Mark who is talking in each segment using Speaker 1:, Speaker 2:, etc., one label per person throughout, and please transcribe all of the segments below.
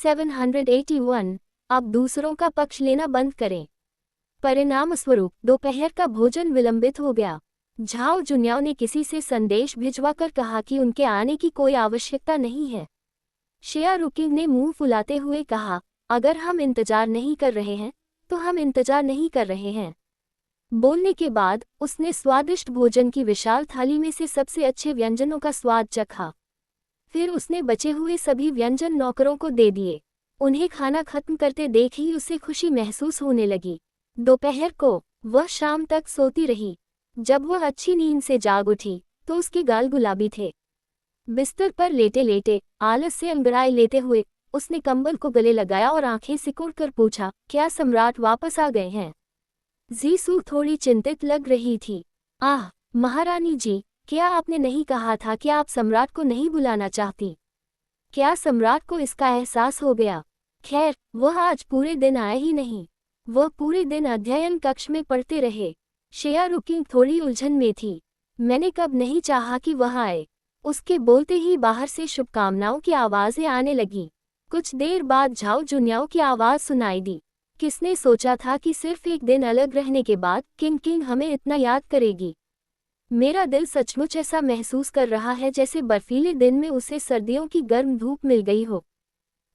Speaker 1: 781। अब दूसरों का पक्ष लेना बंद करें। परिणाम स्वरूप दोपहर का भोजन विलंबित हो गया। झाओ जुन्याओ ने किसी से संदेश भिजवाकर कहा कि उनके आने की कोई आवश्यकता नहीं है। शिया रुकिंग ने मुंह फुलाते हुए कहा, अगर हम इंतजार नहीं कर रहे हैं तो हम इंतजार नहीं कर रहे हैं। बोलने के बाद उसने स्वादिष्ट भोजन की विशाल थाली में से सबसे अच्छे व्यंजनों का स्वाद चखा। फिर उसने बचे हुए सभी व्यंजन नौकरों को दे दिए। उन्हें खाना खत्म करते देख ही उसे खुशी महसूस होने लगी। दोपहर को वह शाम तक सोती रही। जब वह अच्छी नींद से जाग उठी तो उसके गाल गुलाबी थे। बिस्तर पर लेटे लेटे आलस से अंगड़ाई लेते हुए उसने कंबल को गले लगाया और आंखें सिकुड़कर पूछा, क्या सम्राट वापस आ गए हैं? जीसू थोड़ी चिंतित लग रही थी। आह महारानी जी, क्या आपने नहीं कहा था कि आप सम्राट को नहीं बुलाना चाहती? क्या सम्राट को इसका एहसास हो गया? खैर, वह आज पूरे दिन आए ही नहीं। वह पूरे दिन अध्ययन कक्ष में पढ़ते रहे। शिया रुकिंग थोड़ी उलझन में थी। मैंने कब नहीं चाहा कि वह आए। उसके बोलते ही बाहर से शुभकामनाओं की आवाज़ें आने लगीं। कुछ देर बाद झाओ जुन्याओ की आवाज़ सुनाई दी। किसने सोचा था कि सिर्फ एक दिन अलग रहने के बाद किंग किंग हमें इतना याद करेगी। मेरा दिल सचमुच ऐसा महसूस कर रहा है जैसे बर्फीले दिन में उसे सर्दियों की गर्म धूप मिल गई हो।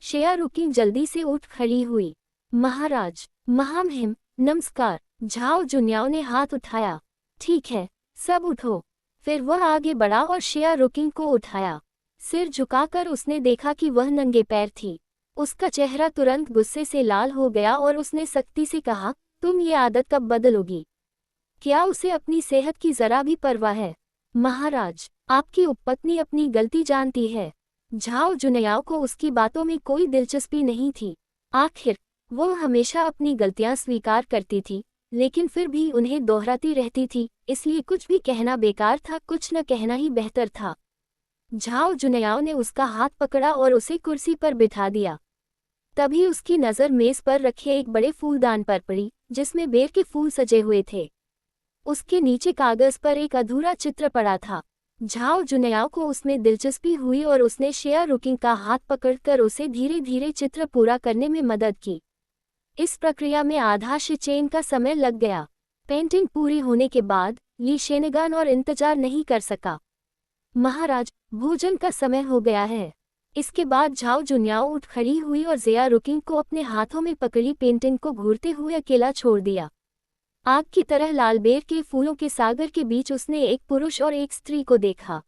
Speaker 1: शिया रुकिंग जल्दी से उठ खड़ी हुई। महाराज, महामहिम, नमस्कार। झाओ जुन्याओ ने हाथ उठाया। ठीक है, सब उठो। फिर वह आगे बढ़ा और शिया रुकिंग को उठाया। सिर झुकाकर उसने देखा कि वह नंगे पैर थी। उसका चेहरा तुरंत गुस्से से लाल हो गया और उसने सख्ती से कहा, तुम ये आदत कब बदलोगी? क्या उसे अपनी सेहत की जरा भी परवाह है? महाराज, आपकी उपपत्नी अपनी गलती जानती है। झाओ जुन्याओ को उसकी बातों में कोई दिलचस्पी नहीं थी। आखिर वह हमेशा अपनी गलतियां स्वीकार करती थी, लेकिन फिर भी उन्हें दोहराती रहती थी, इसलिए कुछ भी कहना बेकार था, कुछ न कहना ही बेहतर था। झाओ जुन्याओ ने उसका हाथ पकड़ा और उसे कुर्सी पर बिठा दिया। तभी उसकी नज़र मेज पर रखे एक बड़े फूलदान पर पड़ी, जिसमें बेर के फूल सजे हुए थे। उसके नीचे कागज पर एक अधूरा चित्र पड़ा था। झाओ जुन्याओ को उसमें दिलचस्पी हुई और उसने शिया रुकिंग का हाथ पकड़कर उसे धीरे धीरे चित्र पूरा करने में मदद की। इस प्रक्रिया में आधा शिचेन का समय लग गया। पेंटिंग पूरी होने के बाद ली शेनगान और इंतजार नहीं कर सका। महाराज, भोजन का समय हो गया है। इसके बाद झाओ जुन्याओ उठ खड़ी हुई और ज़िया रुकिंग को अपने हाथों में पकड़ी पेंटिंग को घूरते हुए अकेला छोड़ दिया। आग की तरह लालबेर के फूलों के सागर के बीच उसने एक पुरुष और एक स्त्री को देखा।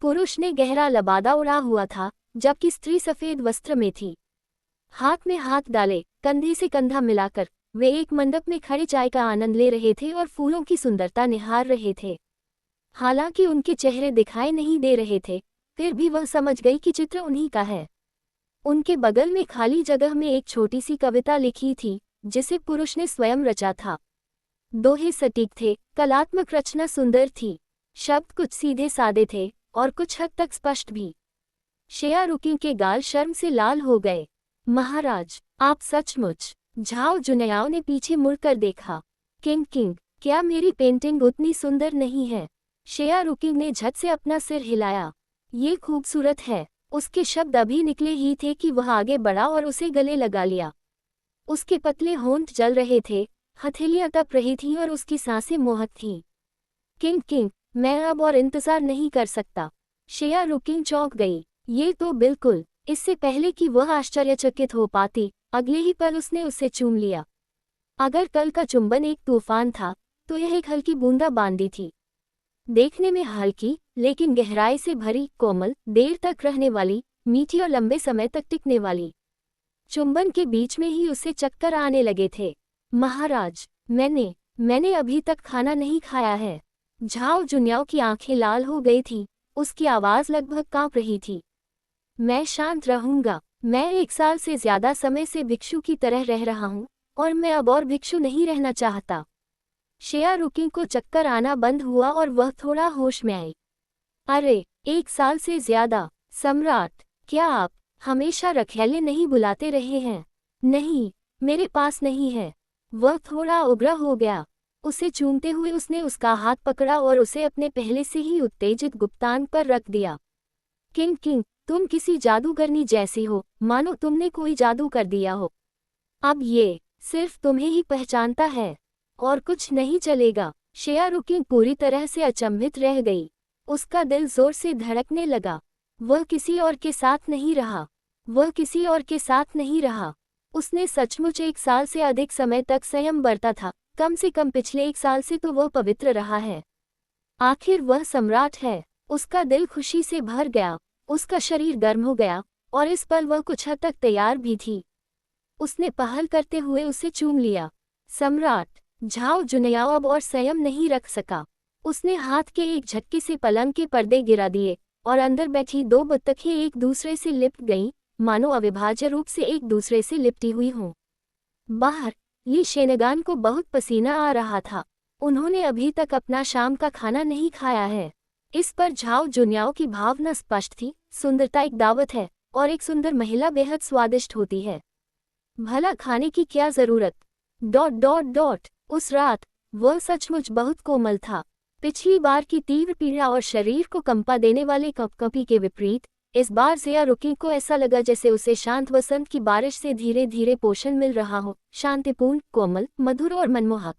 Speaker 1: पुरुष ने गहरा लबादा उड़ा हुआ था, जबकि स्त्री सफ़ेद वस्त्र में थी। हाथ में हाथ डाले, कंधे से कंधा मिलाकर वे एक मंडप में खड़े चाय का आनंद ले रहे थे और फूलों की सुंदरता निहार रहे थे। हालांकि उनके चेहरे दिखाई नहीं दे रहे थे, फिर भी वह समझ गई कि चित्र उन्हीं का है। उनके बगल में खाली जगह में एक छोटी सी कविता लिखी थी, जिसे पुरुष ने स्वयं रचा था। दोहे सटीक थे, कलात्मक रचना सुंदर थी। शब्द कुछ सीधे सादे थे और कुछ हद तक स्पष्ट भी। शिया रुकिंग के गाल शर्म से लाल हो गए। महाराज, आप सचमुच? झाओ जुन्याओ ने पीछे मुड़कर देखा। किंग किंग, क्या मेरी पेंटिंग उतनी सुंदर नहीं है? शिया रुकिंग ने झट से अपना सिर हिलाया। ये खूबसूरत है। उसके शब्द अभी निकले ही थे कि वह आगे बढ़ा और उसे गले लगा लिया। उसके पतले होंठ जल रहे थे, हथेलियां तप रही थीं और उसकी सांसें मोहक थीं। किंग किंग, मैं अब और इंतजार नहीं कर सकता। शिया रुकिंग चौंक गई। ये तो बिल्कुल। इससे पहले कि वह आश्चर्यचकित हो पाती, अगले ही पल उसने उसे चूम लिया। अगर कल का चुंबन एक तूफान था, तो यह एक हल्की बूंदाबांदी थी। देखने में हल्की, लेकिन गहराई से भरी, कोमल, देर तक रहने वाली, मीठी और लंबे समय तक टिकने वाली। चुंबन के बीच में ही उसे चक्कर आने लगे थे। महाराज, मैंने अभी तक खाना नहीं खाया है। झाओ जुन्याओ की आंखें लाल हो गई थीं, उसकी आवाज़ लगभग कांप रही थी। मैं शांत रहूंगा। मैं 1 साल से ज्यादा समय से भिक्षु की तरह रह रहा हूँ, और मैं अब और भिक्षु नहीं रहना चाहता। शिया रुकिंग को चक्कर आना बंद हुआ और वह थोड़ा होश में आई। अरे, 1 साल से ज्यादा? सम्राट, क्या आप हमेशा रखैले नहीं बुलाते रहे हैं? नहीं, मेरे पास नहीं है। वह थोड़ा उग्र हो गया। उसे चूमते हुए उसने उसका हाथ पकड़ा और उसे अपने पहले से ही उत्तेजित गुप्तांग पर रख दिया। किंग किंग, तुम किसी जादूगरनी जैसी हो, मानो तुमने कोई जादू कर दिया हो। अब ये सिर्फ तुम्हें ही पहचानता है और कुछ नहीं चलेगा। शेया रुकी पूरी तरह से अचंभित रह गई। उसका दिल जोर से धड़कने लगा। वह किसी और के साथ नहीं रहा। वह किसी और के साथ नहीं रहा। उसने सचमुच 1 साल से अधिक समय तक संयम बरता था। कम से कम पिछले 1 साल से तो वह पवित्र रहा है। आखिर वह सम्राट है। उसका दिल खुशी से भर गया। उसका शरीर गर्म हो गया और इस पल वह कुछ हद तक तैयार भी थी। उसने पहल करते हुए उसे चूम लिया। सम्राट झाओ जुनियाओ अब और संयम नहीं रख सका। उसने हाथ के एक झटके से पलंग के पर्दे गिरा दिए और अंदर बैठी 2 बत्तखें एक दूसरे से लिपट गईं, मानो अविभाज्य रूप से एक दूसरे से लिपटी हुई हों। बाहर ली शेनगान को बहुत पसीना आ रहा था। उन्होंने अभी तक अपना शाम का खाना नहीं खाया है। इस पर झाओ जुनियाओ की भावना स्पष्ट थी। सुंदरता एक दावत है और एक सुंदर महिला बेहद स्वादिष्ट होती है। भला खाने की क्या जरूरत। ... उस रात वह सचमुच बहुत कोमल था। पिछली बार की तीव्र पीड़ा और शरीर को कंपा देने वाले कपकपी के विपरीत इस बार ज़िया रुकी को ऐसा लगा जैसे उसे शांत वसंत की बारिश से धीरे धीरे पोषण मिल रहा हो। शांतिपूर्ण, कोमल, मधुर और मनमोहक।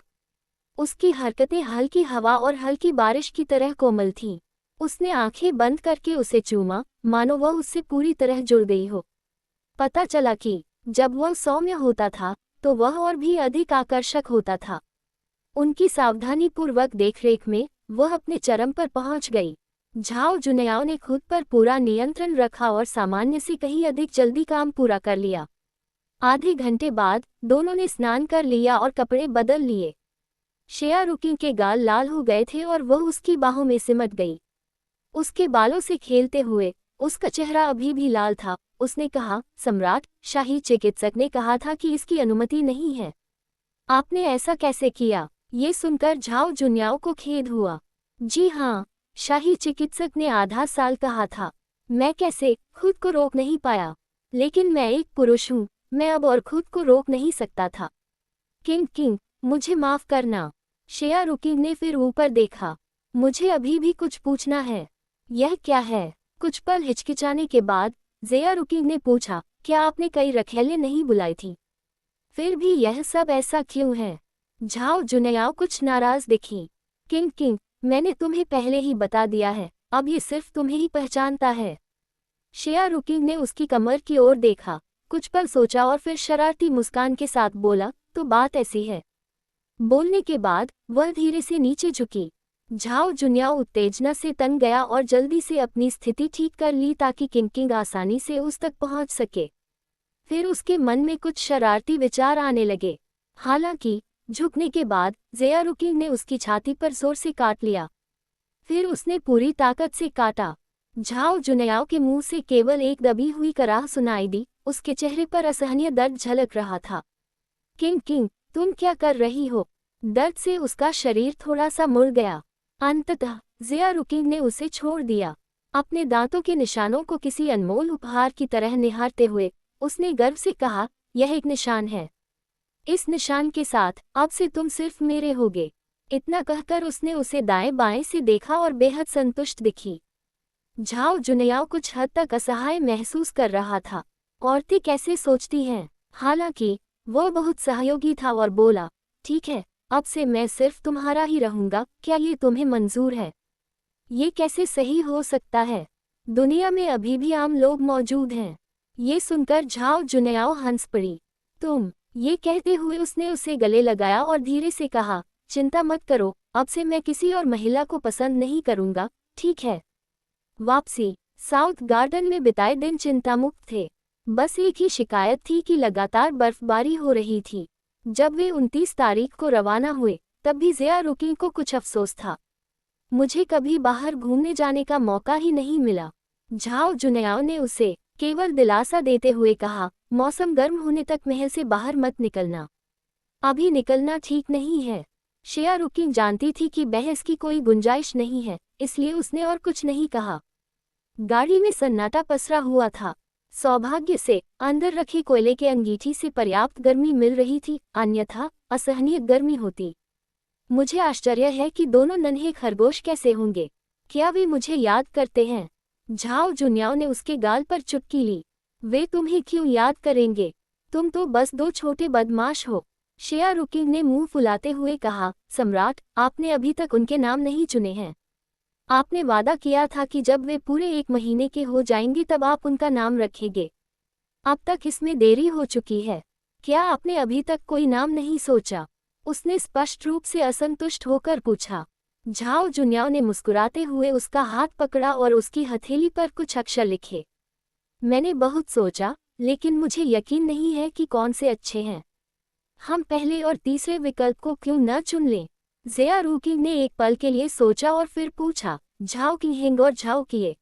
Speaker 1: उसकी हरकतें हल्की हवा और हल्की बारिश की तरह कोमल थीं। उसने आंखें बंद करके उसे चूमा, मानो वह उससे पूरी तरह जुड़ गई हो। पता चला कि जब वह सौम्य होता था तो वह और भी अधिक आकर्षक होता था। उनकी सावधानीपूर्वक देखरेख में वह अपने चरम पर पहुंच गई। झाओ जुनियाओ ने खुद पर पूरा नियंत्रण रखा और सामान्य से कहीं अधिक जल्दी काम पूरा कर लिया। आधे घंटे बाद दोनों ने स्नान कर लिया और कपड़े बदल लिए। शेया रुकी के गाल लाल हो गए थे और वह उसकी बाहों में सिमट गई। उसके बालों से खेलते हुए उसका चेहरा अभी भी लाल था। उसने कहा, सम्राट, शाही चिकित्सक ने कहा था कि इसकी अनुमति नहीं है। आपने ऐसा कैसे किया? ये सुनकर झाओ जुनियाओ को खेद हुआ। जी हाँ, शाही चिकित्सक ने आधा साल कहा था। मैं कैसे खुद को रोक नहीं पाया। लेकिन मैं एक पुरुष हूँ, मैं अब और खुद को रोक नहीं सकता था। किंग, मुझे माफ करना। शेया रुकी ने फिर ऊपर देखा। मुझे अभी भी कुछ पूछना है। यह क्या है? कुछ पल हिचकिचाने के बाद ज़िया रुकी ने पूछा, क्या आपने कई रखेले नहीं बुलाई थी? फिर भी यह सब ऐसा क्यों है? झाओ जुनियाओ कुछ नाराज दिखी। किंग, मैंने तुम्हें पहले ही बता दिया है, अब ये सिर्फ तुम्हें ही पहचानता है। शेया रुकी ने उसकी कमर की ओर देखा, कुछ पल सोचा और फिर शरारती मुस्कान के साथ बोला, तो बात ऐसी है। बोलने के बाद वह धीरे से नीचे झुकी। झाओ जुनियाओ उत्तेजना से तंग गया और जल्दी से अपनी स्थिति ठीक कर ली ताकि किंग आसानी से उस तक पहुंच सके। फिर उसके मन में कुछ शरारती विचार आने लगे। हालांकि झुकने के बाद ज़िया रुकी ने उसकी छाती पर जोर से काट लिया। फिर उसने पूरी ताकत से काटा। झाओ जुनियाओ के मुंह से केवल एक दबी हुई कराह सुनाई दी। उसके चेहरे पर असहनीय दर्द झलक रहा था। किंग, तुम क्या कर रही हो? दर्द से उसका शरीर थोड़ा सा मुड़ गया। अंततः ज़िया रुकी ने उसे छोड़ दिया। अपने दांतों के निशानों को किसी अनमोल उपहार की तरह निहारते हुए उसने गर्व से कहा, यह एक निशान है। इस निशान के साथ अब से तुम सिर्फ मेरे होगे। इतना कहकर उसने उसे दाएं बाएं से देखा और बेहद संतुष्ट दिखी। झाओ जुनियाओ कुछ हद तक असहाय महसूस कर रहा था। औरतें कैसे सोचती हैं। हालांकि वह बहुत सहयोगी था और बोला, ठीक है, अब से मैं सिर्फ तुम्हारा ही रहूंगा। क्या ये तुम्हें मंजूर है? ये कैसे सही हो सकता है? दुनिया में अभी भी आम लोग मौजूद हैं। ये सुनकर झाओ जुनियाओ हंस पड़ी। तुम, ये कहते हुए उसने उसे गले लगाया और धीरे से कहा, चिंता मत करो, अब से मैं किसी और महिला को पसंद नहीं करूंगा, ठीक है? वापसी। साउथ गार्डन में बिताए दिन चिंतामुक्त थे। बस एक ही शिकायत थी कि लगातार बर्फबारी हो रही थी। जब वे 29 तारीख को रवाना हुए तब भी ज़िया रुकी को कुछ अफसोस था। मुझे कभी बाहर घूमने जाने का मौका ही नहीं मिला। झाओ जुनियाओ ने उसे केवल दिलासा देते हुए कहा, मौसम गर्म होने तक महल से बाहर मत निकलना। अभी निकलना ठीक नहीं है। शेया रुकी जानती थी कि बहस की कोई गुंजाइश नहीं है, इसलिए उसने और कुछ नहीं कहा। गाड़ी में सन्नाटा पसरा हुआ था। सौभाग्य से अंदर रखे कोयले के अंगीठी से पर्याप्त गर्मी मिल रही थी, अन्यथा असहनीय गर्मी होती। मुझे आश्चर्य है कि दोनों नन्हे खरगोश कैसे होंगे। क्या वे मुझे याद करते हैं? झाओ जुन्याओ ने उसके गाल पर चुटकी ली। वे तुम्हें क्यों याद करेंगे, तुम तो बस दो छोटे बदमाश हो। शिया रुकिंग ने मुंह फुलाते हुए कहा, सम्राट, आपने अभी तक उनके नाम नहीं चुने हैं। आपने वादा किया था कि जब वे पूरे 1 महीने के हो जाएंगे तब आप उनका नाम रखेंगे। अब तक इसमें देरी हो चुकी है। क्या आपने अभी तक कोई नाम नहीं सोचा? उसने स्पष्ट रूप से असंतुष्ट होकर पूछा। झाओ जुन्याओ ने मुस्कुराते हुए उसका हाथ पकड़ा और उसकी हथेली पर कुछ अक्षर लिखे। मैंने बहुत सोचा, लेकिन मुझे यकीन नहीं है कि कौन से अच्छे हैं। हम पहले और तीसरे विकल्प को क्यों न चुन लें? ज़िया रुकिंग ने एक पल के लिए सोचा और फिर पूछा, झाओ किहिंग और झाओ किए?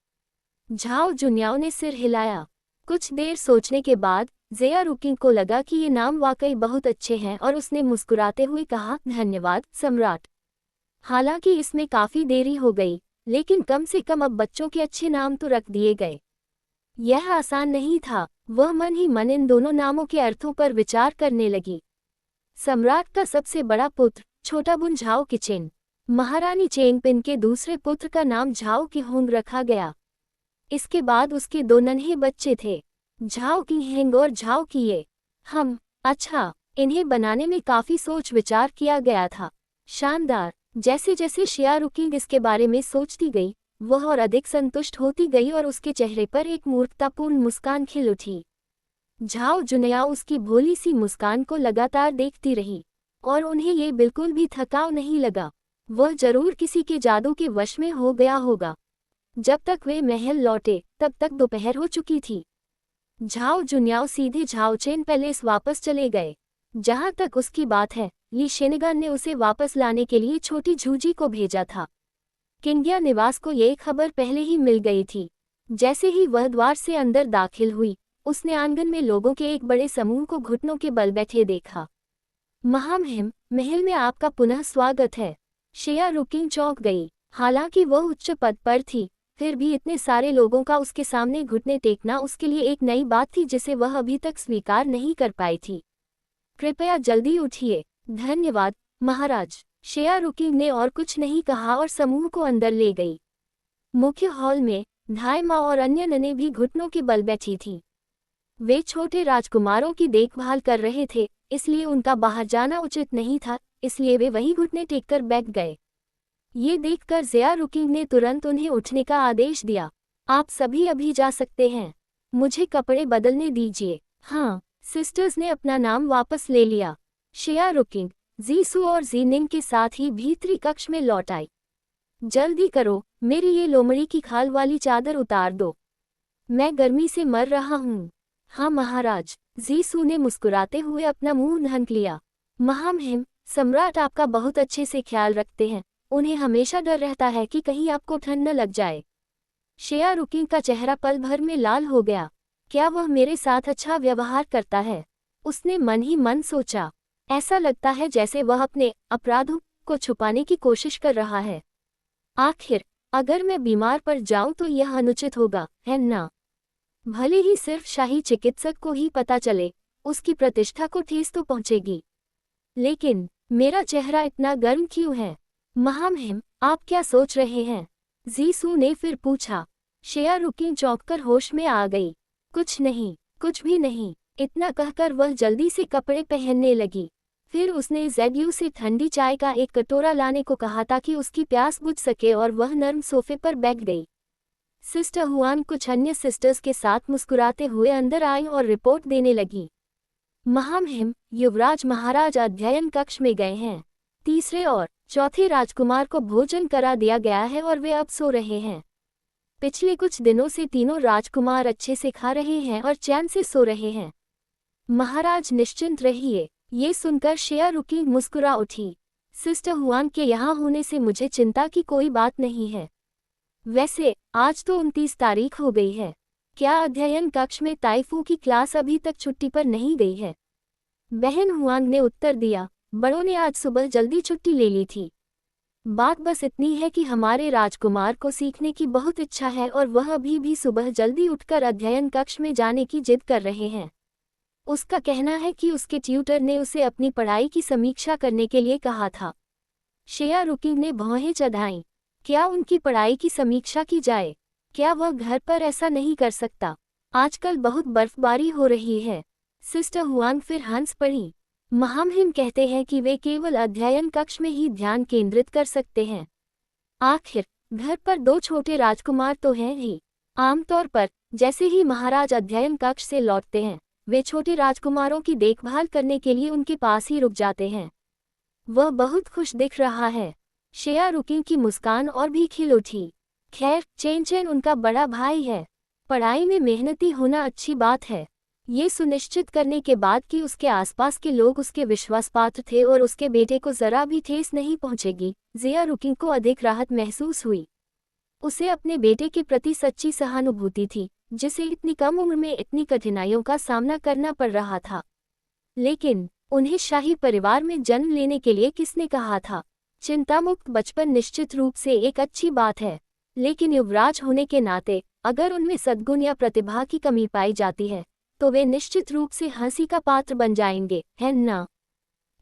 Speaker 1: झाओ जुन्याओ ने सिर हिलाया। कुछ देर सोचने के बाद ज़िया रुकिंग को लगा कि ये नाम वाकई बहुत अच्छे हैं और उसने मुस्कुराते हुए कहा, धन्यवाद सम्राट। हालांकि इसमें काफ़ी देरी हो गई, लेकिन कम से कम अब बच्चों के अच्छे नाम तो रख दिए गए। यह आसान नहीं था। वह मन ही मन इन दोनों नामों के अर्थों पर विचार करने लगी। सम्राट का सबसे बड़ा पुत्र छोटा बुन झाओ किचेन, महारानी चेंगपिन के दूसरे पुत्र का नाम झाओ किहोंग रखा गया। इसके बाद उसके 2 नन्हे बच्चे थे, झाओ किहिंग और झाओ किए। अच्छा, इन्हें बनाने में काफ़ी सोच विचार किया गया था। शानदार। जैसे जैसे शिया रुकिंग इसके बारे में सोचती गई, वह और अधिक संतुष्ट होती गई और उसके चेहरे पर एक मूर्खतापूर्ण मुस्कान खिल उठी। झाओ जुन्याओ उसकी भोली सी मुस्कान को लगातार देखती रही, और उन्हें ये बिल्कुल भी थकाव नहीं लगा। वह जरूर किसी के जादू के वश में हो गया होगा। जब तक वे महल लौटे तब तक दोपहर हो चुकी थी। झाओ जुन्याओ सीधे झाओचेन पैलेस वापस चले गए। जहां तक उसकी बात है, ली शेनिगान ने उसे वापस लाने के लिए छोटी झूजी को भेजा था। किंग्या निवास को ये खबर पहले ही मिल गई थी। जैसे ही वह द्वार से अंदर दाखिल हुई, उसने आंगन में लोगों के एक बड़े समूह को घुटनों के बल बैठे देखा। महामहिम, महल में आपका पुनः स्वागत है। शिया रुकिंग चौंक गई। हालांकि वह उच्च पद पर थी, फिर भी इतने सारे लोगों का उसके सामने घुटने टेकना उसके लिए एक नई बात थी जिसे वह अभी तक स्वीकार नहीं कर पाई थी। कृपया जल्दी उठिए। धन्यवाद महाराज। शिया रुकिंग ने और कुछ नहीं कहा और समूह को अंदर ले गई। मुख्य हॉल में धाई माँ और अन्य ननें भी घुटनों के बल बैठी थीं। वे छोटे राजकुमारों की देखभाल कर रहे थे, इसलिए उनका बाहर जाना उचित नहीं था, इसलिए वे वहीं घुटने टेककर बैठ गए। ये देखकर ज़िया रुकिंग ने तुरंत उन्हें उठने का आदेश दिया। आप सभी अभी जा सकते हैं। मुझे कपड़े बदलने दीजिए। हाँ, सिस्टर्स ने अपना नाम वापस ले लिया। शिया रुकिंग जीसू और जीनिंग के साथ ही भीतरी कक्ष में लौट आई। जल्दी करो, मेरी ये लोमड़ी की खाल वाली चादर उतार दो। मैं गर्मी से मर रहा हूँ। हाँ महाराज। जीसू ने मुस्कुराते हुए अपना मुंह ढक लिया। महामहिम, सम्राट आपका बहुत अच्छे से ख्याल रखते हैं। उन्हें हमेशा डर रहता है कि कहीं आपको ठंड न लग जाए। शिया रुकिंग का चेहरा पल भर में लाल हो गया। क्या वह मेरे साथ अच्छा व्यवहार करता है? उसने मन ही मन सोचा। ऐसा लगता है जैसे वह अपने अपराधों को छुपाने की कोशिश कर रहा है। आखिर अगर मैं बीमार पड़ जाऊं तो यह अनुचित होगा, है ना? भले ही सिर्फ शाही चिकित्सक को ही पता चले, उसकी प्रतिष्ठा को ठेस तो पहुंचेगी। लेकिन मेरा चेहरा इतना गर्म क्यों है? महामहिम, आप क्या सोच रहे हैं? जीसू ने फिर पूछा। शिया रुकिंग चौंककर होश में आ गई। कुछ नहीं, कुछ भी नहीं। इतना कहकर वह जल्दी से कपड़े पहनने लगी। फिर उसने ज़ेड्यू से ठंडी चाय का एक कटोरा लाने को कहा ताकि उसकी प्यास बुझ सके और वह नर्म सोफे पर बैठ गई। सिस्टर हुआन कुछ अन्य सिस्टर्स के साथ मुस्कुराते हुए अंदर आई और रिपोर्ट देने लगी। महामहिम, युवराज महाराज अध्ययन कक्ष में गए हैं। तीसरे और चौथे राजकुमार को भोजन करा दिया गया है और वे अब सो रहे हैं। पिछले कुछ दिनों से तीनों राजकुमार अच्छे से खा रहे हैं और चैन से सो रहे हैं। महाराज निश्चिंत रहिए। ये सुनकर शिया रुकिंग मुस्कुरा उठी। सिस्टर हुआन के यहाँ होने से मुझे चिंता की कोई बात नहीं है। वैसे आज तो 29 तारीख हो गई है। क्या अध्ययन कक्ष में ताइफू की क्लास अभी तक छुट्टी पर नहीं गई है? बहन हुआंग ने उत्तर दिया। बड़ों ने आज सुबह जल्दी छुट्टी ले ली थी। बात बस इतनी है कि हमारे राजकुमार को सीखने की बहुत इच्छा है और वह अभी भी सुबह जल्दी उठकर अध्ययन कक्ष में जाने की जिद कर रहे हैं। उसका कहना है कि उसके ट्यूटर ने उसे अपनी पढ़ाई की समीक्षा करने के लिए कहा था। शिया रुकिंग ने भौहें चढ़ाईं। क्या उनकी पढ़ाई की समीक्षा की जाए? क्या वह घर पर ऐसा नहीं कर सकता? आजकल बहुत बर्फबारी हो रही है। सिस्टर हुआंग फिर हंस पड़ी। महामहिम कहते हैं कि वे केवल अध्ययन कक्ष में ही ध्यान केंद्रित कर सकते हैं। आखिर घर पर 2 छोटे राजकुमार तो हैं ही। आमतौर पर जैसे ही महाराज अध्ययन कक्ष से लौटते हैं, वे छोटे राजकुमारों की देखभाल करने के लिए उनके पास ही रुक जाते हैं। वह बहुत खुश दिख रहा है। शेया रुकिंग की मुस्कान और भी खिल उठी। खैर, चेन चेन उनका बड़ा भाई है। पढ़ाई में मेहनती होना अच्छी बात है। ये सुनिश्चित करने के बाद कि उसके आसपास के लोग उसके विश्वासपात्र थे और उसके बेटे को जरा भी ठेस नहीं पहुंचेगी, ज़िया रुकिंग को अधिक राहत महसूस हुई। उसे अपने बेटे के प्रति सच्ची सहानुभूति थी, जिसे इतनी कम उम्र में इतनी कठिनाइयों का सामना करना पड़ रहा था। लेकिन उन्हें शाही परिवार में जन्म लेने के लिए किसने कहा था? चिंतामुक्त बचपन निश्चित रूप से एक अच्छी बात है, लेकिन युवराज होने के नाते अगर उनमें सद्गुण या प्रतिभा की कमी पाई जाती है, तो वे निश्चित रूप से हंसी का पात्र बन जाएंगे, है ना?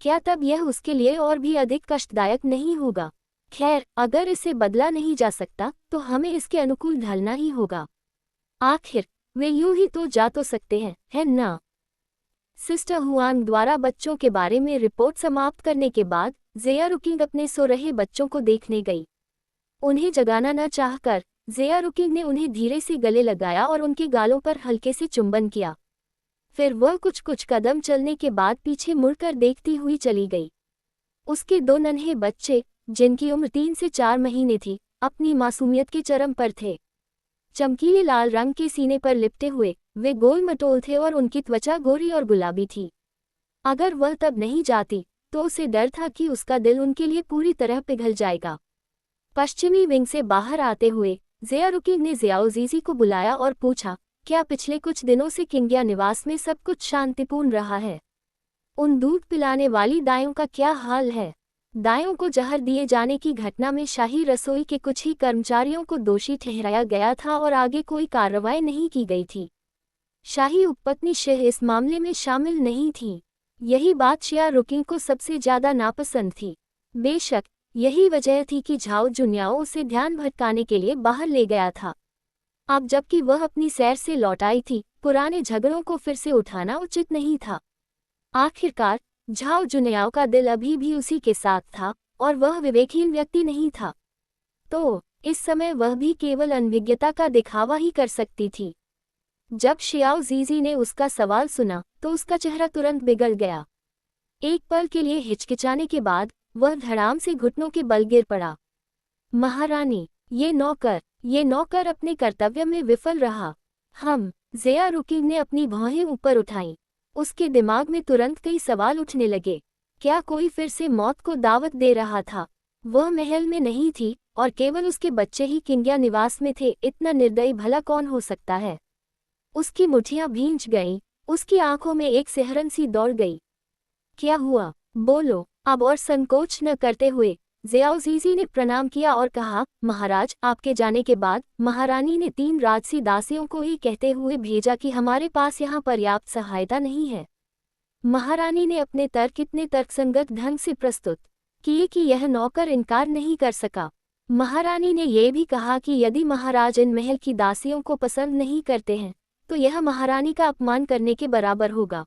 Speaker 1: क्या तब यह उसके लिए और भी अधिक कष्टदायक नहीं होगा? खैर, अगर इसे बदला नहीं जा सकता, तो हमें इसके अनुकूल ढलना ही होगा। आखिर वे यूं ही तो जा तो सकते हैं, है ना? सिस्टर हुआंग द्वारा बच्चों के बारे में रिपोर्ट समाप्त करने के बाद ज़िया रुकिंग अपने सो रहे बच्चों को देखने गई। उन्हें जगाना न चाहकर ज़िया रुकिंग ने उन्हें धीरे से गले लगाया और उनके गालों पर हल्के से चुंबन किया। फिर वह कुछ कदम चलने के बाद पीछे मुड़कर देखती हुई चली गई। उसके 2 नन्हे बच्चे, जिनकी उम्र 3 से 4 महीने थी, अपनी मासूमियत के चरम पर थे। चमकीले लाल रंग के सीने पर लिपटे हुए वे गोल मटोल थे और उनकी त्वचा गोरी और गुलाबी थी। अगर वह तब नहीं जाती, तो उसे डर था कि उसका दिल उनके लिए पूरी तरह पिघल जाएगा। पश्चिमी विंग से बाहर आते हुए ज़िया रुकिंग ने ज़ियाओ ज़ीज़ी को बुलाया और पूछा, क्या पिछले कुछ दिनों से किंग्या निवास में सब कुछ शांतिपूर्ण रहा है? उन दूध पिलाने वाली दाइयों का क्या हाल है? दाइयों को जहर दिए जाने की घटना में शाही रसोई के कुछ ही कर्मचारियों को दोषी ठहराया गया था और आगे कोई कार्रवाई नहीं की गई थी। शाही उपपत्नी शेह इस मामले में शामिल नहीं थी। यही बात शिया रुकिंग को सबसे ज्यादा नापसंद थी। बेशक यही वजह थी कि झाओ जुन्याओ उसे ध्यान भटकाने के लिए बाहर ले गया था। अब जबकि वह अपनी सैर से लौट आई थी, पुराने झगड़ों को फिर से उठाना उचित नहीं था। आखिरकार झाओ जुन्याओ का दिल अभी भी उसी के साथ था और वह विवेकहीन व्यक्ति नहीं था, तो इस समय वह भी केवल अनभिज्ञता का दिखावा ही कर सकती थी। जब शियाओ ज़ीज़ी ने उसका सवाल सुना तो उसका चेहरा तुरंत बिगड़ गया। एक पल के लिए हिचकिचाने के बाद वह धड़ाम से घुटनों के बल गिर पड़ा। महारानी, ये नौकर अपने कर्तव्य में विफल रहा। ज़िया रुकिंग ने अपनी भौहें ऊपर उठाईं। उसके दिमाग में तुरंत कई सवाल उठने लगे। क्या कोई फिर से मौत को दावत दे रहा था? वह महल में नहीं थी और केवल उसके बच्चे ही किंग्या निवास में थे। इतना निर्दयी भला कौन हो सकता है? उसकी मुठियां भींच गईं, उसकी आंखों में एक सिहरन सी दौड़ गई। क्या हुआ? बोलो। अब और संकोच न करते हुए ज़ियाओ ज़ीज़ी ने प्रणाम किया और कहा, महाराज, आपके जाने के बाद महारानी ने 3 राजसी दासियों को ये कहते हुए भेजा कि हमारे पास यहाँ पर्याप्त सहायता नहीं है। महारानी ने अपने तर्क इतने तर्कसंगत ढंग से प्रस्तुत किए कि यह नौकर इनकार नहीं कर सका। महारानी ने यह भी कहा कि यदि महाराज इन महल की दासियों को पसंद नहीं करते हैं, तो यह महारानी का अपमान करने के बराबर होगा।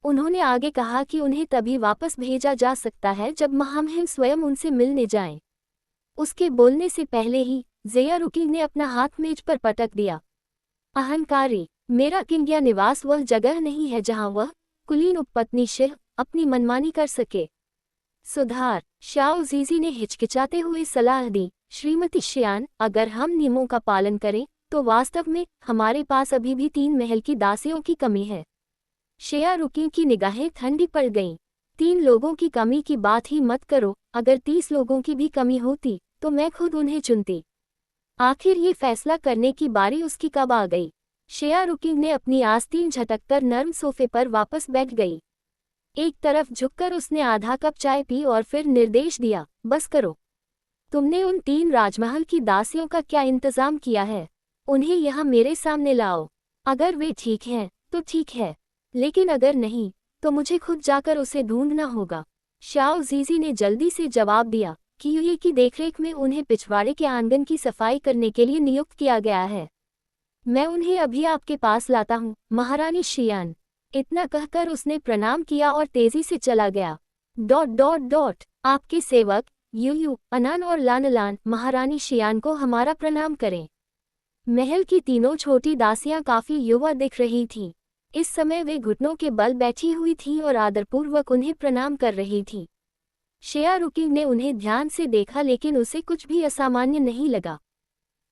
Speaker 1: उन्होंने आगे कहा कि उन्हें तभी वापस भेजा जा सकता है जब महामहिम स्वयं उनसे मिलने जाएं। उसके बोलने से पहले ही ज़िया रुकिंग ने अपना हाथ मेज पर पटक दिया। अहंकारी, मेरा किंग्या निवास वह जगह नहीं है जहां वह कुलीन उपपत्नी शेह अपनी मनमानी कर सके। सुधार। शाओ ज़ीज़ी ने हिचकिचाते हुए सलाह दी, श्रीमती शियान, अगर हम नियमों का पालन करें तो वास्तव में हमारे पास अभी भी 3 महल की दासियों की कमी है। शिया रुकिंग की निगाहें ठंडी पड़ गईं। 3 लोगों की कमी की बात ही मत करो, अगर 30 लोगों की भी कमी होती तो मैं खुद उन्हें चुनती। आखिर ये फैसला करने की बारी उसकी कब आ गई? शिया रुकिंग ने अपनी आस्तीन झटककर नर्म सोफे पर वापस बैठ गई। एक तरफ झुककर उसने आधा कप चाय पी और फिर निर्देश दिया, बस करो। तुमने उन 3 राजमहल की दासियों का क्या इंतजाम किया है? उन्हें यहाँ मेरे सामने लाओ। अगर वे ठीक हैं तो ठीक है, लेकिन अगर नहीं तो मुझे खुद जाकर उसे ढूंढना होगा। शाओ ज़ीज़ी ने जल्दी से जवाब दिया, कियुए की देखरेख में उन्हें पिछवाड़े के आंगन की सफाई करने के लिए नियुक्त किया गया है। मैं उन्हें अभी आपके पास लाता हूँ, महारानी शियान। इतना कहकर उसने प्रणाम किया और तेजी से चला गया। आपके सेवक यूयू, अनान और लानलान, महारानी शियान को हमारा प्रणाम करें। महल की तीनों छोटी दासियां काफी युवा दिख रही थीं। इस समय वे घुटनों के बल बैठी हुई थीं और आदरपूर्वक उन्हें प्रणाम कर रही थीं। शेयारुकी ने उन्हें ध्यान से देखा लेकिन उसे कुछ भी असामान्य नहीं लगा।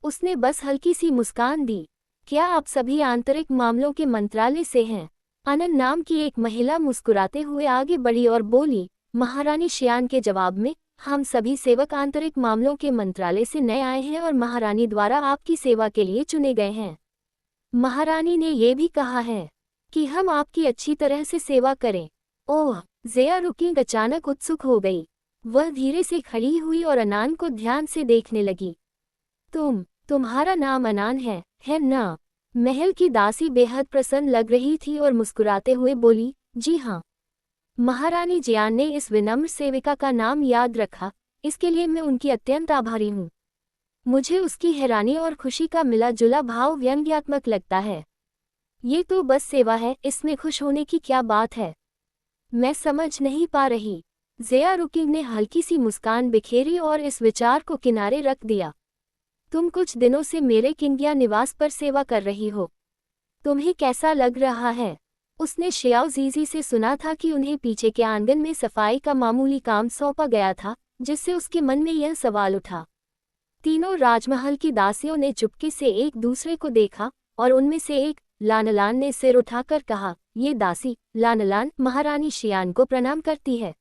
Speaker 1: उसने बस हल्की सी मुस्कान दी। क्या आप सभी आंतरिक मामलों के मंत्रालय से हैं? अनन नाम की एक महिला मुस्कुराते हुए आगे बढ़ी और बोली। महारानी शियान के जवाब में, हम सभी सेवक आंतरिक मामलों के मंत्रालय से नए आए हैं और महारानी द्वारा आपकी सेवा के लिए चुने गए हैं। महारानी ने ये भी कहा है कि हम आपकी अच्छी तरह से सेवा करें। ओह, ज़ेयारुकी अचानक उत्सुक हो गई। वह धीरे से खड़ी हुई और अनान को ध्यान से देखने लगी। तुम्हारा नाम अनान है ना? महल की दासी बेहद प्रसन्न लग रही थी और मुस्कुराते हुए बोली, जी हाँ। महारानी जियान ने इस विनम्र सेविका का नाम याद रखा, इसके लिए मैं उनकी अत्यंत आभारी हूँ। मुझे उसकी हैरानी और खुशी का मिला जुला भाव व्यंग्यात्मक लगता है। ये तो बस सेवा है, इसमें खुश होने की क्या बात है? मैं समझ नहीं पा रही। ज़ेयारुकी ने हल्की सी मुस्कान बिखेरी और इस विचार को किनारे रख दिया। तुम कुछ दिनों से मेरे किंगिया निवास पर सेवा कर रही हो। तुम्हें कैसा लग रहा है? उसने शियाओ जीजी से सुना था कि उन्हें पीछे के आंगन में सफाई का मामूली काम सौंपा गया था, जिससे उसके मन में यह सवाल उठा। तीनों राजमहल की दासियों ने चुपके से एक दूसरे को देखा और उनमें से एक, लानलान, ने सिर उठाकर कहा, ये दासी, लानलान, महारानी शियान को प्रणाम करती है।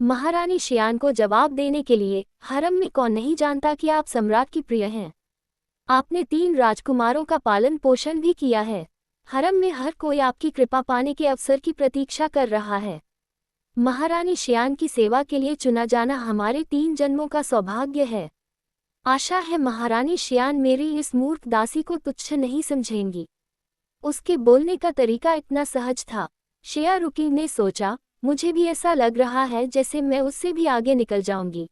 Speaker 1: महारानी शियान को जवाब देने के लिए, हरम में कौन नहीं जानता कि आप सम्राट की प्रिय हैं। आपने 3 राजकुमारों का पालन पोषण भी किया है। हरम में हर कोई आपकी कृपा पाने के अवसर की प्रतीक्षा कर रहा है। महारानी शियान की सेवा के लिए चुना जाना हमारे 3 जन्मों का सौभाग्य है। आशा है महारानी शियान मेरी इस मूर्ख दासी को तुच्छ नहीं समझेंगी। उसके बोलने का तरीका इतना सहज था। शेयारुकी ने सोचा, मुझे भी ऐसा लग रहा है जैसे मैं उससे भी आगे निकल जाऊंगी।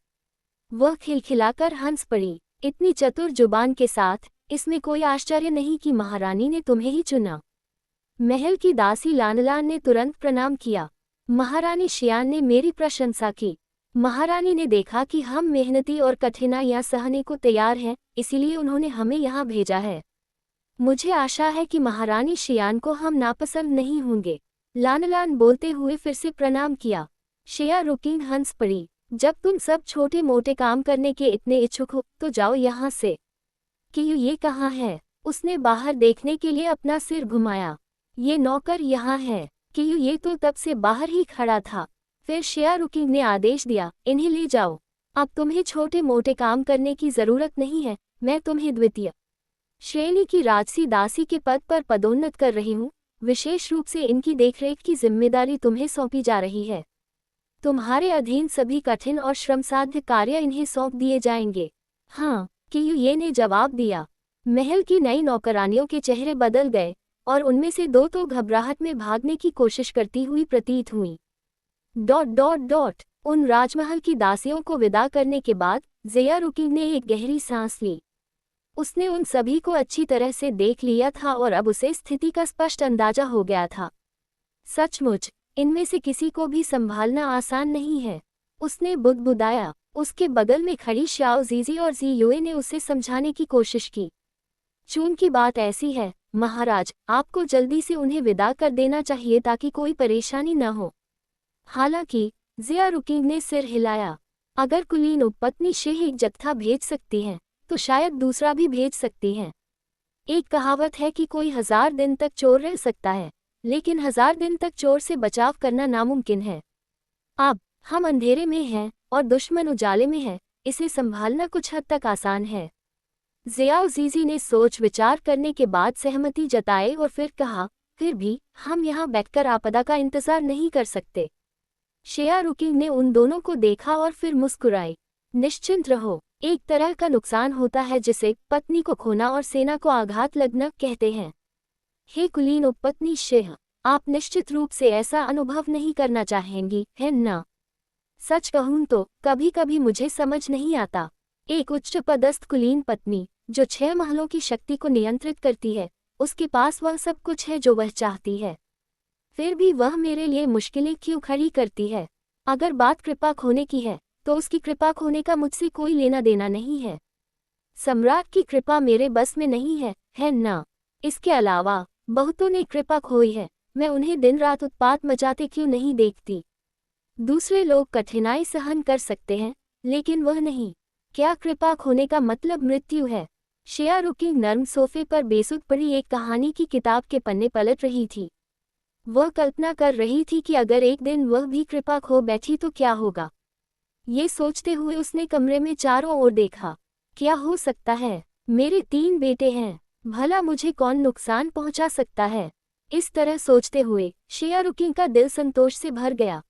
Speaker 1: वह खिलखिलाकर हंस पड़ी। इतनी चतुर जुबान के साथ, इसमें कोई आश्चर्य नहीं कि महारानी ने तुम्हें ही चुना। महल की दासी लानलान ने तुरंत प्रणाम किया। महारानी शियान ने मेरी प्रशंसा की। महारानी ने देखा कि हम मेहनती और कठिनाइयां सहने को तैयार हैं, इसीलिए उन्होंने हमें यहाँ भेजा है। मुझे आशा है कि महारानी शियान को हम नापसंद नहीं होंगे। लानलान बोलते हुए फिर से प्रणाम किया। शेयारुकी हंस पड़ी। जब तुम सब छोटे मोटे काम करने के इतने इच्छुक हो, तो जाओ यहाँ से। कियू ये कहाँ है? उसने बाहर देखने के लिए अपना सिर घुमाया। ये नौकर यहाँ है। कियू ये तो तब से बाहर ही खड़ा था। फिर शेयारुकी ने आदेश दिया, इन्हें ले जाओ। अब तुम्हें छोटे मोटे काम करने की जरूरत नहीं है, मैं तुम्हें द्वितीय श्रेणी की राजसी दासी के पद पर पदोन्नत कर रही हूँ। विशेष रूप से इनकी देखरेख की जिम्मेदारी तुम्हें सौंपी जा रही है। तुम्हारे अधीन सभी कठिन और श्रमसाध्य कार्य इन्हें सौंप दिए जाएंगे। हाँ, कियुए ने जवाब दिया। महल की नई नौकरानियों के चेहरे बदल गए और उनमें से 2 तो घबराहट में भागने की कोशिश करती हुई प्रतीत हुईं। उन राजमहल की दासियों को विदा करने के बाद ज़ेयारुकी ने एक गहरी सांस ली। उसने उन सभी को अच्छी तरह से देख लिया था और अब उसे स्थिति का स्पष्ट अंदाजा हो गया था। सचमुच, इनमें से किसी को भी संभालना आसान नहीं है। उसने बुदबुदाया। उसके बगल में खड़ी शाओ जीजी और ज़ियुए ने उसे समझाने की कोशिश की। चून की बात ऐसी है, महाराज, आपको जल्दी से उन्हें विदा कर देना चाहिए ताकि कोई परेशानी न हो। हालांकि, ज़ेयारुकी ने सिर हिलाया। अगर कुलीन उपपत्नी शेह एक जत्था भेज सकती हैं, तो शायद दूसरा भी भेज सकती हैं। एक कहावत है कि कोई 1000 दिन तक चोर रह सकता है, लेकिन 1000 दिन तक चोर से बचाव करना नामुमकिन है। अब हम अंधेरे में हैं और दुश्मन उजाले में है, इसे संभालना कुछ हद तक आसान है। ज़ियाओ जीजी ने सोच विचार करने के बाद सहमति जताई और फिर कहा, फिर भी हम यहाँ बैठकर आपदा का इंतजार नहीं कर सकते। शेयारुकी ने उन दोनों को देखा और फिर मुस्कुराई। निश्चिंत रहो, एक तरह का नुकसान होता है जिसे पत्नी को खोना और सेना को आघात लगना कहते हैं। हे कुलीन उपपत्नी शेह, आप निश्चित रूप से ऐसा अनुभव नहीं करना चाहेंगी, है ना? सच कहूं तो कभी कभी मुझे समझ नहीं आता। एक उच्च पदस्थ कुलीन पत्नी जो 6 महलों की शक्ति को नियंत्रित करती है, उसके पास वह सब कुछ है जो वह चाहती है, फिर भी वह मेरे लिए मुश्किलें क्यों खड़ी करती है? अगर बात कृपा खोने की है तो उसकी कृपा खोने का मुझसे कोई लेना देना नहीं है। सम्राट की कृपा मेरे बस में नहीं है ना? इसके अलावा बहुतों ने कृपा खोई है, मैं उन्हें दिन रात उत्पात मचाते क्यों नहीं देखती? दूसरे लोग कठिनाई सहन कर सकते हैं, लेकिन वह नहीं। क्या कृपा खोने का मतलब मृत्यु है? शेया रुकी नर्म सोफे पर बेसुध पड़ी एक कहानी की किताब के पन्ने पलट रही थी। वह कल्पना कर रही थी कि अगर एक दिन वह भी कृपा खो बैठी तो क्या होगा। ये सोचते हुए उसने कमरे में चारों ओर देखा। क्या हो सकता है? मेरे 3 बेटे हैं, भला मुझे कौन नुकसान पहुंचा सकता है? इस तरह सोचते हुए शेया रुकी का दिल संतोष से भर गया।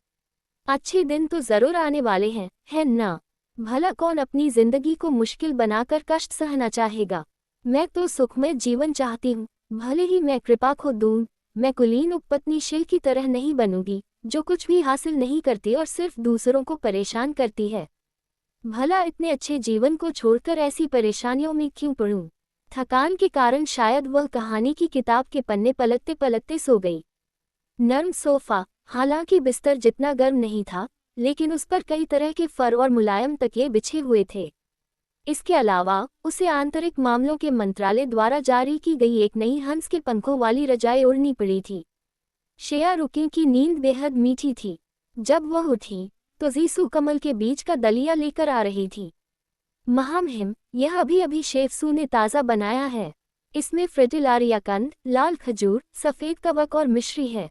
Speaker 1: अच्छे दिन तो जरूर आने वाले हैं, है ना? भला कौन अपनी जिंदगी को मुश्किल बनाकर कष्ट सहना चाहेगा? मैं तो सुखमय जीवन चाहती हूँ, भले ही मैं कृपा खो दूं। मैं कुलीन उपपत्नी शिल की तरह नहीं बनूंगी, जो कुछ भी हासिल नहीं करती और सिर्फ दूसरों को परेशान करती है। भला इतने अच्छे जीवन को छोड़कर ऐसी परेशानियों में क्यों पड़ूं? थकान के कारण शायद वह कहानी की किताब के पन्ने पलटते पलटते सो गई। नर्म सोफा, हालांकि बिस्तर जितना गर्म नहीं था, लेकिन उस पर कई तरह के फर और मुलायम तकिए बिछे हुए थे। इसके अलावा उसे आंतरिक मामलों के मंत्रालय द्वारा जारी की गई एक नई हंस के पंखों वाली रजाई ओढ़नी पड़ी थी। शेया रुकी की नींद बेहद मीठी थी। जब वह उठी तो जीसू कमल के बीज का दलिया लेकर आ रही थी। महामहिम, यह अभी अभी शेफसू ने ताज़ा बनाया है। इसमें फ्रिटिलारिया कंद, लाल खजूर, सफ़ेद कवक और मिश्री है।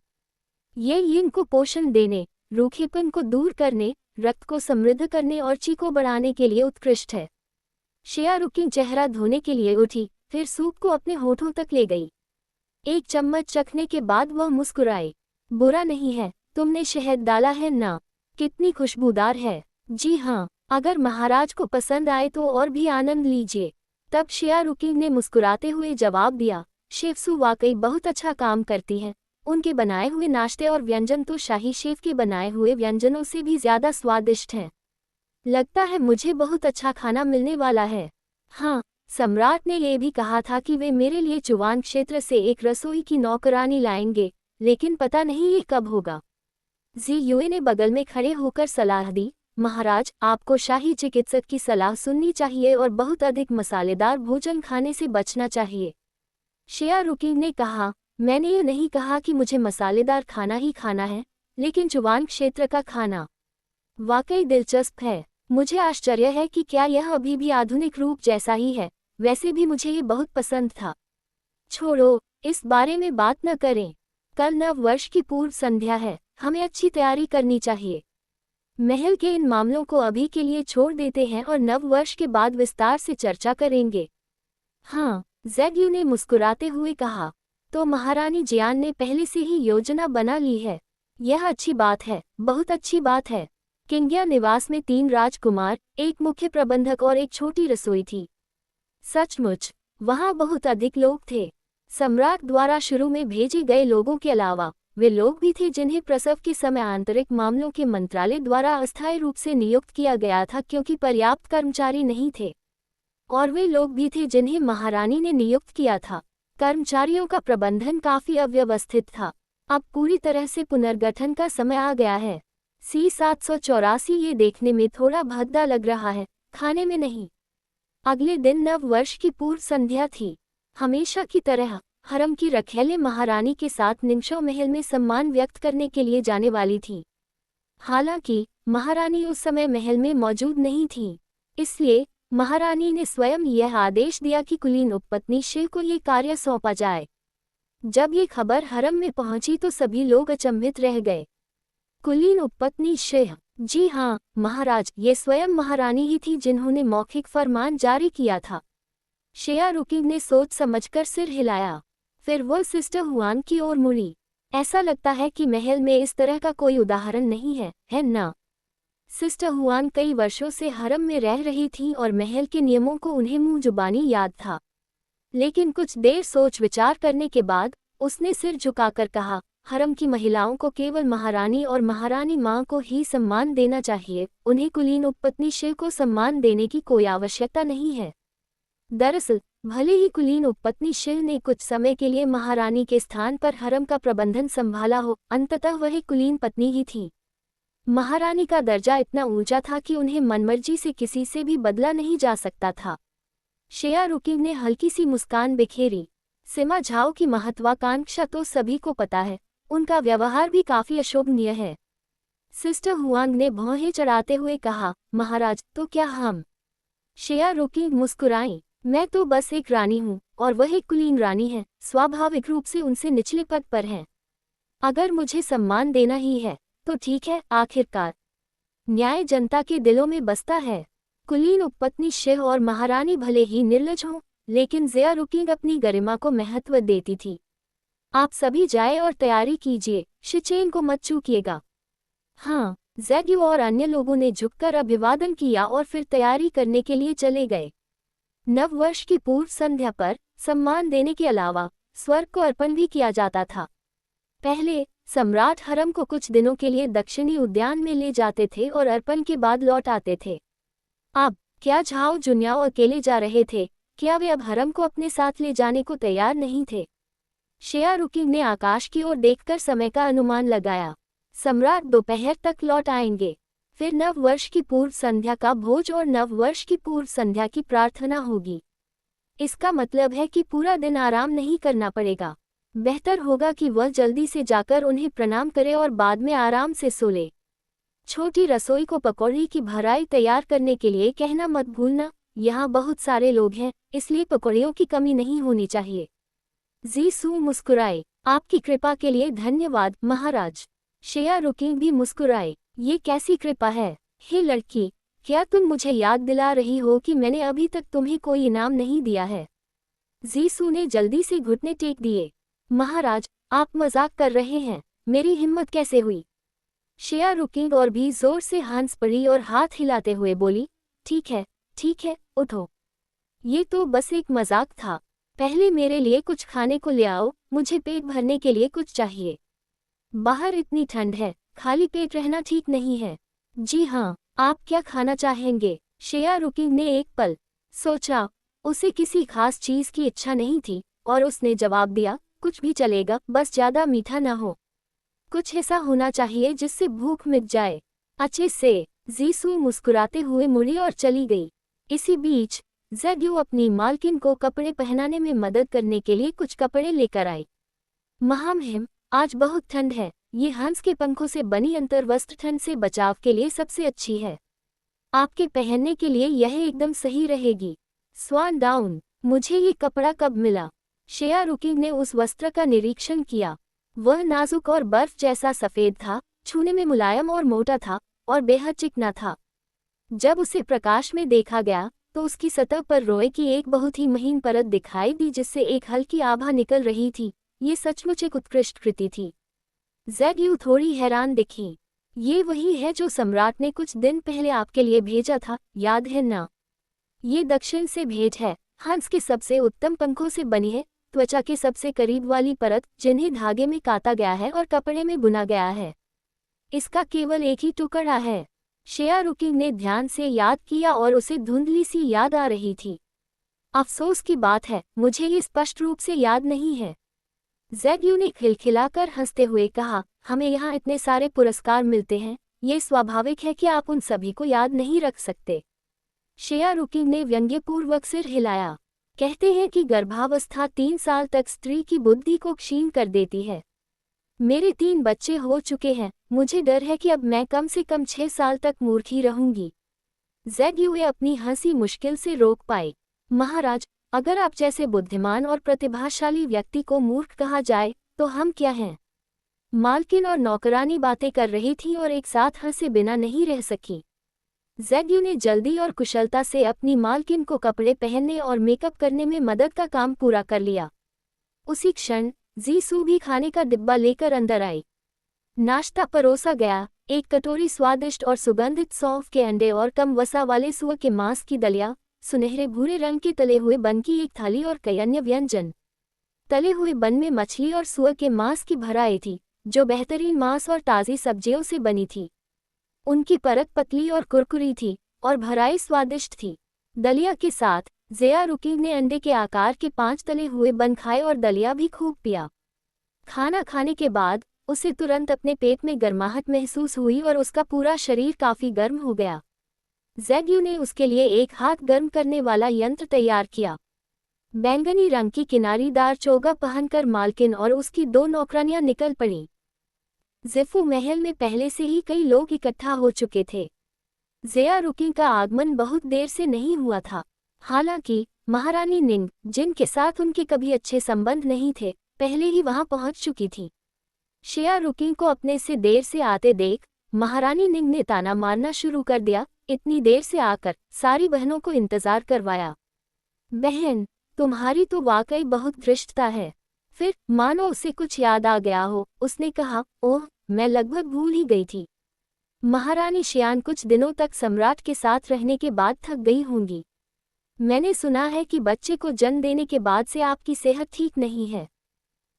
Speaker 1: ये यिंग को पोषण देने, रूखेपन को दूर करने, रक्त को समृद्ध करने और ची को बढ़ाने के लिए उत्कृष्ट है। शेया रुकी चेहरा धोने के लिए उठी, फिर सूप को अपने होठों तक ले गई। एक चम्मच चखने के बाद वह मुस्कुराई। बुरा नहीं है, तुमने शहद डाला है ना? कितनी खुशबूदार है। जी हाँ, अगर महाराज को पसंद आए तो और भी आनंद लीजिए। तब शेया रुकी ने मुस्कुराते हुए जवाब दिया, शेफसू वाकई बहुत अच्छा काम करती है। उनके बनाए हुए नाश्ते और व्यंजन तो शाही शेफ के बनाए हुए व्यंजनों से भी ज्यादा स्वादिष्ट हैं। लगता है मुझे बहुत अच्छा खाना मिलने वाला है। हाँ, सम्राट ने यह भी कहा था कि वे मेरे लिए चुवान क्षेत्र से एक रसोई की नौकरानी लाएंगे, लेकिन पता नहीं ये कब होगा। जी युए ने बगल में खड़े होकर सलाह दी, महाराज, आपको शाही चिकित्सक की सलाह सुननी चाहिए और बहुत अधिक मसालेदार भोजन खाने से बचना चाहिए। शेया रुकी ने कहा, मैंने ये नहीं कहा कि मुझे मसालेदार खाना ही खाना है, लेकिन चुवान क्षेत्र का खाना वाकई दिलचस्प है। मुझे आश्चर्य है कि क्या यह अभी भी आधुनिक रूप जैसा ही है। वैसे भी मुझे ये बहुत पसंद था। छोड़ो, इस बारे में बात न करें। कल नव वर्ष की पूर्व संध्या है, हमें अच्छी तैयारी करनी चाहिए। महल के इन मामलों को अभी के लिए छोड़ देते हैं और नव वर्ष के बाद विस्तार से चर्चा करेंगे। हाँ, ज़ेड्यू ने मुस्कुराते हुए कहा, तो महारानी जियान ने पहले से ही योजना बना ली है। यह अच्छी बात है, बहुत अच्छी बात है। किंग्या निवास में 3 राजकुमार, एक मुख्य प्रबंधक और एक छोटी रसोई थी। सचमुच, वहाँ बहुत अधिक लोग थे। सम्राट द्वारा शुरू में भेजे गए लोगों के अलावा वे लोग भी थे जिन्हें प्रसव के समय आंतरिक मामलों के मंत्रालय द्वारा अस्थायी रूप से नियुक्त किया गया था क्योंकि पर्याप्त कर्मचारी नहीं थे। और वे लोग भी थे जिन्हें महारानी ने नियुक्त किया था। कर्मचारियों का प्रबंधन काफी अव्यवस्थित था। अब पूरी तरह से पुनर्गठन का समय आ गया है। C784 ये देखने में थोड़ा भद्दा लग रहा है, खाने में नहीं। अगले दिन नव वर्ष की पूर्व संध्या थी। हमेशा की तरह हरम की रखैले महारानी के साथ निंशो महल में सम्मान व्यक्त करने के लिए जाने वाली थी। हालांकि महारानी उस समय महल में मौजूद नहीं थी, इसलिए महारानी ने स्वयं यह आदेश दिया कि कुलीन उपपत्नी शिव को ये कार्य सौंपा जाए। जब ये खबर हरम में पहुंची तो सभी लोग अचंभित रह गए। कुलीन उपपत्नी शिव? जी हाँ महाराज, ये स्वयं महारानी ही थी जिन्होंने मौखिक फरमान जारी किया था। शेया रुकी ने सोच समझकर सिर हिलाया, फिर वो सिस्टर हुआन की ओर मुड़ी। ऐसा लगता है कि महल में इस तरह का कोई उदाहरण नहीं है ना? सिस्टर हुआन कई वर्षों से हरम में रह रही थीं और महल के नियमों को उन्हें मुंह जुबानी याद था। लेकिन कुछ देर सोच विचार करने के बाद उसने सिर झुकाकर कहा, हरम की महिलाओं को केवल महारानी और महारानी माँ को ही सम्मान देना चाहिए, उन्हें कुलीन उपपत्नी शिव को सम्मान देने की कोई आवश्यकता नहीं है। दरअसल भले ही कुलीन उपपत्नी शिव ने कुछ समय के लिए महारानी के स्थान पर हरम का प्रबंधन संभाला हो, अंततः वह कुलीन पत्नी ही थी। महारानी का दर्जा इतना ऊंचा था कि उन्हें मनमर्जी से किसी से भी बदला नहीं जा सकता था। शेया रुकिंग ने हल्की सी मुस्कान बिखेरी। सिमा झाओ की महत्वाकांक्षा तो सभी को पता है, उनका व्यवहार भी काफी अशोभनीय है। सिस्टर हुआंग ने भौहें चढ़ाते हुए कहा, महाराज तो क्या हम? शेया रुकिंग मुस्कुराई, मैं तो बस एक रानी हूँ और वह एक कुलीन रानी है, स्वाभाविक रूप से उनसे निचले पद पर हैं। अगर मुझे सम्मान देना ही है तो ठीक है, आखिरकार न्याय जनता के दिलों में बसता है। कुलीन उपपत्नी शिव और महारानी भले ही निर्लज हों, लेकिन ज़िया रुकिंग अपनी गरिमा को महत्व देती थी। आप सभी जाए और तैयारी कीजिए, शिचेन को मत चूकिएगा। हाँ, ज़ेग्यू और अन्य लोगों ने झुककर अभिवादन किया और फिर तैयारी करने के लिए चले गए। नववर्ष की पूर्व संध्या पर सम्मान देने के अलावा स्वर्ग को अर्पण भी किया जाता था। पहले सम्राट हरम को कुछ दिनों के लिए दक्षिणी उद्यान में ले जाते थे और अर्पण के बाद लौट आते थे। अब क्या झाओ जुन्याओ अकेले जा रहे थे? क्या वे अब हरम को अपने साथ ले जाने को तैयार नहीं थे? शेया रुकिंग ने आकाश की ओर देखकर समय का अनुमान लगाया। सम्राट दोपहर तक लौट आएंगे, फिर नव वर्ष की पूर्व संध्या का भोज और नव वर्ष की पूर्व संध्या की प्रार्थना होगी। इसका मतलब है कि पूरा दिन आराम नहीं करना पड़ेगा। बेहतर होगा कि वह जल्दी से जाकर उन्हें प्रणाम करे और बाद में आराम से सो ले। छोटी रसोई को पकौड़ी की भराई तैयार करने के लिए कहना मत भूलना, यहाँ बहुत सारे लोग हैं, इसलिए पकौड़ियों की कमी नहीं होनी चाहिए। जी सू मुस्कुराए, आपकी कृपा के लिए धन्यवाद महाराज। शेया रुकिंग भी मुस्कुराए, ये कैसी कृपा है? हे लड़की, क्या तुम मुझे याद दिला रही हो कि मैंने अभी तक तुम्हें कोई इनाम नहीं दिया है? जी सू ने जल्दी से घुटने टेक दिए। महाराज, आप मजाक कर रहे हैं, मेरी हिम्मत कैसे हुई? शेया रुकिंग और भी जोर से हंस पड़ी और हाथ हिलाते हुए बोली, ठीक है, उठो। ये तो बस एक मजाक था। पहले मेरे लिए कुछ खाने को ले आओ, मुझे पेट भरने के लिए कुछ चाहिए। बाहर इतनी ठंड है, खाली पेट रहना ठीक नहीं है। जी हाँ, आप क्या खाना चाहेंगे? शेया रुकिंग ने एक पल सोचा। उसे किसी खास चीज की इच्छा नहीं थी और उसने जवाब दिया, कुछ भी चलेगा, बस ज्यादा मीठा ना हो। कुछ ऐसा होना चाहिए जिससे भूख मिट जाए। अच्छे से। जीसू मुस्कुराते हुए मुड़ी और चली गई। इसी बीच ज़ेग्यू अपनी मालकिन को कपड़े पहनाने में मदद करने के लिए कुछ कपड़े लेकर आई। महामहिम, आज बहुत ठंड है, ये हंस के पंखों से बनी अंतर्वस्त्र ठंड से बचाव के लिए सबसे अच्छी है। आपके पहनने के लिए यह एकदम सही रहेगी। स्वान डाउन, मुझे ये कपड़ा कब मिला? शेया रुकिंग ने उस वस्त्र का निरीक्षण किया। वह नाजुक और बर्फ जैसा सफ़ेद था, छूने में मुलायम और मोटा था और बेहद चिकना था। जब उसे प्रकाश में देखा गया तो उसकी सतह पर रोए की एक बहुत ही महीन परत दिखाई दी जिससे एक हल्की आभा निकल रही थी। ये सचमुच एक उत्कृष्ट कृति थी। ज़ेग्यू थोड़ी हैरान दिखी। ये वही है जो सम्राट ने कुछ दिन पहले आपके लिए भेजा था, याद है ना? ये दक्षिण से भेंट है, हंस के सबसे उत्तम पंखों से बनी है, त्वचा के सबसे करीब वाली परत जिन्हें धागे में काता गया है और कपड़े में बुना गया है। इसका केवल एक ही टुकड़ा है। शेया रुकिंग ने ध्यान से याद किया और उसे धुंधली सी याद आ रही थी। अफसोस की बात है, मुझे ये स्पष्ट रूप से याद नहीं है। ज़ेग्यू ने खिलखिलाकर हंसते हुए कहा, हमें यहाँ इतने सारे पुरस्कार मिलते हैं, ये स्वाभाविक है कि आप उन सभी को याद नहीं रख सकते। शेया रुकिंग ने व्यंग्यपूर्वक सिर हिलाया। कहते हैं कि गर्भावस्था 3 साल तक स्त्री की बुद्धि को क्षीण कर देती है। मेरे 3 बच्चे हो चुके हैं, मुझे डर है कि अब मैं कम से कम 6 साल तक मूर्ख ही रहूंगी। ज़ेग्यू अपनी हंसी मुश्किल से रोक पाई। महाराज, अगर आप जैसे बुद्धिमान और प्रतिभाशाली व्यक्ति को मूर्ख कहा जाए तो हम क्या हैं? मालकिन और नौकरानी बातें कर रही थी और एक साथ हंसे बिना नहीं रह सकी। ज़ेग्यू ने जल्दी और कुशलता से अपनी मालकिन को कपड़े पहनने और मेकअप करने में मदद का काम पूरा कर लिया। उसी क्षण जीसू भी खाने का डिब्बा लेकर अंदर आई। नाश्ता परोसा गया, एक कटोरी स्वादिष्ट और सुगंधित सौंफ के अंडे और कम वसा वाले सुअर के मांस की दलिया, सुनहरे भूरे रंग के तले हुए बन की एक थाली और कई अन्य व्यंजन। तले हुए बन में मछली और सुअर के मांस की भराई थी, जो बेहतरीन मांस और ताज़ी सब्जियों से बनी थी। उनकी परत पतली और कुरकुरी थी और भराई स्वादिष्ट थी। दलिया के साथ ज़िया रुकीन ने अंडे के आकार के 5 तले हुए बन खाए और दलिया भी खूब पिया। खाना खाने के बाद उसे तुरंत अपने पेट में गर्माहट महसूस हुई और उसका पूरा शरीर काफ़ी गर्म हो गया। ज़ैग्यू ने उसके लिए एक हाथ गर्म करने वाला यंत्र तैयार किया। बैंगनी रंग की किनारीदार चोगा पहनकर मालकिन और उसकी 2 नौकरानियां निकल पड़ीं। ज़िफू महल में पहले से ही कई लोग इकट्ठा हो चुके थे। ज़िया रुकीन का आगमन बहुत देर से नहीं हुआ था। हालांकि महारानी निंग, जिनके साथ उनके कभी अच्छे संबंध नहीं थे, पहले ही वहां पहुंच चुकी थी। ज़िया रुकीन को अपने से देर से आते देख महारानी निंग ने ताना मारना शुरू कर दिया। इतनी देर से आकर सारी बहनों को इंतजार करवाया। बहन, तुम्हारी तो वाकई बहुत धृष्टता है। फिर मानो उसे कुछ याद आ गया हो, उसने कहा, ओह, मैं लगभग भूल ही गई थी। महारानी शियान कुछ दिनों तक सम्राट के साथ रहने के बाद थक गई होंगी। मैंने सुना है कि बच्चे को जन्म देने के बाद से आपकी सेहत ठीक नहीं है।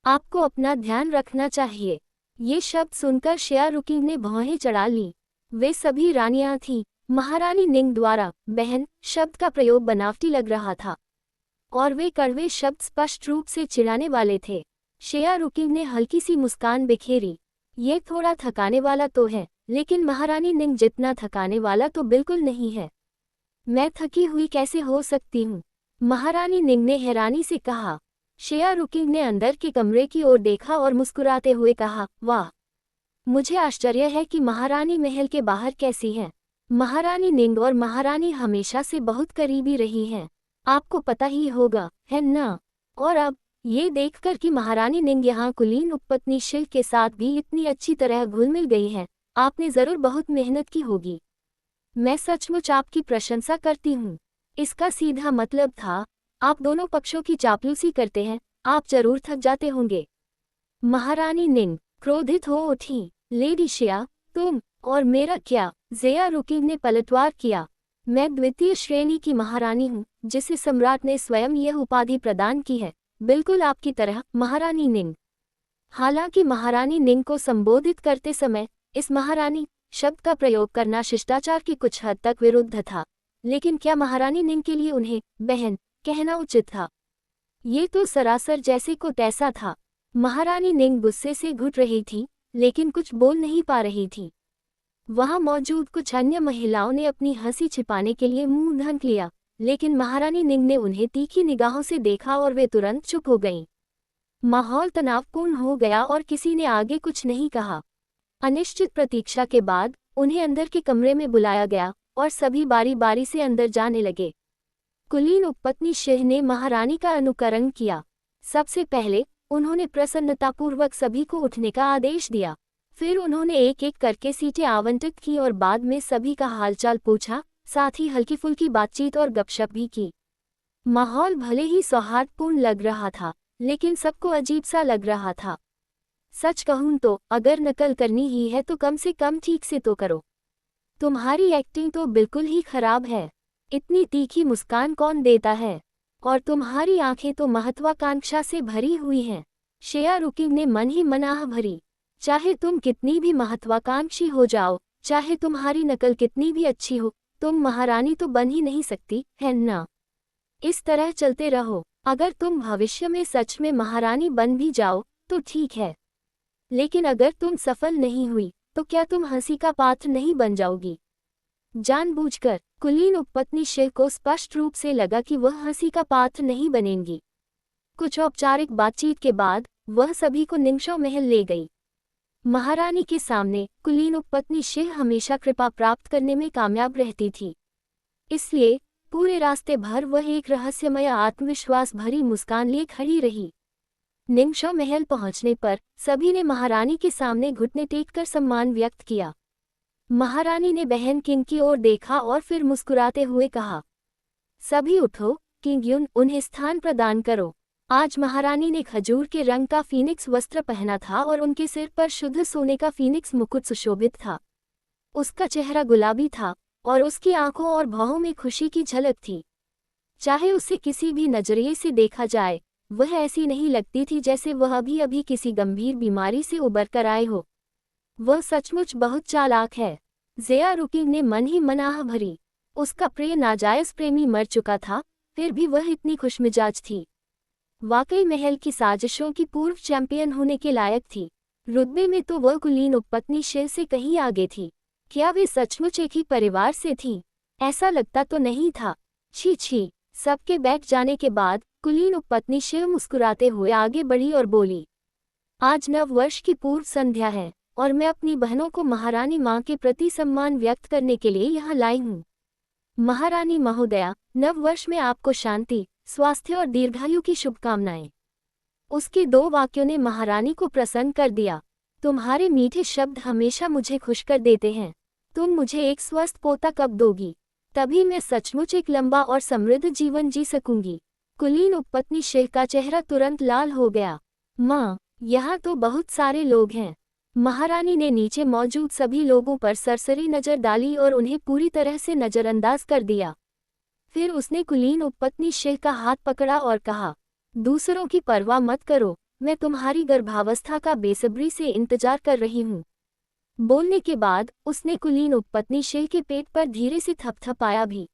Speaker 1: आपको अपना ध्यान रखना चाहिए। ये शब्द सुनकर ज़िया रुकीन ने भौहें चढ़ा लीं। वे सभी रानियां थीं। महारानी निंग द्वारा बहन शब्द का प्रयोग बनावटी लग रहा था और वे कड़वे शब्द स्पष्ट रूप से चिढ़ाने वाले थे। ज़िया रुकीन ने हल्की सी मुस्कान बिखेरी। ये थोड़ा थकाने वाला तो है, लेकिन महारानी निंग जितना थकाने वाला तो बिल्कुल नहीं है। मैं थकी हुई कैसे हो सकती हूँ? महारानी निंग ने हैरानी से कहा। ज़िया रुकीन ने अंदर के कमरे की ओर देखा और मुस्कुराते हुए कहा, वाह, मुझे आश्चर्य है कि महारानी महल के बाहर कैसी हैं। महारानी निंग और महारानी हमेशा से बहुत करीबी रही हैं, आपको पता ही होगा, है ना? और अब ये देखकर कि महारानी निंग यहाँ कुलीन उपपत्नी शिल के साथ भी इतनी अच्छी तरह घुल मिल गई हैं, आपने ज़रूर बहुत मेहनत की होगी। मैं सचमुच आपकी प्रशंसा करती हूँ। इसका सीधा मतलब था, आप दोनों पक्षों की चापलूसी करते हैं, आप जरूर थक जाते होंगे। महारानी निंग क्रोधित हो उठी। लेडी ज़िया, तुम और मेरा क्या? ज़िया रुकीन ने पलटवार किया। मैं द्वितीय श्रेणी की महारानी हूँ, जिसे सम्राट ने स्वयं यह उपाधि प्रदान की है, बिल्कुल आपकी तरह, महारानी निंग। हालांकि महारानी निंग को संबोधित करते समय इस महारानी शब्द का प्रयोग करना शिष्टाचार की कुछ हद तक विरुद्ध था, लेकिन क्या महारानी निंग के लिए उन्हें बहन कहना उचित था? ये तो सरासर जैसे को तैसा था। महारानी निंग गुस्से से घुट रही थी, लेकिन कुछ बोल नहीं पा रही थी। वहां मौजूद कुछ अन्य महिलाओं ने अपनी हंसी छिपाने के लिए मुंह ढक लिया, लेकिन महारानी निंग ने उन्हें तीखी निगाहों से देखा और वे तुरंत चुप हो गईं। माहौल तनावपूर्ण हो गया और किसी ने आगे कुछ नहीं कहा। अनिश्चित प्रतीक्षा के बाद उन्हें अंदर के कमरे में बुलाया गया और सभी बारी बारी से अंदर जाने लगे। कुलीन उपपत्नी शिह ने महारानी का अनुकरण किया। सबसे पहले उन्होंने प्रसन्नतापूर्वक सभी को उठने का आदेश दिया। फिर उन्होंने एक एक करके सीटें आवंटित की और बाद में सभी का हालचाल पूछा, साथ ही हल्की फुल्की बातचीत और गपशप भी की। माहौल भले ही सौहार्दपूर्ण लग रहा था, लेकिन सबको अजीब सा लग रहा था। सच कहूं तो अगर नकल करनी ही है तो कम से कम ठीक से तो करो। तुम्हारी एक्टिंग तो बिल्कुल ही खराब है। इतनी तीखी मुस्कान कौन देता है? और तुम्हारी आंखें तो महत्वाकांक्षा से भरी हुई हैं। ज़िया रुकीन ने मन ही मन आह भरी। चाहे तुम कितनी भी महत्वाकांक्षी हो जाओ, चाहे तुम्हारी नकल कितनी भी अच्छी हो, तुम महारानी तो बन ही नहीं सकती, है ना? इस तरह चलते रहो। अगर तुम भविष्य में सच में महारानी बन भी जाओ तो ठीक है, लेकिन अगर तुम सफल नहीं हुई तो क्या तुम हंसी का पात्र नहीं बन जाओगी? जानबूझकर कुलीन उपपत्नी शिह को स्पष्ट रूप से लगा कि वह हंसी का पात्र नहीं बनेंगी। कुछ औपचारिक बातचीत के बाद वह सभी को निंगशो महल ले गई। महारानी के सामने कुलीन उपपत्नी शिह हमेशा कृपा प्राप्त करने में कामयाब रहती थी, इसलिए पूरे रास्ते भर वह एक रहस्यमय आत्मविश्वास भरी मुस्कान लिए खड़ी रही। निंगशो महल पहुंचने पर सभी ने महारानी के सामने घुटने टेककर सम्मान व्यक्त किया। महारानी ने बहन किंग की ओर देखा और फिर मुस्कुराते हुए कहा, सभी उठो, किंग युन, उन्हें स्थान प्रदान करो। आज महारानी ने खजूर के रंग का फीनिक्स वस्त्र पहना था और उनके सिर पर शुद्ध सोने का फीनिक्स मुकुट सुशोभित था। उसका चेहरा गुलाबी था और उसकी आंखों और भौहों में खुशी की झलक थी। चाहे उसे किसी भी नजरिए से देखा जाए, वह ऐसी नहीं लगती थी जैसे वह अभी अभी किसी गंभीर बीमारी से उबर कर आए हो। वह सचमुच बहुत चालाक है। ज़िया रुकिंग ने मन ही मन आह भरी। उसका प्रिय नाजायज प्रेमी मर चुका था, फिर भी वह इतनी खुशमिजाज थी। वाकई महल की साजिशों की पूर्व चैंपियन होने के लायक थी। रुतबे में तो वह कुलीन उपपत्नी शिव से कहीं आगे थी। क्या वे सचमुच एक ही परिवार से थीं? ऐसा लगता तो नहीं था। छी छी। सबके बैठ जाने के बाद कुलीन उपपत्नी शिव मुस्कुराते हुए आगे बढ़ी और बोली, आज नव वर्ष की पूर्व संध्या है और मैं अपनी बहनों को महारानी माँ के प्रति सम्मान व्यक्त करने के लिए यहाँ लाई हूँ। महारानी महोदया, नव वर्ष में आपको शांति, स्वास्थ्य और दीर्घायु की शुभकामनाएं। उसके 2 वाक्यों ने महारानी को प्रसन्न कर दिया। तुम्हारे मीठे शब्द हमेशा मुझे खुश कर देते हैं। तुम मुझे एक स्वस्थ पोता कब दोगी? तभी मैं सचमुच एक लंबा और समृद्ध जीवन जी सकूंगी। कुलीन उपपत्नी शिव का चेहरा तुरंत लाल हो गया। माँ, यहाँ तो बहुत सारे लोग हैं। महारानी ने नीचे मौजूद सभी लोगों पर सरसरी नजर डाली और उन्हें पूरी तरह से नजरअंदाज कर दिया। फिर उसने कुलीन उपपत्नी शिव का हाथ पकड़ा और कहा, दूसरों की परवाह मत करो, मैं तुम्हारी गर्भावस्था का बेसब्री से इंतजार कर रही हूँ। बोलने के बाद उसने कुलीन उपपत्नी शिव के पेट पर धीरे से थपथपाया भी,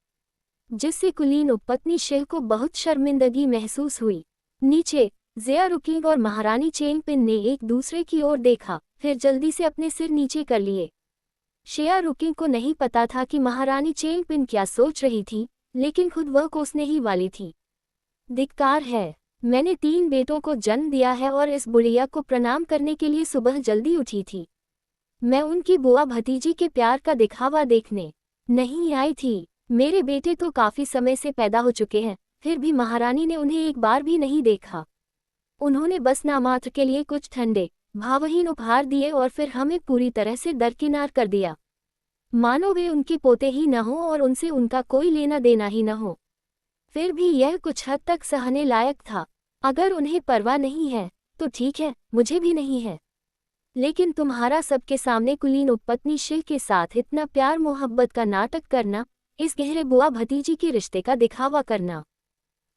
Speaker 1: जिससे कुलीन उपपत्नी शिव को बहुत शर्मिंदगी महसूस हुई। नीचे ज़िया रुकिंग और महारानी चेंगपिन ने एक दूसरे की ओर देखा, फिर जल्दी से अपने सिर नीचे कर लिए। ज़िया रुकिंग को नहीं पता था कि महारानी चेंगपिन क्या सोच रही थी, लेकिन खुद वह कोसने ही वाली थी। धिक्कार है, मैंने 3 बेटों को जन्म दिया है और इस बुढ़िया को प्रणाम करने के लिए सुबह जल्दी उठी थी। मैं उनकी बुआ भतीजी के प्यार का दिखावा देखने नहीं आई थी। मेरे बेटे तो काफी समय से पैदा हो चुके हैं, फिर भी महारानी ने उन्हें एक बार भी नहीं देखा। उन्होंने बस नामात्र के लिए कुछ ठंडे भावहीन उपहार दिए और फिर हमें पूरी तरह से दरकिनार कर दिया, मानो वे उनके पोते ही न हो और उनसे उनका कोई लेना देना ही न हो। फिर भी यह कुछ हद तक सहने लायक था। अगर उन्हें परवाह नहीं है तो ठीक है, मुझे भी नहीं है। लेकिन तुम्हारा सबके सामने कुलीन उपपत्नी शिव के साथ इतना प्यार मोहब्बत का नाटक करना, इस गहरे बुआ भतीजी के रिश्ते का दिखावा करना,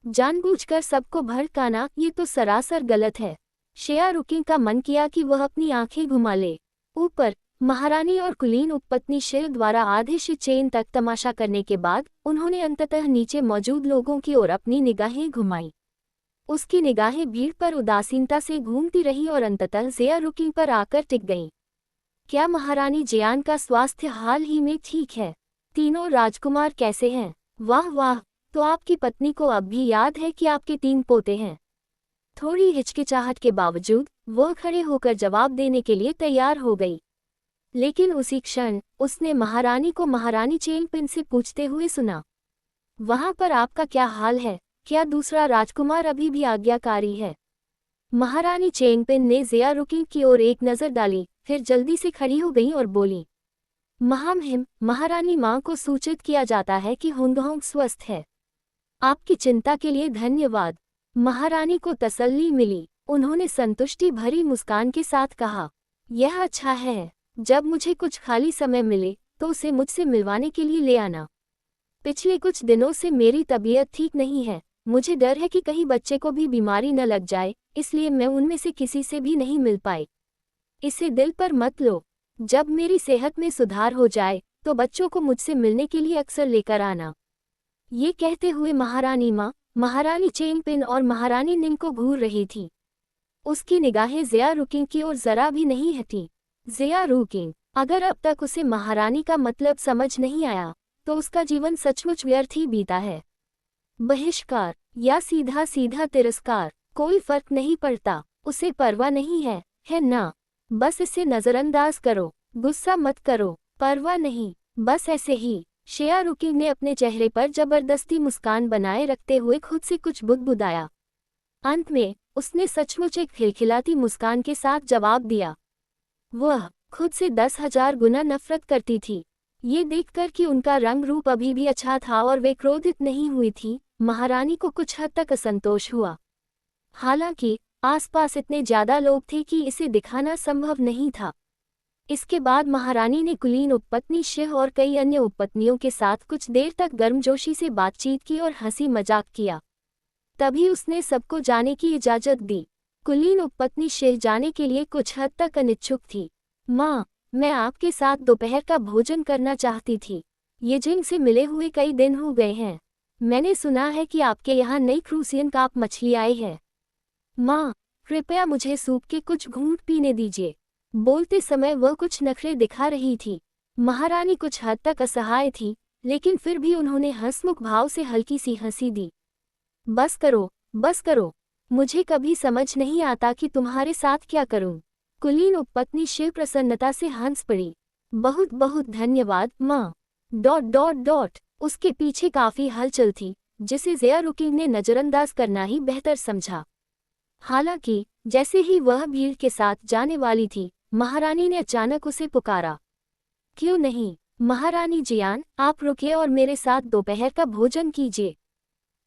Speaker 1: जानबूझकर सबको भड़काना, ये तो सरासर गलत है। ज़िया रुकिंग का मन किया कि वह अपनी आंखें घुमा ले। ऊपर महारानी और कुलीन उपपत्नी शिव द्वारा आधे से चेन तक तमाशा करने के बाद उन्होंने अंततः नीचे मौजूद लोगों की ओर अपनी निगाहें घुमाई। उसकी निगाहें भीड़ पर उदासीनता से घूमती रही और अंततः ज़िया रुकिंग पर आकर टिक गईं। क्या महारानी जियान का स्वास्थ्य हाल ही में ठीक है? तीनों राजकुमार कैसे हैं? वाह वाह, तो आपकी पत्नी को अब भी याद है कि आपके 3 पोते हैं? थोड़ी हिचकिचाहट के बावजूद वह खड़े होकर जवाब देने के लिए तैयार हो गई। लेकिन उसी क्षण उसने महारानी को महारानी चेंगपिन से पूछते हुए सुना, वहां पर आपका क्या हाल है? क्या दूसरा राजकुमार अभी भी आज्ञाकारी है? महारानी चेंगपिन ने ज़िया रुकिंग की ओर एक नज़र डाली, फिर जल्दी से खड़ी हो गई और बोली, महामहिम, महारानी माँ को सूचित किया जाता है कि हुंगहोंग स्वस्थ है। आपकी चिंता के लिए धन्यवाद। महारानी को तसल्ली मिली। उन्होंने संतुष्टि भरी मुस्कान के साथ कहा, यह अच्छा है। जब मुझे कुछ खाली समय मिले तो उसे मुझसे मिलवाने के लिए ले आना। पिछले कुछ दिनों से मेरी तबीयत ठीक नहीं है। मुझे डर है कि कहीं बच्चे को भी बीमारी न लग जाए, इसलिए मैं उनमें से किसी से भी नहीं मिल पाई। इसे दिल पर मत लो। जब मेरी सेहत में सुधार हो जाए तो बच्चों को मुझसे मिलने के लिए अक्सर लेकर आना। ये कहते हुए महारानी माँ, महारानी चेंगपिन और महारानी निंग को घूर रही थी। उसकी निगाहें ज़िया रुकिंग की ओर जरा भी नहीं हटी। ज़िया रुकिंग, अगर अब तक उसे महारानी का मतलब समझ नहीं आया तो उसका जीवन सचमुच व्यर्थ ही बीता है। बहिष्कार या सीधा सीधा तिरस्कार, कोई फर्क नहीं पड़ता। उसे परवाह नहीं है ना? बस इसे नजरअंदाज करो, गुस्सा मत करो, परवाह नहीं, बस ऐसे ही। ज़िया रुकिंग ने अपने चेहरे पर जबरदस्ती मुस्कान बनाए रखते हुए खुद से कुछ बुदबुदाया। अंत में उसने सचमुच एक खिलखिलाती मुस्कान के साथ जवाब दिया। वह खुद से 10,000 गुना नफरत करती थी। ये देखकर कि उनका रंग रूप अभी भी अच्छा था और वे क्रोधित नहीं हुई थी, महारानी को कुछ हद तक असंतोष हुआ। हालांकि आसपास इतने ज्यादा लोग थे कि इसे दिखाना संभव नहीं था। इसके बाद महारानी ने कुलीन उपपत्नी शिव और कई अन्य उपपत्नियों के साथ कुछ देर तक गर्मजोशी से बातचीत की और हंसी मजाक किया। तभी उसने सबको जाने की इजाजत दी। कुलीन उपपत्नी शेह जाने के लिए कुछ हद तक अनिच्छुक थी। माँ, मैं आपके साथ दोपहर का भोजन करना चाहती थी। ये जिन से मिले हुए कई दिन हो गए हैं। मैंने सुना है कि आपके यहाँ नई क्रूसियन कार्प मछली आई है। माँ, कृपया मुझे सूप के कुछ घूंट पीने दीजिए। बोलते समय वह कुछ नखरे दिखा रही थी। महारानी कुछ हद तक असहाय थी, लेकिन फिर भी उन्होंने हंसमुख भाव से हल्की सी हंसी दी। बस करो, बस करो। मुझे कभी समझ नहीं आता कि तुम्हारे साथ क्या करूं। कुलीन उपपत्नी शिव प्रसन्नता से हंस पड़ी। बहुत बहुत धन्यवाद माँ। ... उसके पीछे काफी हलचल थी, जिसे ज़िया रुकिंग ने नजरअंदाज करना ही बेहतर समझा। हालांकि जैसे ही वह भीड़ के साथ जाने वाली थी, महारानी ने अचानक उसे पुकारा। क्यों नहीं, महारानी जियान, आप रुकिए और मेरे साथ दोपहर का भोजन कीजिए।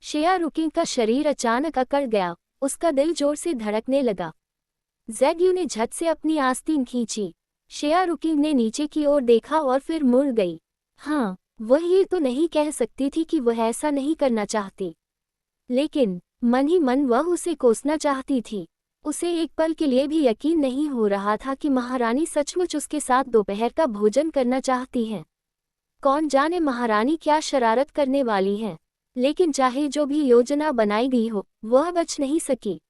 Speaker 1: ज़िया रुकिंग का शरीर अचानक अकड़ गया, उसका दिल जोर से धड़कने लगा। ज़ेग्यू ने झट से अपनी आस्तीन खींची। ज़िया रुकिंग ने नीचे की ओर देखा और फिर मुड़ गई। हाँ, वह ये तो नहीं कह सकती थी कि वह ऐसा नहीं करना चाहती, लेकिन मन ही मन वह उसे कोसना चाहती थी। उसे एक पल के लिए भी यकीन नहीं हो रहा था कि महारानी सचमुच उसके साथ दोपहर का भोजन करना चाहती हैं। कौन जाने महारानी क्या शरारत करने वाली है, लेकिन चाहे जो भी योजना बनाई गई हो, वह बच नहीं सकी।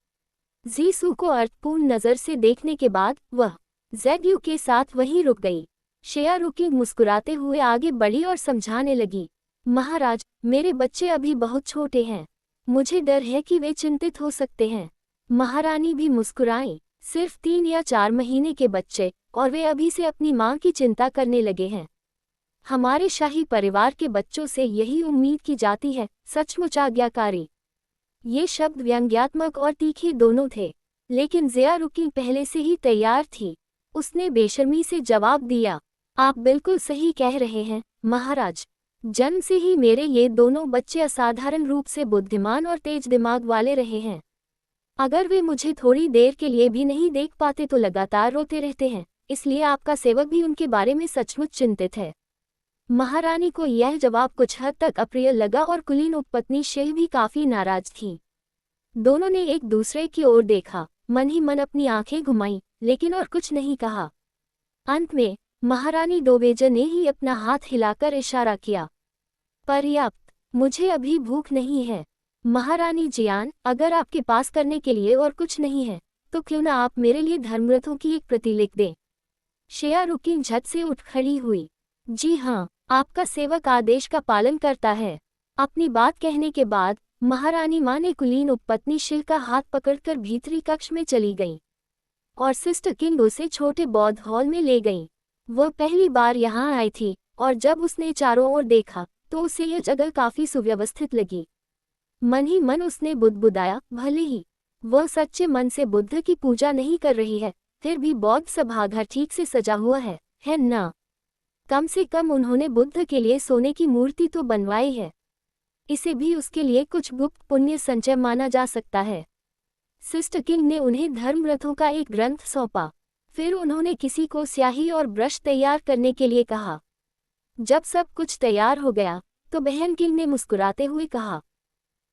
Speaker 1: जीसू को अर्थपूर्ण नज़र से देखने के बाद वह ज़ेग्यू के साथ वहीं रुक गई। ज़िया रुकिंग मुस्कुराते हुए आगे बढ़ी और समझाने लगी। महाराज, मेरे बच्चे अभी बहुत छोटे हैं। मुझे डर है कि वे चिंतित हो सकते हैं। महारानी भी मुस्कुराई। सिर्फ 3 या 4 महीने के बच्चे, और वे अभी से अपनी माँ की चिंता करने लगे हैं। हमारे शाही परिवार के बच्चों से यही उम्मीद की जाती है। सचमुच आज्ञाकारी। ये शब्द व्यंग्यात्मक और तीखे दोनों थे, लेकिन ज़िया रुकिंग पहले से ही तैयार थी। उसने बेशर्मी से जवाब दिया, आप बिल्कुल सही कह रहे हैं महाराज। जन्म से ही मेरे ये दोनों बच्चे असाधारण रूप से बुद्धिमान और तेज दिमाग वाले रहे हैं। अगर वे मुझे थोड़ी देर के लिए भी नहीं देख पाते तो लगातार रोते रहते हैं, इसलिए आपका सेवक भी उनके बारे में सचमुच चिंतित है। महारानी को यह जवाब कुछ हद तक अप्रिय लगा और कुलीन उपपत्नी शेह भी काफी नाराज थी। दोनों ने एक दूसरे की ओर देखा, मन ही मन अपनी आंखें घुमाईं, लेकिन और कुछ नहीं कहा। अंत में महारानी डोवेजर ने ही अपना हाथ हिलाकर इशारा किया। पर्याप्त, मुझे अभी भूख नहीं है। महारानी जियान, अगर आपके पास करने के लिए और कुछ नहीं है, तो क्यों ना आप मेरे लिए धर्मरथों की एक प्रति लिख दें। ज़िया रुकिंग झट से उठ खड़ी हुई। जी हाँ, आपका सेवक आदेश का पालन करता है। अपनी बात कहने के बाद महारानी माँ ने कुलीन उपपत्नी शिह का हाथ पकड़कर भीतरी कक्ष में चली गईं और सिस्टर किंग उसे छोटे बौद्ध हॉल में ले गईं। वह पहली बार यहाँ आई थी और जब उसने चारों ओर देखा तो उसे यह जगह काफी सुव्यवस्थित लगी। मन ही मन उसने बुदबुदाया, भले ही वह सच्चे मन से बुद्ध की पूजा नहीं कर रही है, फिर भी बौद्ध सभाघर ठीक से सजा हुआ है ना? कम से कम उन्होंने बुद्ध के लिए सोने की मूर्ति तो बनवाई है। इसे भी उसके लिए कुछ गुप्त पुण्य संचय माना जा सकता है। सिस्टर किंग ने उन्हें धर्मरथों का एक ग्रंथ सौंपा। फिर उन्होंने किसी को स्याही और ब्रश तैयार करने के लिए कहा। जब सब कुछ तैयार हो गया तो बहन किंग ने मुस्कुराते हुए कहा,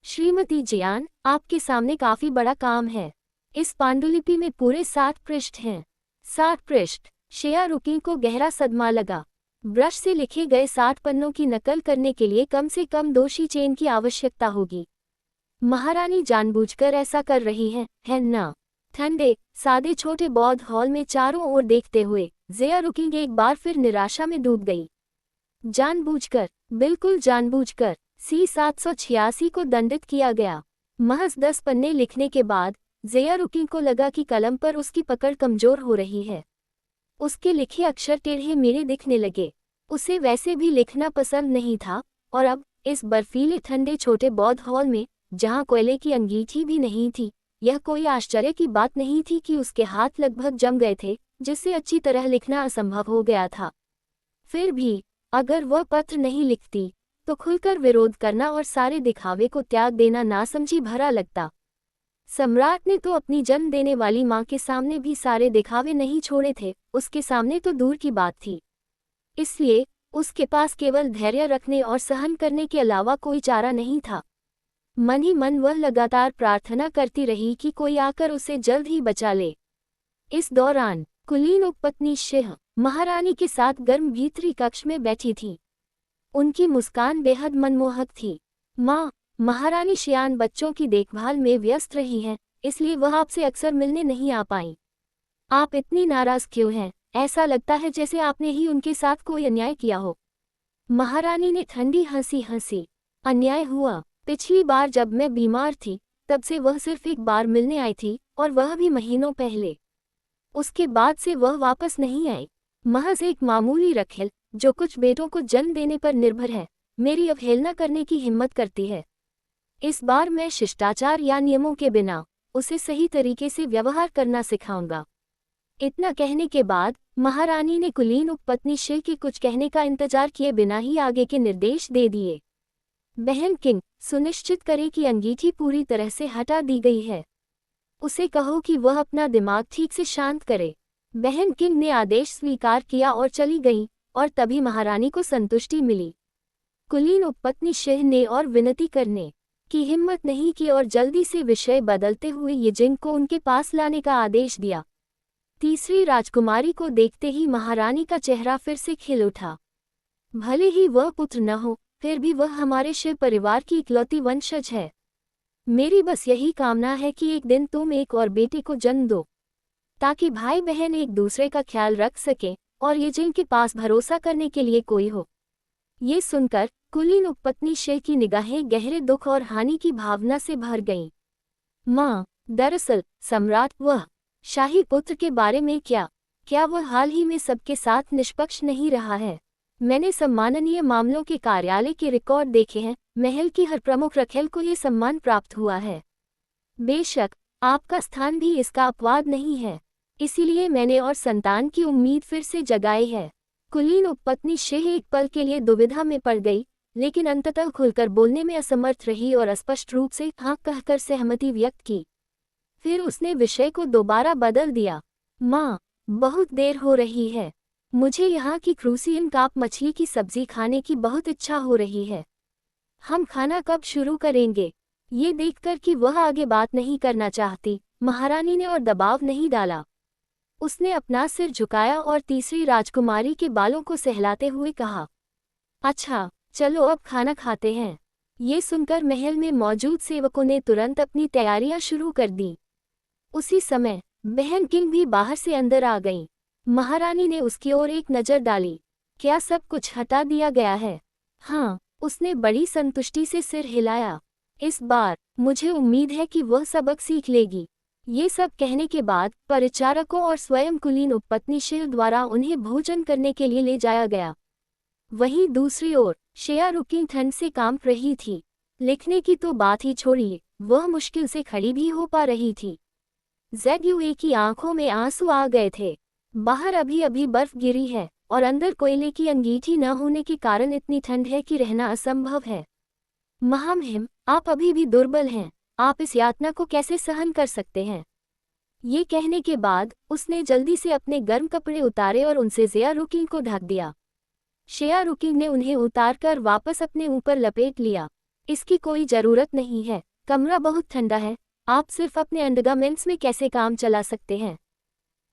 Speaker 1: श्रीमती जियान, आपके सामने काफी बड़ा काम है। इस पांडुलिपि में पूरे 60 पृष्ठ हैं। 60 पृष्ठ। ज़िया रुकिंग को गहरा सदमा लगा। ब्रश से लिखे गए 60 पन्नों की नकल करने के लिए कम से कम 2 शी चेन की आवश्यकता होगी। महारानी जानबूझकर ऐसा कर रही है ना? ठंडे सादे छोटे बौद्ध हॉल में चारों ओर देखते हुए ज़िया रुकिंग एक बार फिर निराशा में डूब गई। जानबूझकर, बिल्कुल जानबूझकर सी 786 को दंडित किया गया। महज 10 पन्ने लिखने के बाद ज़िया रुकिंग को लगा कि कलम पर उसकी पकड़ कमजोर हो रही है। उसके लिखे अक्षर टेढ़े मेढ़े दिखने लगे। उसे वैसे भी लिखना पसंद नहीं था, और अब इस बर्फीले ठंडे छोटे बौद्ध हॉल में, जहां कोयले की अंगीठी भी नहीं थी, यह कोई आश्चर्य की बात नहीं थी कि उसके हाथ लगभग जम गए थे, जिससे अच्छी तरह लिखना असंभव हो गया था। फिर भी अगर वह पत्र नहीं लिखती तो खुलकर विरोध करना और सारे दिखावे को त्याग देना नासमझी भरा लगता। सम्राट ने तो अपनी जन्म देने वाली माँ के सामने भी सारे दिखावे नहीं छोड़े थे, उसके सामने तो दूर की बात थी। इसलिए उसके पास केवल धैर्य रखने और सहन करने के अलावा कोई चारा नहीं था। मन ही मन वह लगातार प्रार्थना करती रही कि कोई आकर उसे जल्द ही बचा ले। इस दौरान कुलीन उपपत्नी शिह महारानी के साथ गर्म भीतरी कक्ष में बैठी थी। उनकी मुस्कान बेहद मनमोहक थी। माँ, महारानी शियान बच्चों की देखभाल में व्यस्त रही हैं, इसलिए वह आपसे अक्सर मिलने नहीं आ पाईं। आप इतनी नाराज क्यों हैं? ऐसा लगता है जैसे आपने ही उनके साथ कोई अन्याय किया हो। महारानी ने ठंडी हंसी हंसी। अन्याय हुआ? पिछली बार जब मैं बीमार थी तब से वह सिर्फ एक बार मिलने आई थी, और वह भी महीनों पहले। उसके बाद से वह वापस नहीं आई। महज एक मामूली रखेल जो कुछ बेटों को जन्म देने पर निर्भर है, मेरी अवहेलना करने की हिम्मत करती है। इस बार मैं शिष्टाचार या नियमों के बिना उसे सही तरीके से व्यवहार करना सिखाऊंगा। इतना कहने के बाद महारानी ने कुलीन उपपत्नी शिह के कुछ कहने का इंतजार किए बिना ही आगे के निर्देश दे दिए। बहन किंग, सुनिश्चित करें कि अंगीठी पूरी तरह से हटा दी गई है। उसे कहो कि वह अपना दिमाग ठीक से शांत करे। बहन किंग ने आदेश स्वीकार किया और चली गई, और तभी महारानी को संतुष्टि मिली। कुलीन उपपत्नी शिह ने और विनती करने की हिम्मत नहीं की और जल्दी से विषय बदलते हुए यिजिंग को उनके पास लाने का आदेश दिया। तीसरी राजकुमारी को देखते ही महारानी का चेहरा फिर से खिल उठा। भले ही वह पुत्र न हो, फिर भी वह हमारे शिव परिवार की इकलौती वंशज है। मेरी बस यही कामना है कि एक दिन तुम एक और बेटे को जन्म दो, ताकि भाई बहन एक दूसरे का ख्याल रख सकें और यिजिंग के पास भरोसा करने के लिए कोई हो। ये सुनकर कुलीन उपपत्नी शिह की निगाहें गहरे दुख और हानि की भावना से भर गईं। माँ, दरअसल सम्राट वह शाही पुत्र के बारे में क्या वह हाल ही में सबके साथ निष्पक्ष नहीं रहा है? मैंने सम्माननीय मामलों के कार्यालय के रिकॉर्ड देखे हैं। महल की हर प्रमुख रखेल को ये सम्मान प्राप्त हुआ है। बेशक आपका स्थान भी इसका अपवाद नहीं है, इसीलिए मैंने और संतान की उम्मीद फिर से जगाई है। कुलीन उपपत्नी शिह एक पल के लिए दुविधा में पड़ गई, लेकिन अंततः खुलकर बोलने में असमर्थ रही और स्पष्ट रूप से हाँ कहकर सहमति व्यक्त की। फिर उसने विषय को दोबारा बदल दिया। माँ, बहुत देर हो रही है। मुझे यहाँ की क्रूसियन कार्प मछली की सब्जी खाने की बहुत इच्छा हो रही है। हम खाना कब शुरू करेंगे? ये देखकर कि वह आगे बात नहीं करना चाहती, महारानी ने और दबाव नहीं डाला। उसने अपना सिर झुकाया और तीसरी राजकुमारी के बालों को सहलाते हुए कहा, अच्छा चलो अब खाना खाते हैं। ये सुनकर महल में मौजूद सेवकों ने तुरंत अपनी तैयारियां शुरू कर दी। उसी समय बहन किंग भी बाहर से अंदर आ गईं। महारानी ने उसकी ओर एक नज़र डाली। क्या सब कुछ हटा दिया गया है? हाँ, उसने बड़ी संतुष्टि से सिर हिलाया। इस बार मुझे उम्मीद है कि वह सबक सीख लेगी। ये सब कहने के बाद परिचारकों और स्वयं कुलीन उपपत्नी शिह द्वारा उन्हें भोजन करने के लिए ले जाया गया। वहीं दूसरी ओर शेया रुकिंग ठंड से कांप रही थी। लिखने की तो बात ही छोड़िए, वह मुश्किल से खड़ी भी हो पा रही थी। ज़ेड्यूए की आंखों में आंसू आ गए थे। बाहर अभी अभी बर्फ गिरी है और अंदर कोयले की अंगीठी न होने के कारण इतनी ठंड है कि रहना असंभव है। महामहिम, आप अभी भी दुर्बल हैं। आप इस यातना को कैसे सहन कर सकते हैं? ये कहने के बाद उसने जल्दी से अपने गर्म कपड़े उतारे और उनसे ज़ेया रुकिंग को ढक दिया। शेया रुकिंग ने उन्हें उतारकर वापस अपने ऊपर लपेट लिया। इसकी कोई ज़रूरत नहीं है, कमरा बहुत ठंडा है। आप सिर्फ अपने अंडरगारमेंट्स में कैसे काम चला सकते हैं?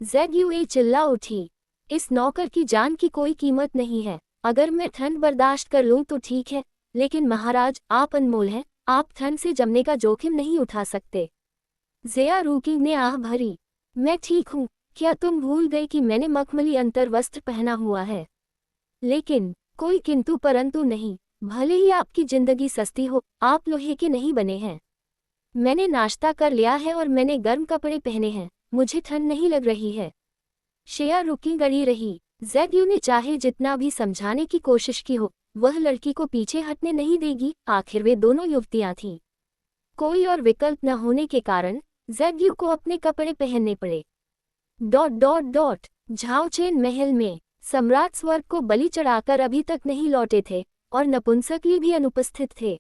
Speaker 1: ज़ेड्यूए चिल्ला उठी। इस नौकर की जान की कोई कीमत नहीं है। अगर मैं ठंड बर्दाश्त कर लूँ तो ठीक है, लेकिन महाराज आप अनमोल हैं, आप ठंड से जमने का जोखिम नहीं उठा सकते। ज़ेया रुकिंग ने आह भरी। मैं ठीक हूँ। क्या तुम भूल गए कि मैंने मखमली अंतर्वस्त्र पहना हुआ है? लेकिन कोई किंतु परंतु नहीं। भले ही आपकी जिंदगी सस्ती हो, आप लोहे के नहीं बने हैं। मैंने नाश्ता कर लिया है और मैंने गर्म कपड़े पहने हैं। मुझे ठंड नहीं लग रही है। शेया रुकिंग अड़ी रही। ज़ेड्यू ने चाहे जितना भी समझाने की कोशिश की हो, वह लड़की को पीछे हटने नहीं देगी। आखिर वे दोनों युवतियां थीं। कोई और विकल्प न होने के कारण ज़ेड्यू को अपने कपड़े पहनने पड़े। झाओचेन महल में सम्राट स्वर्ग को बलि चढ़ाकर अभी तक नहीं लौटे थे और नपुंसकली भी अनुपस्थित थे।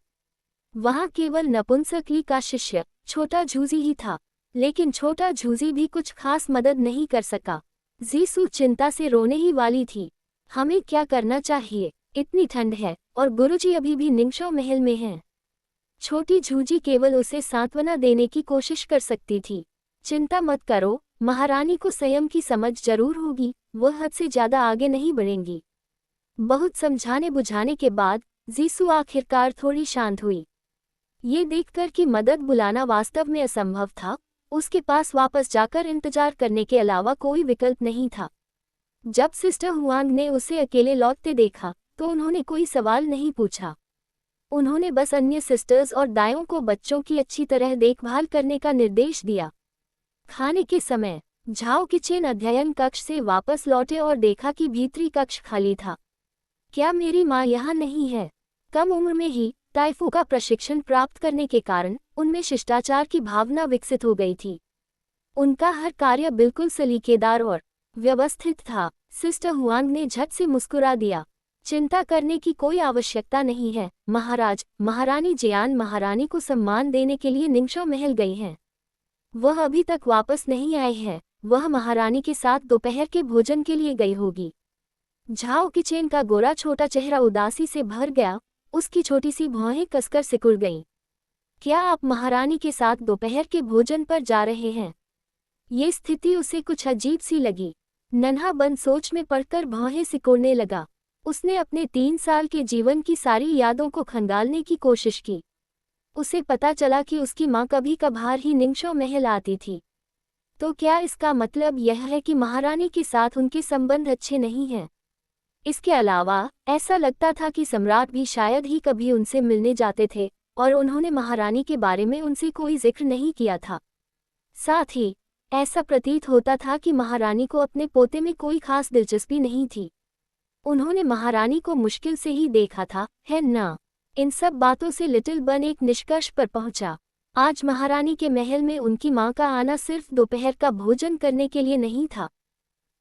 Speaker 1: वहां केवल नपुंसकली का शिष्य छोटा झूजी ही था, लेकिन छोटा झूजी भी कुछ खास मदद नहीं कर सका। जीसू चिंता से रोने ही वाली थी। हमें क्या करना चाहिए? इतनी ठंड है और गुरुजी अभी भी निंगशो महल में हैं। छोटी झूजी केवल उसे सांत्वना देने की कोशिश कर सकती थी। चिंता मत करो, महारानी को संयम की समझ जरूर होगी, वह हद से ज्यादा आगे नहीं बढ़ेंगी। बहुत समझाने बुझाने के बाद जीसू आखिरकार थोड़ी शांत हुई। ये देखकर कि मदद बुलाना वास्तव में असंभव था, उसके पास वापस जाकर इंतजार करने के अलावा कोई विकल्प नहीं था। जब सिस्टर हुआंग ने उसे अकेले लौटते देखा तो उन्होंने कोई सवाल नहीं पूछा। उन्होंने बस अन्य सिस्टर्स और दाइयों को बच्चों की अच्छी तरह देखभाल करने का निर्देश दिया। खाने के समय झाओ किचेन अध्ययन कक्ष से वापस लौटे और देखा कि भीतरी कक्ष खाली था। क्या मेरी माँ यहाँ नहीं है? कम उम्र में ही ताइफू का प्रशिक्षण प्राप्त करने के कारण उनमें शिष्टाचार की भावना विकसित हो गई थी। उनका हर कार्य बिल्कुल सलीकेदार और व्यवस्थित था। सिस्टर हुआंग ने झट से मुस्कुरा दिया। चिंता करने की कोई आवश्यकता नहीं है महाराज। महारानी जियान महारानी को सम्मान देने के लिए निंगशो महल गई हैं। वह अभी तक वापस नहीं आए हैं। वह महारानी के साथ दोपहर के भोजन के लिए गई होगी। झाओ किचेन का गोरा छोटा चेहरा उदासी से भर गया, उसकी छोटी सी भौहें कसकर सिकुड़ गईं। क्या आप महारानी के साथ दोपहर के भोजन पर जा रहे हैं? ये स्थिति उसे कुछ अजीब सी लगी। नन्हा बन सोच में पड़कर भौहें सिकुड़ने लगा। उसने अपने 3 साल के जीवन की सारी यादों को खंगालने की कोशिश की। उसे पता चला कि उसकी माँ कभी कभार ही निंगशो महल आती थी। तो क्या इसका मतलब यह है कि महारानी के साथ उनके संबंध अच्छे नहीं हैं? इसके अलावा ऐसा लगता था कि सम्राट भी शायद ही कभी उनसे मिलने जाते थे और उन्होंने महारानी के बारे में उनसे कोई जिक्र नहीं किया था। साथ ही ऐसा प्रतीत होता था कि महारानी को अपने पोते में कोई खास दिलचस्पी नहीं थी। उन्होंने महारानी को मुश्किल से ही देखा था, है ना? इन सब बातों से लिटिल बन एक निष्कर्ष पर पहुंचा। आज महारानी के महल में उनकी मां का आना सिर्फ दोपहर का भोजन करने के लिए नहीं था।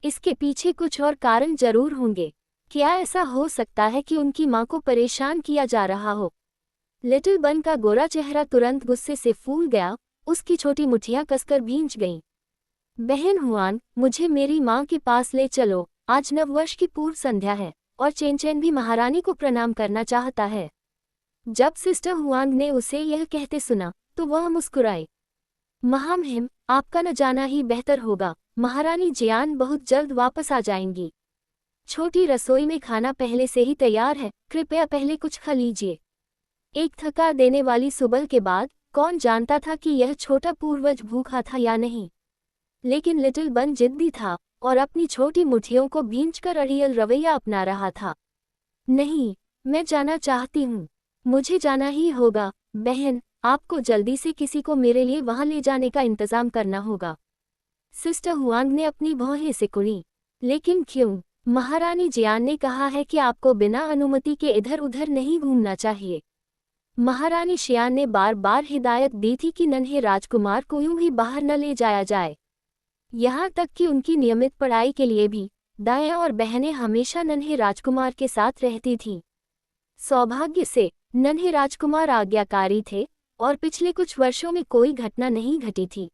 Speaker 1: इसके पीछे कुछ और कारण जरूर होंगे। क्या ऐसा हो सकता है कि उनकी मां को परेशान किया जा रहा हो? लिटिल बन का गोरा चेहरा तुरंत गुस्से से फूल गया, उसकी छोटी मुठ्ठियां कसकर भींच गईं। बहन हुआन, मुझे मेरी मां के पास ले चलो। आज नववर्ष की पूर्व संध्या है और चेनचेन भी महारानी को प्रणाम करना चाहता है। जब सिस्टर हुआंग ने उसे यह कहते सुना तो वह मुस्कुराई। महामहिम, आपका न जाना ही बेहतर होगा। महारानी जियान बहुत जल्द वापस आ जाएंगी। छोटी रसोई में खाना पहले से ही तैयार है, कृपया पहले कुछ खा लीजिए। एक थका देने वाली सुबह के बाद कौन जानता था कि यह छोटा पूर्वज भूखा था या नहीं। लेकिन लिटिल बन जिद्दी था और अपनी छोटी मुट्ठियों को भींचकर अड़ियल रवैया अपना रहा था। नहीं, मैं जाना चाहती हूँ। मुझे जाना ही होगा। बहन, आपको जल्दी से किसी को मेरे लिए वहां ले जाने का इंतजाम करना होगा। सिस्टर हुआंग ने अपनी भौहें सिकुड़ी। लेकिन क्यों? महारानी जियान ने कहा है कि आपको बिना अनुमति के इधर उधर नहीं घूमना चाहिए। महारानी शियान ने बार बार हिदायत दी थी कि नन्हे राजकुमार को यूं ही बाहर न ले जाया जाए। यहाँ तक कि उनकी नियमित पढ़ाई के लिए भी दाएं और बहनें हमेशा नन्हे राजकुमार के साथ रहती थीं। सौभाग्य से नन्हे राजकुमार आज्ञाकारी थे और पिछले कुछ वर्षों में कोई घटना नहीं घटी थी,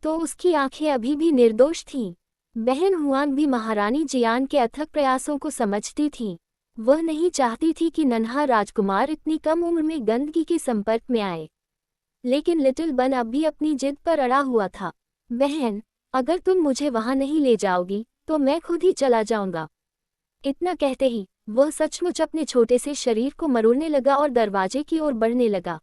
Speaker 1: तो उसकी आंखें अभी भी निर्दोष थीं। बहन हुआन भी महारानी जियान के अथक प्रयासों को समझती थी। वह नहीं चाहती थी कि नन्हा राजकुमार इतनी कम उम्र में गंदगी के संपर्क में आए। लेकिन लिटिल बन अब भी अपनी जिद पर अड़ा हुआ था। बहन, अगर तुम मुझे वहां नहीं ले जाओगी तो मैं खुद ही चला जाऊंगा। इतना कहते ही वह सचमुच अपने छोटे से शरीर को मरोड़ने लगा और दरवाजे की ओर बढ़ने लगा।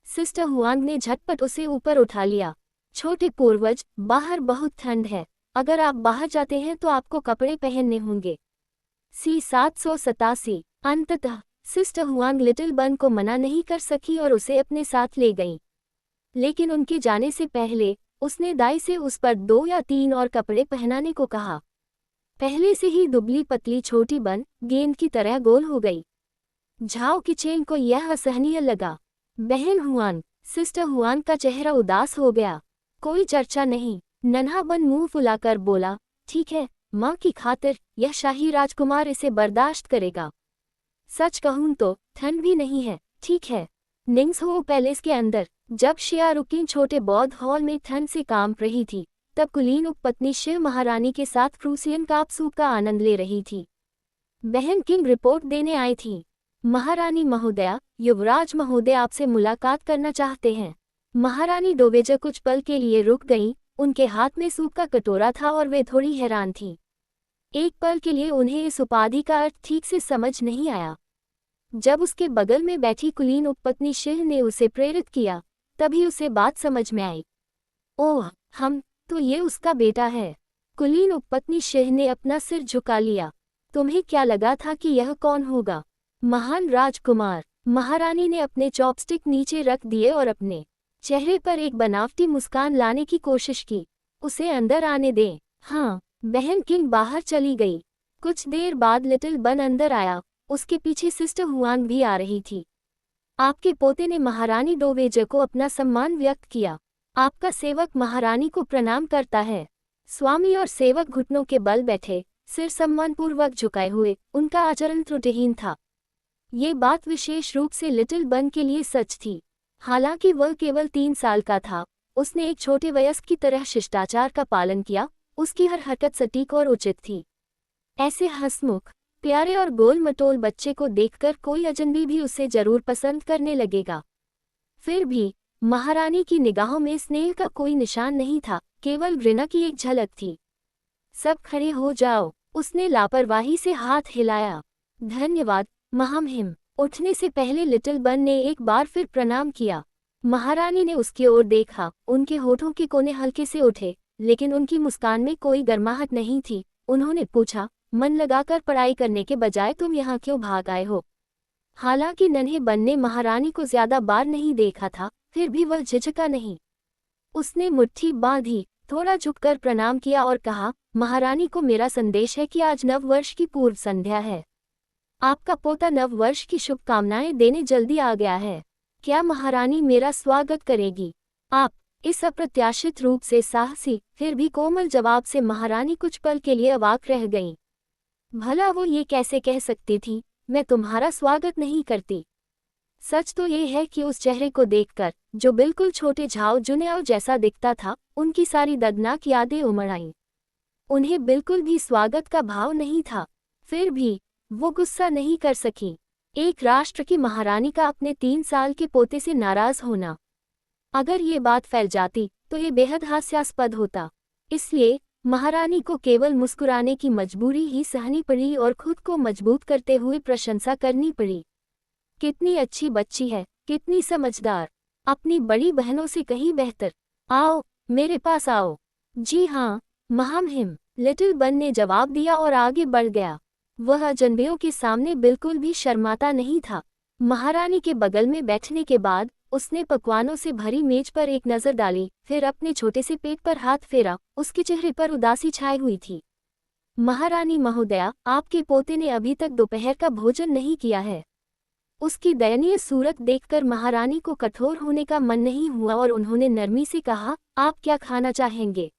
Speaker 1: सिस्टर हुआंग ने झटपट उसे ऊपर उठा लिया। छोटे पूर्वज, बाहर बहुत ठंड है। अगर आप बाहर जाते हैं तो आपको कपड़े पहनने होंगे। सी 787। अंततः सिस्टर हुआंग लिटिल बन को मना नहीं कर सकी और उसे अपने साथ ले गईं। लेकिन उनके जाने से पहले उसने दाई से उस पर 2 या 3 और कपड़े पहनाने को कहा। पहले से ही दुबली पतली छोटी बन गेंद की तरह गोल हो गई। झाओ किचेन को यह असहनीय लगा। बहन हुआन, सिस्टर हुआन का चेहरा उदास हो गया। कोई चर्चा नहीं। नन्हा बन मुंह फुलाकर बोला, ठीक है, माँ की खातिर यह शाही राजकुमार इसे बर्दाश्त करेगा। सच कहूं तो ठंड भी नहीं है। ठीक है। निंग्सहो पैलेस के अंदर जब शियारुकिन छोटे बौद्ध हॉल में ठंड से कांप रही थी, तब कुलीन उपपत्नी शिव महारानी के साथ क्रूसियन काप सूप का आनंद ले रही थी। बहन किंग रिपोर्ट देने आई थी। महारानी महोदया, युवराज महोदय आपसे मुलाकात करना चाहते हैं। महारानी डोवेजर कुछ पल के लिए रुक गईं, उनके हाथ में सूप का कटोरा था और वे थोड़ी हैरान थीं। एक पल के लिए उन्हें इस उपाधि का अर्थ ठीक से समझ नहीं आया। जब उसके बगल में बैठी कुलीन उपपत्नी शिह ने उसे प्रेरित किया, तभी उसे बात समझ में आई। ओह, तो ये उसका बेटा है। कुलीन उपपत्नी शिह ने अपना सिर झुका लिया। तुम्हें क्या लगा था कि यह कौन होगा? महान राजकुमार। महारानी ने अपने चॉपस्टिक नीचे रख दिए और अपने चेहरे पर एक बनावटी मुस्कान लाने की कोशिश की। उसे अंदर आने दें। हाँ, बहन किंग बाहर चली गई। कुछ देर बाद लिटिल बन अंदर आया, उसके पीछे सिस्टर हुआन भी आ रही थी। आपके पोते ने महारानी डोवेजर को अपना सम्मान व्यक्त किया। आपका सेवक महारानी को प्रणाम करता है। स्वामी और सेवक घुटनों के बल बैठे, सिर सम्मानपूर्वक झुकाए हुए, उनका आचरण त्रुटिहीन था। ये बात विशेष रूप से लिटिल बन के लिए सच थी। हालांकि वह केवल 3 साल का था, उसने एक छोटे वयस्क की तरह शिष्टाचार का पालन किया। उसकी हर हरकत सटीक और उचित थी। ऐसे हंसमुख, प्यारे और गोल मटोल बच्चे को देखकर कोई अजनबी भी उसे जरूर पसंद करने लगेगा। फिर भी महारानी की निगाहों में स्नेह का कोई निशान नहीं था, केवल घृणा की एक झलक थी। सब खड़े हो जाओ, उसने लापरवाही से हाथ हिलाया। धन्यवाद महामहिम। उठने से पहले लिटिल बन ने एक बार फिर प्रणाम किया। महारानी ने उसकी ओर देखा, उनके होठों के कोने हल्के से उठे, लेकिन उनकी मुस्कान में कोई गर्माहट नहीं थी। उन्होंने पूछा, मन लगाकर पढ़ाई करने के बजाय तुम यहाँ क्यों भाग आए हो? हालांकि नन्हे बन ने महारानी को ज्यादा बार नहीं देखा था, फिर भी वह झिझका नहीं। उसने मुट्ठी बांधी, थोड़ा झुककर प्रणाम किया और कहा, महारानी को मेरा संदेश है कि आज नववर्ष की पूर्व संध्या है। आपका पोता नववर्ष की शुभकामनाएं देने जल्दी आ गया है। क्या महारानी मेरा स्वागत करेगी? आप? इस अप्रत्याशित रूप से साहसी फिर भी कोमल जवाब से महारानी कुछ पल के लिए अवाक रह गईं। भला वो ये कैसे कह सकती थी, मैं तुम्हारा स्वागत नहीं करती? सच तो ये है कि उस चेहरे को देखकर, जो बिल्कुल छोटे झाओ जुनियाओ जैसा दिखता था, उनकी सारी दर्दनाक यादें उमड़ आईं। उन्हें बिल्कुल भी स्वागत का भाव नहीं था। फिर भी वो गुस्सा नहीं कर सकी। एक राष्ट्र की महारानी का अपने 3 साल के पोते से नाराज होना, अगर ये बात फैल जाती तो ये बेहद हास्यास्पद होता। इसलिए महारानी को केवल मुस्कुराने की मजबूरी ही सहनी पड़ी और खुद को मजबूत करते हुए प्रशंसा करनी पड़ी। कितनी अच्छी बच्ची है, कितनी समझदार, अपनी बड़ी बहनों से कहीं बेहतर। आओ, मेरे पास आओ। जी हाँ महामहिम, लिटिल बन ने जवाब दिया और आगे बढ़ गया। वह अजनबियों के सामने बिल्कुल भी शर्माता नहीं था। महारानी के बगल में बैठने के बाद उसने पकवानों से भरी मेज पर एक नजर डाली, फिर अपने छोटे से पेट पर हाथ फेरा। उसके चेहरे पर उदासी छाई हुई थी। महारानी महोदया, आपके पोते ने अभी तक दोपहर का भोजन नहीं किया है। उसकी दयनीय सूरत देखकर महारानी को कठोर होने का मन नहीं हुआ और उन्होंने नरमी से कहा, आप क्या खाना चाहेंगे?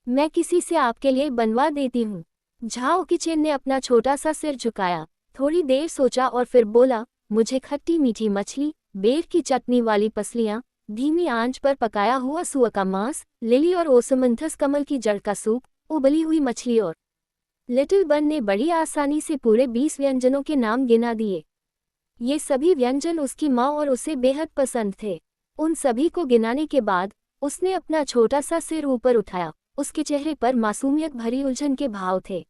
Speaker 1: मैं किसी से आपके लिए बनवा देती हूँ। झाओ किचेन ने अपना छोटा सा सिर झुकाया, थोड़ी देर सोचा और फिर बोला, मुझे खट्टी मीठी मछली, बेर की चटनी वाली पसलियाँ, धीमी आंच पर पकाया हुआ सुअर का मांस, लिली और ओसमंथस कमल की जड़ का सूप, उबली हुई मछली और। लिटिल बन ने बड़ी आसानी से पूरे 20 व्यंजनों के नाम गिना दिए। ये सभी व्यंजन उसकी माँ और उसे बेहद पसंद थे। उन सभी को गिनाने के बाद उसने अपना छोटा सा सिर ऊपर उठाया। उसके चेहरे पर मासूमियत भरी उलझन के भाव थे।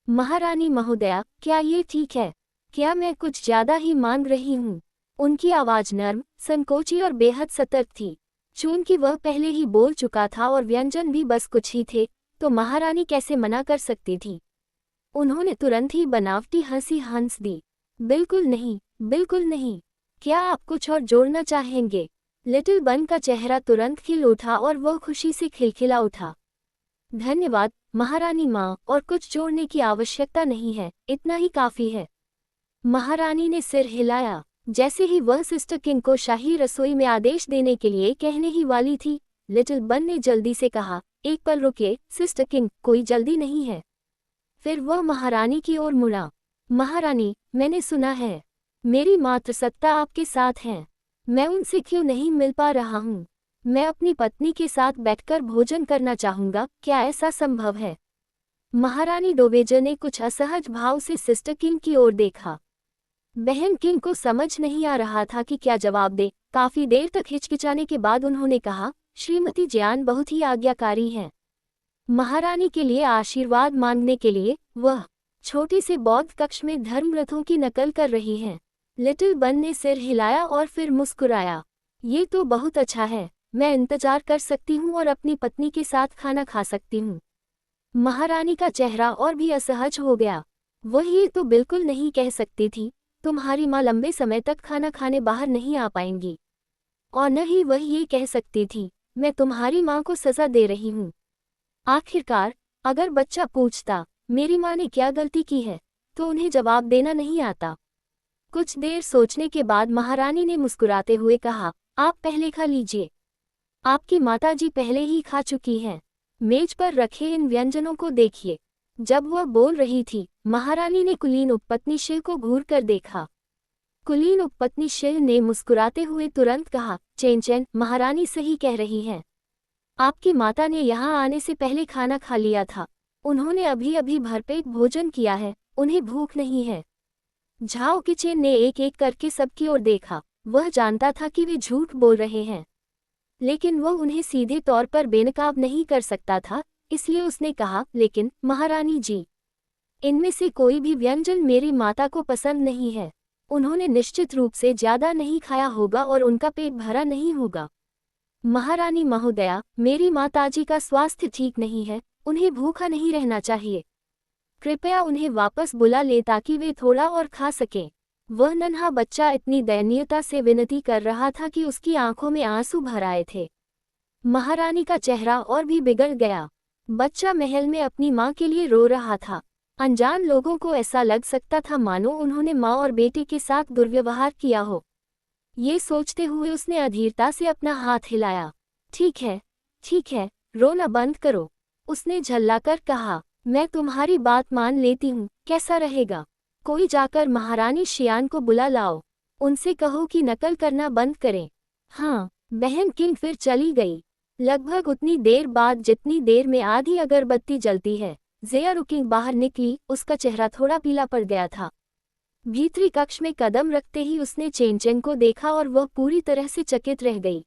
Speaker 1: महारानी महोदया, क्या ये ठीक है? क्या मैं कुछ ज्यादा ही मांग रही हूँ? उनकी आवाज नर्म, संकोची और बेहद सतर्क थी। चूंकि वह पहले ही बोल चुका था और व्यंजन भी बस कुछ ही थे, तो महारानी कैसे मना कर सकती थी? उन्होंने तुरंत ही बनावटी हंसी हंस दी। बिल्कुल नहीं, बिल्कुल नहीं। क्या आप कुछ और जोड़ना चाहेंगे? लिटिल बन का चेहरा तुरंत खिल उठा और वह खुशी से खिलखिला उठा। धन्यवाद महारानी माँ, और कुछ जोड़ने की आवश्यकता नहीं है, इतना ही काफी है। महारानी ने सिर हिलाया। जैसे ही वह सिस्टर किंग को शाही रसोई में आदेश देने के लिए कहने ही वाली थी, लिटिल बन ने जल्दी से कहा, एक पल रुकिए सिस्टर किंग, कोई जल्दी नहीं है। फिर वह महारानी की ओर मुड़ा। महारानी, मैंने सुना है मेरी मातृसत्ता आपके साथ है। मैं उनसे क्यों नहीं मिल पा रहा हूँ? मैं अपनी पत्नी के साथ बैठकर भोजन करना चाहूँगा, क्या ऐसा संभव है? महारानी डोवेजर ने कुछ असहज भाव से सिस्टर किंग की ओर देखा। बहन किंग को समझ नहीं आ रहा था कि क्या जवाब दे। काफी देर तक हिचकिचाने के बाद उन्होंने कहा, श्रीमती जियान बहुत ही आज्ञाकारी हैं। महारानी के लिए आशीर्वाद मांगने के लिए वह छोटी से बौद्ध कक्ष में धर्मरथों की नकल कर रही हैं। लिटिल बन ने सिर हिलाया और फिर मुस्कुराया। ये तो बहुत अच्छा है, मैं इंतजार कर सकती हूँ और अपनी पत्नी के साथ खाना खा सकती हूँ। महारानी का चेहरा और भी असहज हो गया। वह ये तो बिल्कुल नहीं कह सकती थी, तुम्हारी माँ लंबे समय तक खाना खाने बाहर नहीं आ पाएंगी। और न ही वह ये कह सकती थी, मैं तुम्हारी माँ को सजा दे रही हूँ। आखिरकार अगर बच्चा पूछता मेरी माँ ने क्या गलती की है, तो उन्हें जवाब देना नहीं आता। कुछ देर सोचने के बाद महारानी ने मुस्कुराते हुए कहा, आप पहले खा लीजिए। आपकी माताजी पहले ही खा चुकी हैं। मेज पर रखे इन व्यंजनों को देखिए। जब वह बोल रही थी, महारानी ने कुलीन उपपत्नी शिल को घूर कर देखा। कुलीन उपपत्नी शिल ने मुस्कुराते हुए तुरंत कहा, चेन, महारानी सही कह रही हैं। आपकी माता ने यहाँ आने से पहले खाना खा लिया था। उन्होंने अभी अभी भरपेट भोजन किया है, उन्हें भूख नहीं है। झाओ किचेन ने एक एक करके सबकी ओर देखा। वह जानता था कि वे झूठ बोल रहे हैं, लेकिन वह उन्हें सीधे तौर पर बेनकाब नहीं कर सकता था, इसलिए उसने कहा, लेकिन महारानी जी, इनमें से कोई भी व्यंजन मेरी माता को पसंद नहीं है। उन्होंने निश्चित रूप से ज्यादा नहीं खाया होगा और उनका पेट भरा नहीं होगा। महारानी महोदया, मेरी माताजी का स्वास्थ्य ठीक नहीं है, उन्हें भूखा नहीं रहना चाहिए। कृपया उन्हें वापस बुला ले ताकि वे थोड़ा और खा सकें। वह नन्हा बच्चा इतनी दयनीयता से विनती कर रहा था कि उसकी आंखों में आंसू भर आए थे। महारानी का चेहरा और भी बिगड़ गया। बच्चा महल में अपनी माँ के लिए रो रहा था। अनजान लोगों को ऐसा लग सकता था मानो उन्होंने माँ और बेटे के साथ दुर्व्यवहार किया हो। ये सोचते हुए उसने अधीरता से अपना हाथ हिलाया। ठीक है, रोना बंद करो, उसने झल्लाकर कहा। मैं तुम्हारी बात मान लेती हूँ, कैसा रहेगा? कोई जाकर महारानी शियान को बुला लाओ। उनसे कहो कि नकल करना बंद करें। हाँ, बहन किंग फिर चली गई। लगभग उतनी देर बाद जितनी देर में आधी अगरबत्ती जलती है। ज़ेया रुकिंग बाहर निकली, उसका चेहरा थोड़ा पीला पड़ गया था। भीतरी कक्ष में कदम रखते ही उसने चेन को देखा और वह पूरी तरह से चकित रह गई।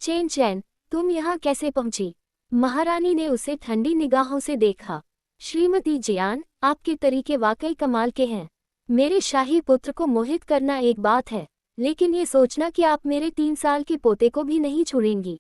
Speaker 1: चेन, तुम यहाँ कैसे पहुंची? महारानी ने उसे ठंडी निगाहों से देखा। श्रीमती जियान, आपके तरीके वाकई कमाल के हैं। मेरे शाही पुत्र को मोहित करना एक बात है, लेकिन ये सोचना कि आप मेरे 3 साल के पोते को भी नहीं छोड़ेंगी,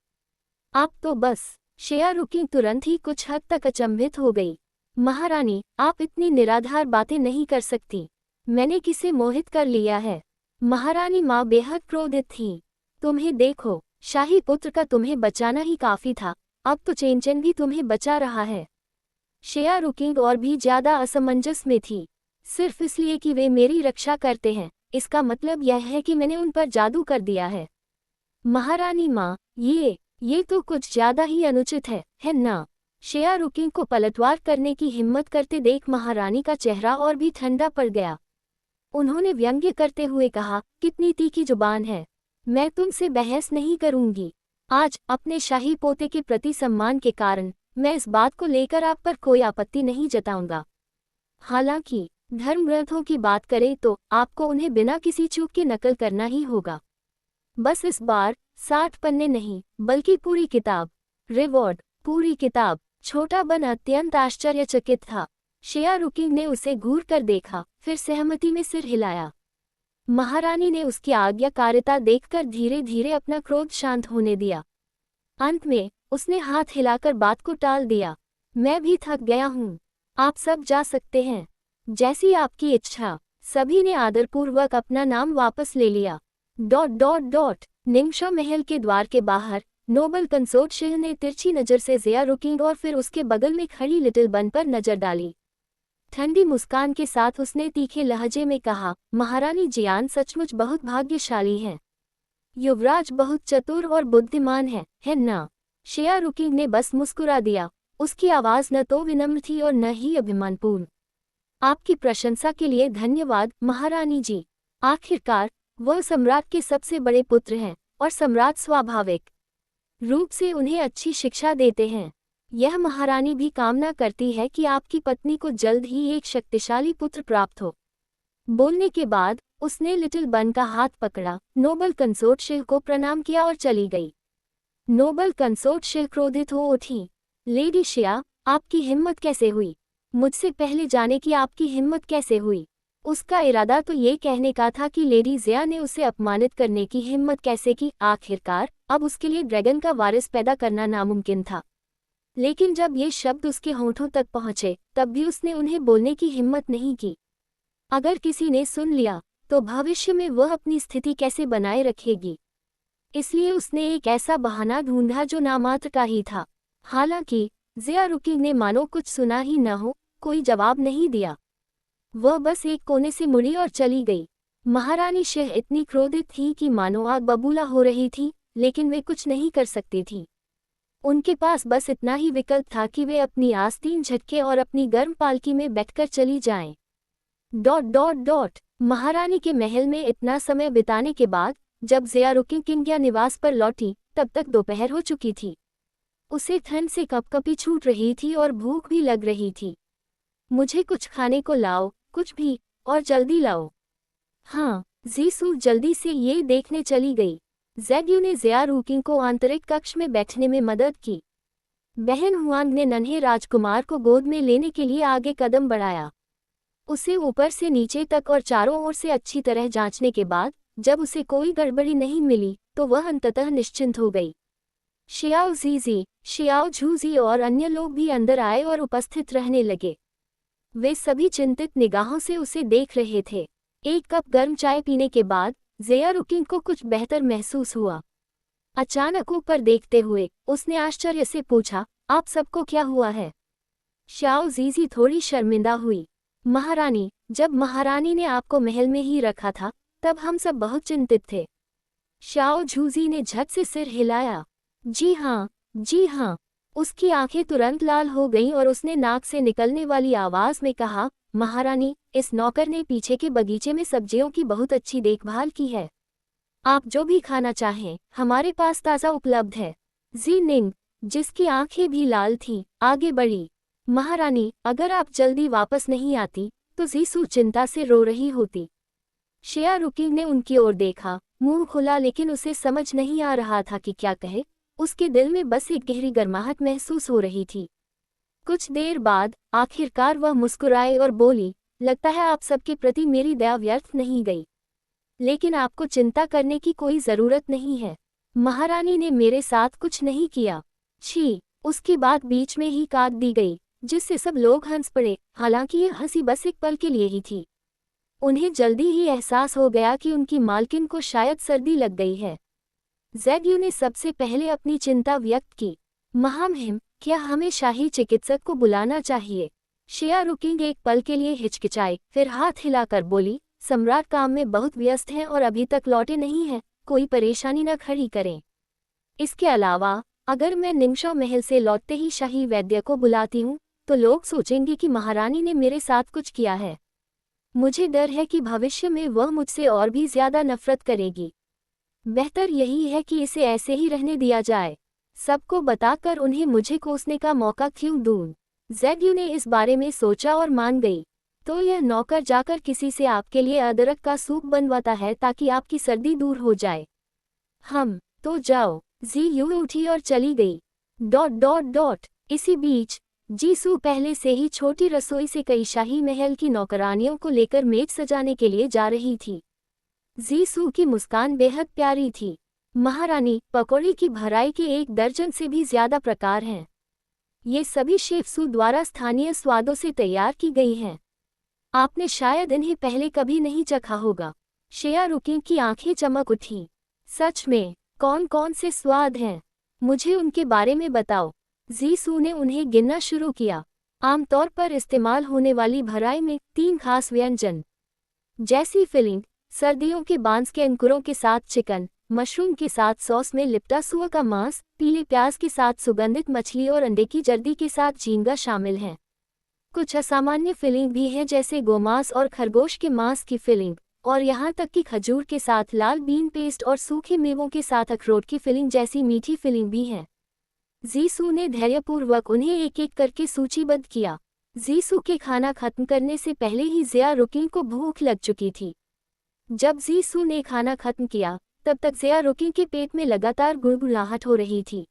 Speaker 1: आप तो बस। ज़ेया रुकिंग तुरंत ही कुछ हद तक अचंभित हो गई। महारानी, आप इतनी निराधार बातें नहीं कर सकती। मैंने किसे मोहित कर लिया है? महारानी माँ बेहद क्रोधित थीं। तुम्हें देखो, शाही पुत्र का तुम्हें बचाना ही काफी था, अब तो चेन भी तुम्हें बचा रहा है। ज़ेया रुकिंग और भी ज्यादा असमंजस में थी। सिर्फ इसलिए कि वे मेरी रक्षा करते हैं, इसका मतलब यह है कि मैंने उन पर जादू कर दिया है। महारानी माँ, ये तो कुछ ज्यादा ही अनुचित है ना? ज़ेया रुकिंग को पलटवार करने की हिम्मत करते देख महारानी का चेहरा और भी ठंडा पड़ गया। उन्होंने व्यंग्य करते हुए कहा, कितनी तीखी जुबान है। मैं तुमसे बहस नहीं करूंगी। आज अपने शाही पोते के प्रति सम्मान के कारण मैं इस बात को लेकर आप पर कोई आपत्ति नहीं जताऊंगा। हालांकि धर्मग्रंथों की बात करें तो आपको उन्हें बिना किसी चूक के नकल करना ही होगा। बस इस बार 60 पन्ने नहीं, बल्कि पूरी किताब। रिवॉर्ड, पूरी किताब। छोटा बन अत्यंत आश्चर्यचकित था। ज़ेया रुकिंग ने उसे घूर कर देखा, फिर सहमति में सिर हिलाया। महारानी ने उसकी आज्ञाकारिता देखकर धीरे धीरे अपना क्रोध शांत होने दिया। अंत में उसने हाथ हिलाकर बात को टाल दिया। मैं भी थक गया हूँ, आप सब जा सकते हैं। जैसी आपकी इच्छा। सभी ने आदरपूर्वक अपना नाम वापस ले लिया। ... निंगशा महल के द्वार के बाहर नोबल कंसोर्ट शिल ने तिरछी नज़र से ज़ेया रुकिंग और फिर उसके बगल में खड़ी लिटिल बन पर नजर डाली। ठंडी मुस्कान के साथ उसने तीखे लहजे में कहा, महारानी जियान सचमुच बहुत भाग्यशाली हैं। युवराज बहुत चतुर और बुद्धिमान है ना? ज़ेया रुकिंग ने बस मुस्कुरा दिया। उसकी आवाज़ न तो विनम्र थी और न ही अभिमानपूर्ण। आपकी प्रशंसा के लिए धन्यवाद महारानी जी। आखिरकार वह सम्राट के सबसे बड़े पुत्र हैं और सम्राट स्वाभाविक रूप से उन्हें अच्छी शिक्षा देते हैं। यह महारानी भी कामना करती है कि आपकी पत्नी को जल्द ही एक शक्तिशाली पुत्र प्राप्त हो। बोलने के बाद उसने लिटिल बन का हाथ पकड़ा, नोबल कंसोर्ट शिह को प्रणाम किया और चली गई। नोबल कंसोर्ट शिह क्रोधित हो उठी। लेडी शिया, आपकी हिम्मत कैसे हुई? मुझसे पहले जाने की आपकी हिम्मत कैसे हुई? उसका इरादा तो ये कहने का था कि लेडी ज़िया ने उसे अपमानित करने की हिम्मत कैसे की। आखिरकार अब उसके लिए ड्रैगन का वारिस पैदा करना नामुमकिन था। लेकिन जब ये शब्द उसके होठों तक पहुंचे तब भी उसने उन्हें बोलने की हिम्मत नहीं की। अगर किसी ने सुन लिया तो भविष्य में वह अपनी स्थिति कैसे बनाए रखेगी? इसलिए उसने एक ऐसा बहाना ढूंढा जो नामात्र का ही था। हालांकि ज़िया रुकिंग ने मानो कुछ सुना ही न हो, कोई जवाब नहीं दिया। वह बस एक कोने से मुड़ी और चली गई। महारानी शिह इतनी क्रोधित थी कि मानो आग बबूला हो रही थी, लेकिन वे कुछ नहीं कर सकती थी। उनके पास बस इतना ही विकल्प था कि वे अपनी आस्तीन झटके और अपनी गर्म पालकी में बैठकर चली जाएं। महारानी के महल में इतना समय बिताने के बाद जब ज़िया रुकिंग किंग्या निवास पर लौटी तब तक दोपहर हो चुकी थी। उसे ठंड से कपकपी छूट रही थी और भूख भी लग रही थी। मुझे कुछ खाने को लाओ, कुछ भी, और जल्दी लाओ। हाँ, जीसू जल्दी से ये देखने चली गई। ज़ेड्यू ने ज़िया रुकिंग को आंतरिक कक्ष में बैठने में मदद की। बहन हुआंग ने नन्हे राजकुमार को गोद में लेने के लिए आगे कदम बढ़ाया। उसे ऊपर से नीचे तक और चारों ओर से अच्छी तरह जांचने के बाद जब उसे कोई गड़बड़ी नहीं मिली तो वह अंततः निश्चिंत हो गई। शियाओ जीजी, शियाओ झूजी और अन्य लोग भी अंदर आए और उपस्थित रहने लगे। वे सभी चिंतित निगाहों से उसे देख रहे थे। एक कप गर्म चाय पीने के बाद ज़िया रुकिंग को कुछ बेहतर महसूस हुआ। अचानक ऊपर देखते हुए उसने आश्चर्य से पूछा, आप सबको क्या हुआ है? शाओ जीजी थोड़ी शर्मिंदा हुई। महारानी, जब महारानी ने आपको महल में ही रखा था तब हम सब बहुत चिंतित थे। शाओ झूजी ने झट से सिर हिलाया। जी हाँ, जी हाँ। उसकी आंखें तुरंत लाल हो गईं और उसने नाक से निकलने वाली आवाज में कहा, महारानी, इस नौकर ने पीछे के बगीचे में सब्जियों की बहुत अच्छी देखभाल की है। आप जो भी खाना चाहें, हमारे पास ताज़ा उपलब्ध है। जी निंग, जिसकी आंखें भी लाल थीं, आगे बढ़ी। महारानी, अगर आप जल्दी वापस नहीं आती तो जीसू चिंता से रो रही होती। शिया रुकिंग ने उनकी ओर देखा, मुंह खुला, लेकिन उसे समझ नहीं आ रहा था कि क्या कहे। उसके दिल में बस एक गहरी गर्माहट महसूस हो रही थी। कुछ देर बाद आखिरकार वह मुस्कुराई और बोली, लगता है आप सबके प्रति मेरी दया व्यर्थ नहीं गई। लेकिन आपको चिंता करने की कोई ज़रूरत नहीं है। महारानी ने मेरे साथ कुछ नहीं किया। छी! उसकी बात बीच में ही काट दी गई, जिससे सब लोग हंस पड़े। हालांकि यह हंसी बस एक पल के लिए ही थी। उन्हें जल्दी ही एहसास हो गया कि उनकी मालकिन को शायद सर्दी लग गई है। ज़ेड्यू ने सबसे पहले अपनी चिंता व्यक्त की। महामहिम, क्या हमें शाही चिकित्सक को बुलाना चाहिए? शिया रुकिंग एक पल के लिए हिचकिचाई, फिर हाथ हिलाकर बोली, सम्राट काम में बहुत व्यस्त हैं और अभी तक लौटे नहीं हैं, कोई परेशानी न खड़ी करें। इसके अलावा अगर मैं निंगशॉ महल से लौटते ही शाही वैद्य को बुलाती हूँ तो लोग सोचेंगे कि महारानी ने मेरे साथ कुछ किया है। मुझे डर है कि भविष्य में वह मुझसे और भी ज्यादा नफरत करेगी। बेहतर यही है कि इसे ऐसे ही रहने दिया जाए। सबको बताकर उन्हें मुझे कोसने का मौका क्यों दूं? ज़ेड्यू ने इस बारे में सोचा और मान गई। तो यह नौकर जाकर किसी से आपके लिए अदरक का सूप बनवाता है ताकि आपकी सर्दी दूर हो जाए। हम तो जाओ। जी यू उठी और चली गई। इसी बीच जीसू पहले से ही छोटी रसोई से कई शाही महल की नौकरानियों को लेकर मेज सजाने के लिए जा रही थी। जीसू की मुस्कान बेहद प्यारी थी। महारानी, पकौड़ी की भराई के 1 दर्जन से भी ज्यादा प्रकार हैं। ये सभी शेफ सू द्वारा स्थानीय स्वादों से तैयार की गई हैं। आपने शायद इन्हें पहले कभी नहीं चखा होगा। शिया रुकिंग की आंखें चमक उठी। सच में? कौन कौन से स्वाद हैं? मुझे उनके बारे में बताओ। जीसू ने उन्हें गिनना शुरू किया। आमतौर पर इस्तेमाल होने वाली भराई में 3 खास व्यंजन जैसी फिलिंग, सर्दियों के बांस के अंकुरों के साथ चिकन, मशरूम के साथ सॉस में लिपटा सुअर का मांस, पीले प्याज के साथ सुगंधित मछली और अंडे की जर्दी के साथ झींगा शामिल हैं। कुछ असामान्य फिलिंग भी हैं जैसे गोमांस और खरगोश के मांस की फिलिंग, और यहाँ तक कि खजूर के साथ लाल बीन पेस्ट और सूखे मेवों के साथ अखरोट की फिलिंग जैसी मीठी फिलिंग भी हैं। जीसू ने धैर्यपूर्वक उन्हें एक एक करके सूचीबद्ध किया। जीसू के खाना खत्म करने से पहले ही ज़िया रुकिंग को भूख लग चुकी थी। जब जीसू ने खाना खत्म किया तब तक ज़िया रुकिंग के पेट में लगातार गुड़गुड़ाहट हो रही थी।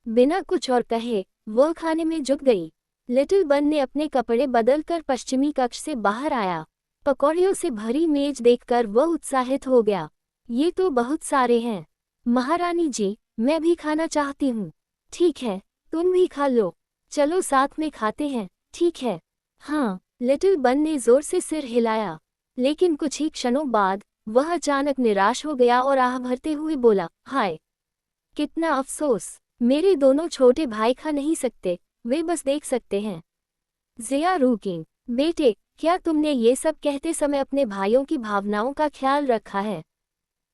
Speaker 1: बिना कुछ और कहे वह खाने में जुट गई। लिटिल बन ने अपने कपड़े बदलकर पश्चिमी कक्ष से बाहर आया। पकौड़ियों से भरी मेज देखकर वह उत्साहित हो गया। ये तो बहुत सारे हैं। महारानी जी, मैं भी खाना चाहती हूँ। ठीक है, तुम भी खा लो। चलो साथ में खाते हैं, ठीक है? हाँ, लिटिल बन ने जोर से सिर हिलाया। लेकिन कुछ ही क्षणों बाद वह अचानक निराश हो गया और आह भरते हुए बोला, हाय, कितना अफसोस। मेरे दोनों छोटे भाई खा नहीं सकते, वे बस देख सकते हैं। ज़िया रुकिंग, बेटे, क्या तुमने ये सब कहते समय अपने भाइयों की भावनाओं का ख्याल रखा है?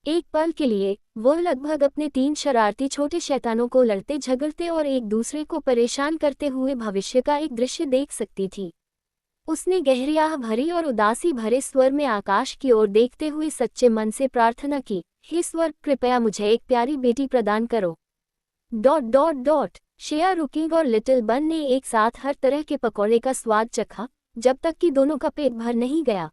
Speaker 1: एक पल के लिए वह लगभग अपने 3 शरारती छोटे शैतानों को लड़ते झगड़ते और एक दूसरे को परेशान करते हुए भविष्य का एक दृश्य देख सकती थी। उसने गहरी आह भरी और उदासी भरे स्वर में आकाश की ओर देखते हुए सच्चे मन से प्रार्थना की, हे स्वर, कृपया मुझे एक प्यारी बेटी प्रदान करो। ... ज़िया रुकिंग और लिटिल बन ने एक साथ हर तरह के पकौड़े का स्वाद चखा, जब तक कि दोनों का पेट भर नहीं गया।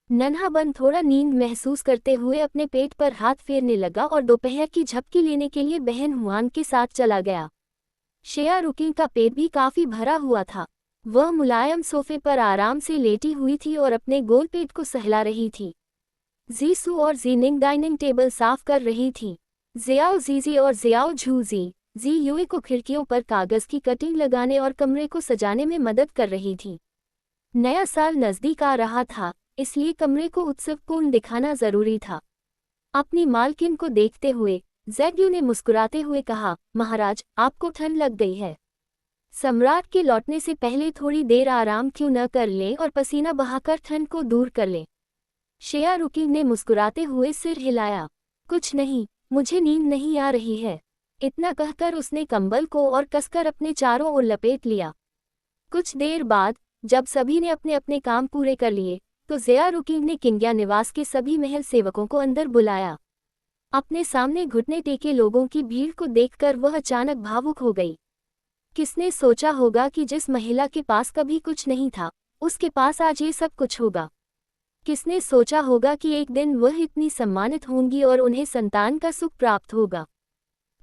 Speaker 1: नन्हा बन थोड़ा नींद महसूस करते हुए अपने पेट पर हाथ फेरने लगा और दोपहर की झपकी लेने के लिए बहन हुआन के साथ चला गया। ज़िया रुकिंग का पेट भी काफी भरा हुआ था। वह मुलायम सोफे पर आराम से लेटी हुई थी और अपने गोल पेट को सहला रही थी। जीसू और जीनिंग डाइनिंग टेबल साफ कर रही थी। ज़ियाओ जीजी और ज़ियाओ झूजी जी युए को खिड़कियों पर कागज की कटिंग लगाने और कमरे को सजाने में मदद कर रही थी। नया साल नजदीक आ रहा था, इसलिए कमरे को उत्सवपूर्ण दिखाना जरूरी था। अपनी मालकिन को देखते हुए ज़ेड्यू ने मुस्कुराते हुए कहा, महाराज, आपको ठंड लग गई है। सम्राट के लौटने से पहले थोड़ी देर आराम क्यों न कर लें और पसीना बहाकर ठंड को दूर कर लें। ज़िया रुकिंग ने मुस्कुराते हुए सिर हिलाया। कुछ नहीं, मुझे नींद नहीं आ रही है। इतना कहकर उसने कंबल को और कसकर अपने चारों ओर लपेट लिया। कुछ देर बाद जब सभी ने अपने अपने काम पूरे कर लिए तो ज़िया रुकिंग ने किंग्या निवास के सभी महल सेवकों को अंदर बुलाया। अपने सामने घुटने टेके लोगों की भीड़ को देखकर वह अचानक भावुक हो गई। किसने सोचा होगा कि जिस महिला के पास कभी कुछ नहीं था, उसके पास आज ये सब कुछ होगा। किसने सोचा होगा कि एक दिन वह इतनी सम्मानित होंगी और उन्हें संतान का सुख प्राप्त होगा।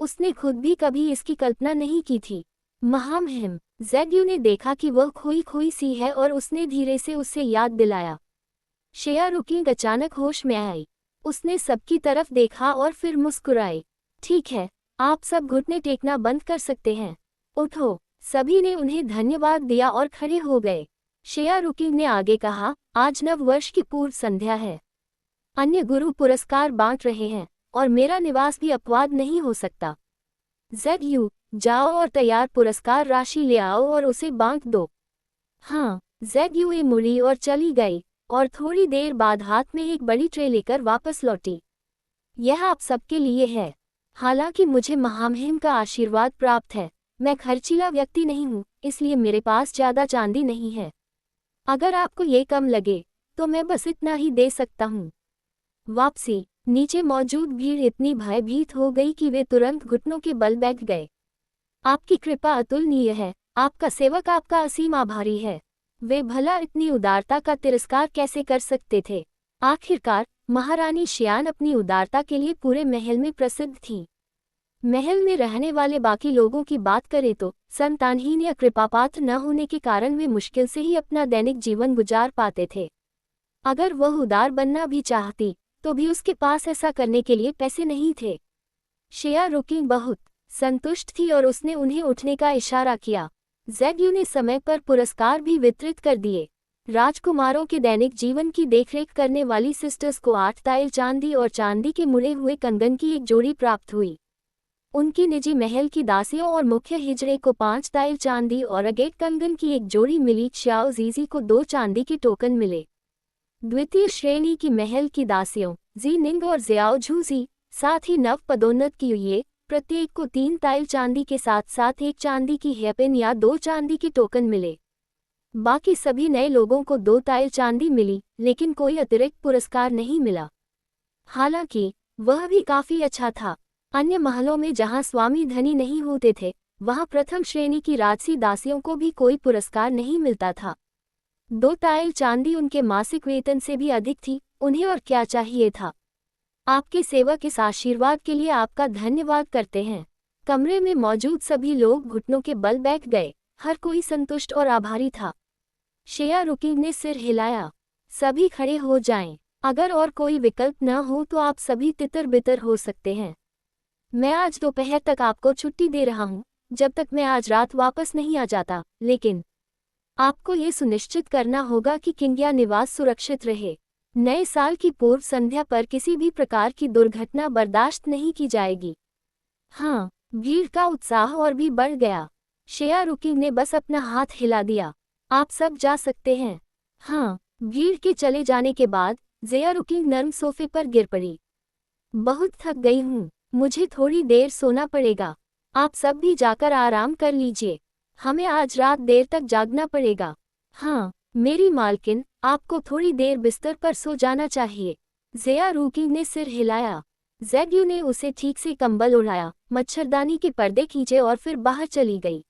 Speaker 1: उसने खुद भी कभी इसकी कल्पना नहीं की थी। महामहिम, ज़ेड्यू ने देखा कि वह खोई खोई सी है और उसने धीरे से उससे याद दिलाया। ज़िया रुकिंग अचानक होश में आई। उसने सबकी तरफ देखा और फिर मुस्कुराई। ठीक है, आप सब घुटने टेकना बंद कर सकते हैं। उठो। सभी ने उन्हें धन्यवाद दिया और खड़े हो गए। ज़िया रुकिंग ने आगे कहा, आज नव वर्ष की पूर्व संध्या है। अन्य गुरु पुरस्कार बांट रहे हैं और मेरा निवास भी अपवाद नहीं हो सकता। ज़ेड्यू, जाओ और तैयार पुरस्कार राशि ले आओ और उसे बांट दो। हाँ, ज़ेड्यू मुड़ी और चली गई और थोड़ी देर बाद हाथ में एक बड़ी ट्रे लेकर वापस लौटी। यह आप सबके लिए है। हालांकि मुझे महामहिम का आशीर्वाद प्राप्त है, मैं खर्चीला व्यक्ति नहीं हूँ, इसलिए मेरे पास ज़्यादा चांदी नहीं है। अगर आपको ये कम लगे तो मैं बस इतना ही दे सकता हूँ। वापसी। नीचे मौजूद भीड़ इतनी भयभीत हो गई कि वे तुरंत घुटनों के बल बैठ गए। आपकी कृपा अतुलनीय है, आपका सेवक आपका असीम आभारी है। वे भला इतनी उदारता का तिरस्कार कैसे कर सकते थे। आखिरकार महारानी शियान अपनी उदारता के लिए पूरे महल में प्रसिद्ध थी। महल में रहने वाले बाकी लोगों की बात करें तो संतानहीन या कृपापात्र न होने के कारण वे मुश्किल से ही अपना दैनिक जीवन गुजार पाते थे। अगर वह उदार बनना भी चाहती तो भी उसके पास ऐसा करने के लिए पैसे नहीं थे। ज़िया रुकिंग बहुत संतुष्ट थी और उसने उन्हें उठने का इशारा किया। ज़ेड्यू ने समय पर पुरस्कार भी वितरित कर दिए। राजकुमारों के दैनिक जीवन की देखरेख करने वाली सिस्टर्स को 8 ताइल चांदी और चांदी के मुड़े हुए कंगन की एक जोड़ी प्राप्त हुई। उनकी निजी महल की दासियों और मुख्य हिजड़े को 5 ताइल चांदी और अगेट कंगन की एक जोड़ी मिली। ज़ियाओ जीजी को 2 चांदी के टोकन मिले। द्वितीय श्रेणी की महल की दासियों जीनिंग और ज़ियाओ झूजी, साथ ही नव पदोन्नत की युए, प्रत्येक को 3 ताइल चांदी के साथ साथ 1 चांदी की हेयरपिन या 2 चांदी के टोकन मिले। बाकी सभी नए लोगों को 2 ताइल चांदी मिली, लेकिन कोई अतिरिक्त पुरस्कार नहीं मिला। हालांकि वह भी काफी अच्छा था। अन्य महलों में जहां स्वामी धनी नहीं होते थे, वहां प्रथम श्रेणी की राजसी दासियों को भी कोई पुरस्कार नहीं मिलता था। 2 टाइल चांदी उनके मासिक वेतन से भी अधिक थी। उन्हें और क्या चाहिए था। आपके सेवक इस आशीर्वाद के लिए आपका धन्यवाद करते हैं। कमरे में मौजूद सभी लोग घुटनों के बल बैठ गए। हर कोई संतुष्ट और आभारी था। शेया रुकिंग ने सिर हिलाया। सभी खड़े हो जाएं। अगर और कोई विकल्प न हो तो आप सभी तितर बितर हो सकते हैं। मैं आज दोपहर तक आपको छुट्टी दे रहा हूं, जब तक मैं आज रात वापस नहीं आ जाता, लेकिन आपको ये सुनिश्चित करना होगा कि किंग्या निवास सुरक्षित रहे। नए साल की पूर्व संध्या पर किसी भी प्रकार की दुर्घटना बर्दाश्त नहीं की जाएगी। हाँ, भीड़ का उत्साह और भी बढ़ गया। शेया रुकिंग ने बस अपना हाथ हिला दिया। आप सब जा सकते हैं। हाँ, भीड़ के चले जाने के बाद ज़ेया रुकिंग नर्म सोफे पर गिर पड़ी। बहुत थक गई हूँ, मुझे थोड़ी देर सोना पड़ेगा। आप सब भी जाकर आराम कर लीजिए। हमें आज रात देर तक जागना पड़ेगा। हाँ, मेरी मालकिन, आपको थोड़ी देर बिस्तर पर सो जाना चाहिए। ज़ेया रुकिंग ने सिर हिलाया। ज़ेड्यू ने उसे ठीक से कंबल उड़ाया, मच्छरदानी के पर्दे खींचे और फिर बाहर चली गई।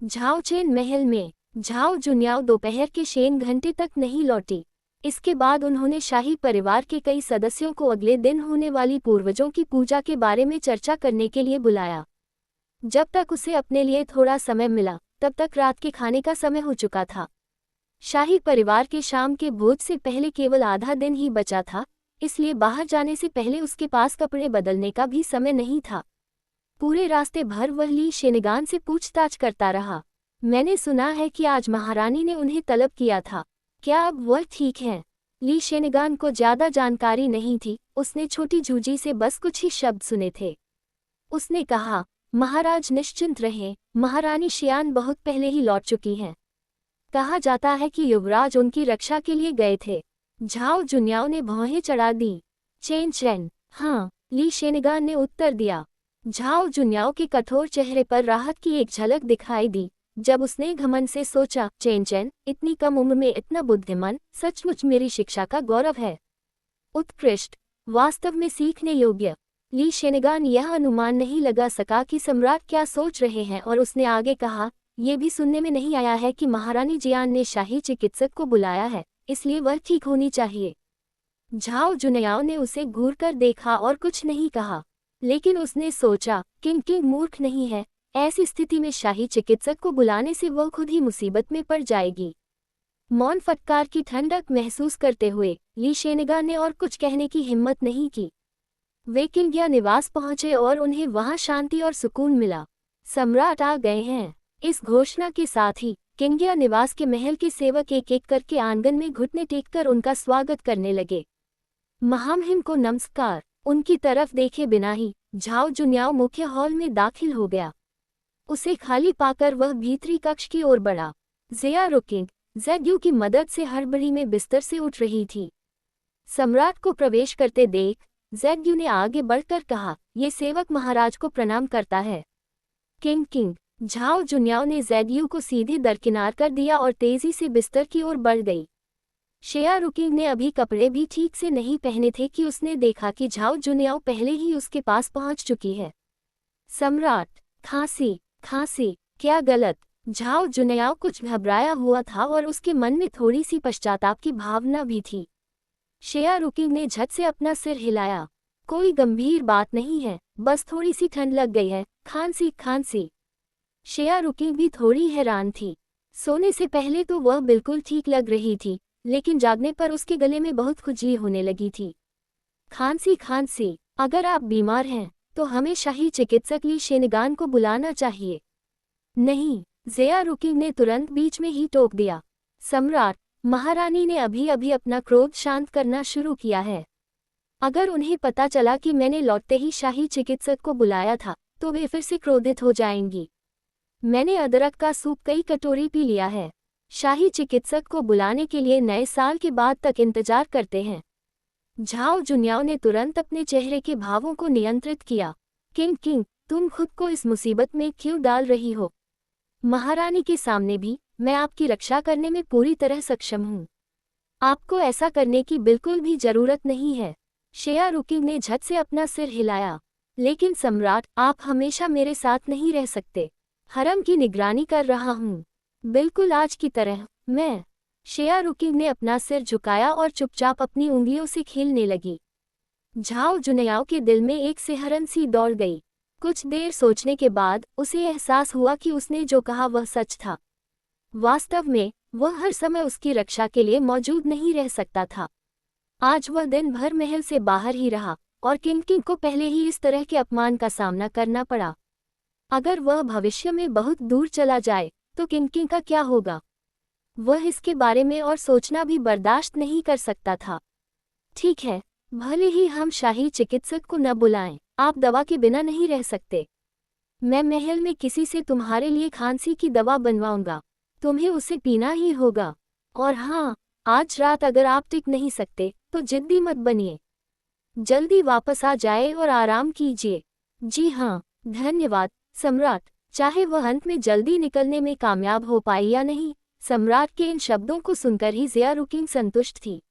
Speaker 1: झाओ चेन महल में झाओ जुन्याओ दोपहर के शेन घंटे तक नहीं लौटी। इसके बाद उन्होंने शाही परिवार के कई सदस्यों को अगले दिन होने वाली पूर्वजों की पूजा के बारे में चर्चा करने के लिए बुलाया। जब तक उसे अपने लिए थोड़ा समय मिला, तब तक रात के खाने का समय हो चुका था। शाही परिवार के शाम के भोज से पहले केवल आधा दिन ही बचा था, इसलिए बाहर जाने से पहले उसके पास कपड़े बदलने का भी समय नहीं था। पूरे रास्ते भर वह ली शेनिगान से पूछताछ करता रहा। मैंने सुना है कि आज महारानी ने उन्हें तलब किया था। क्या अब वह ठीक हैं? ली शेनिगान को ज्यादा जानकारी नहीं थी। उसने छोटी जूजी से बस कुछ ही शब्द सुने थे। उसने कहा, महाराज निश्चिंत रहें, महारानी शियान बहुत पहले ही लौट चुकी हैं। कहा जाता है कि युवराज उनकी रक्षा के लिए गए थे। झाओ जुन्याओ ने भौहें चढ़ा दी। चेन चैन, हाँ, ली शेनिगान ने उत्तर दिया। झाओ जुन्याओ के कठोर चेहरे पर राहत की एक झलक दिखाई दी, जब उसने घमंड से सोचा, चेन चैन, इतनी कम उम्र में इतना बुद्धिमान, सचमुच मेरी शिक्षा का गौरव है। उत्कृष्ट, वास्तव में सीखने योग्य। ली शेनिगान यह अनुमान नहीं लगा सका कि सम्राट क्या सोच रहे हैं और उसने आगे कहा, यह भी सुनने में नहीं आया है कि महारानी जियान ने शाही चिकित्सक को बुलाया है, इसलिए वह ठीक होनी चाहिए। झाओ जुन्याओ ने उसे घूरकर देखा और कुछ नहीं कहा, लेकिन उसने सोचा, किंग मूर्ख नहीं है। ऐसी स्थिति में शाही चिकित्सक को बुलाने से वह खुद ही मुसीबत में पड़ जाएगी। मौन फटकार की ठंडक महसूस करते हुए ली शेनिगान ने और कुछ कहने की हिम्मत नहीं की। वे किंग्या निवास पहुंचे और उन्हें वहां शांति और सुकून मिला। सम्राट आ गए हैं। इस घोषणा के साथ ही किंग्या निवास के महल के सेवक एक एक करके आंगन में घुटने टेककर उनका स्वागत करने लगे। महामहिम को नमस्कार। उनकी तरफ देखे बिना ही झाओ जुन्याओ मुख्य हॉल में दाखिल हो गया। उसे खाली पाकर वह भीतरी कक्ष की ओर बढ़ा। ज़ेया रुकिंग ज़ेड्यू की मदद से हड़बड़ी में बिस्तर से उठ रही थी। सम्राट को प्रवेश करते देख ज़ेड्यू ने आगे बढ़कर कहा, ये सेवक महाराज को प्रणाम करता है। किंग झाओ जुन्याओ ने ज़ेड्यू को सीधे दरकिनार कर दिया और तेजी से बिस्तर की ओर बढ़ गई। शेया रुकिंग ने अभी कपड़े भी ठीक से नहीं पहने थे कि उसने देखा कि झाओ जुन्याओ पहले ही उसके पास पहुंच चुकी है। सम्राट, खांसी, क्या गलत? झाओ जुन्याओ कुछ घबराया हुआ था और उसके मन में थोड़ी सी पश्चाताप की भावना भी थी। शेया रुकिंग ने झट से अपना सिर हिलाया। कोई गंभीर बात नहीं है, बस थोड़ी सी ठंड लग गई है। खांसी। शेया रुकिंग भी थोड़ी हैरान थी। सोने से पहले तो वह बिल्कुल ठीक लग रही थी, लेकिन जागने पर उसके गले में बहुत खुजली होने लगी थी। खांसी, अगर आप बीमार हैं तो हमें शाही चिकित्सक ली शेनिगान को बुलाना चाहिए। नहीं, ज़ेया रुकिंग ने तुरंत बीच में ही टोक दिया। सम्राट, महारानी ने अभी अभी अपना क्रोध शांत करना शुरू किया है। अगर उन्हें पता चला कि मैंने लौटते ही शाही चिकित्सक को बुलाया था, तो वे फिर से क्रोधित हो जाएंगी। मैंने अदरक का सूप कई कटोरी पी लिया है। शाही चिकित्सक को बुलाने के लिए नए साल के बाद तक इंतजार करते हैं। झाओ जुन्याओ ने तुरंत अपने चेहरे के भावों को नियंत्रित किया। किंग, तुम खुद को इस मुसीबत में क्यों डाल रही हो? महारानी के सामने भी मैं आपकी रक्षा करने में पूरी तरह सक्षम हूँ। आपको ऐसा करने की बिल्कुल भी जरूरत नहीं है। शेया रुकिंग ने झट से अपना सिर हिलाया। लेकिन सम्राट, आप हमेशा मेरे साथ नहीं रह सकते। हरम की निगरानी कर रहा हूँ, बिल्कुल आज की तरह। मैं। शेया रुकिंग ने अपना सिर झुकाया और चुपचाप अपनी उंगलियों से खेलने लगी। झाओ जुनियाओ के दिल में एक सिहरन सी दौड़ गई। कुछ देर सोचने के बाद उसे एहसास हुआ कि उसने जो कहा वह सच था। वास्तव में वह हर समय उसकी रक्षा के लिए मौजूद नहीं रह सकता था। आज वह दिन भर महल से बाहर ही रहा और किंग को पहले ही इस तरह के अपमान का सामना करना पड़ा। अगर वह भविष्य में बहुत दूर चला जाए तो किंग का क्या होगा? वह इसके बारे में और सोचना भी बर्दाश्त नहीं कर सकता था। ठीक है, भले ही हम शाही चिकित्सक को न बुलाएं, आप दवा के बिना नहीं रह सकते। मैं महल में किसी से तुम्हारे लिए खांसी की दवा बनवाऊंगा, तुम्हें उसे पीना ही होगा। और हाँ, आज रात अगर आप टिक नहीं सकते तो जिद्दी मत बनिए, जल्दी वापस आ जाए और आराम कीजिए। जी हाँ, धन्यवाद सम्राट। चाहे वह अंत में जल्दी निकलने में कामयाब हो पाई या नहीं, सम्राट के इन शब्दों को सुनकर ही ज़िया रुकिंग संतुष्ट थी।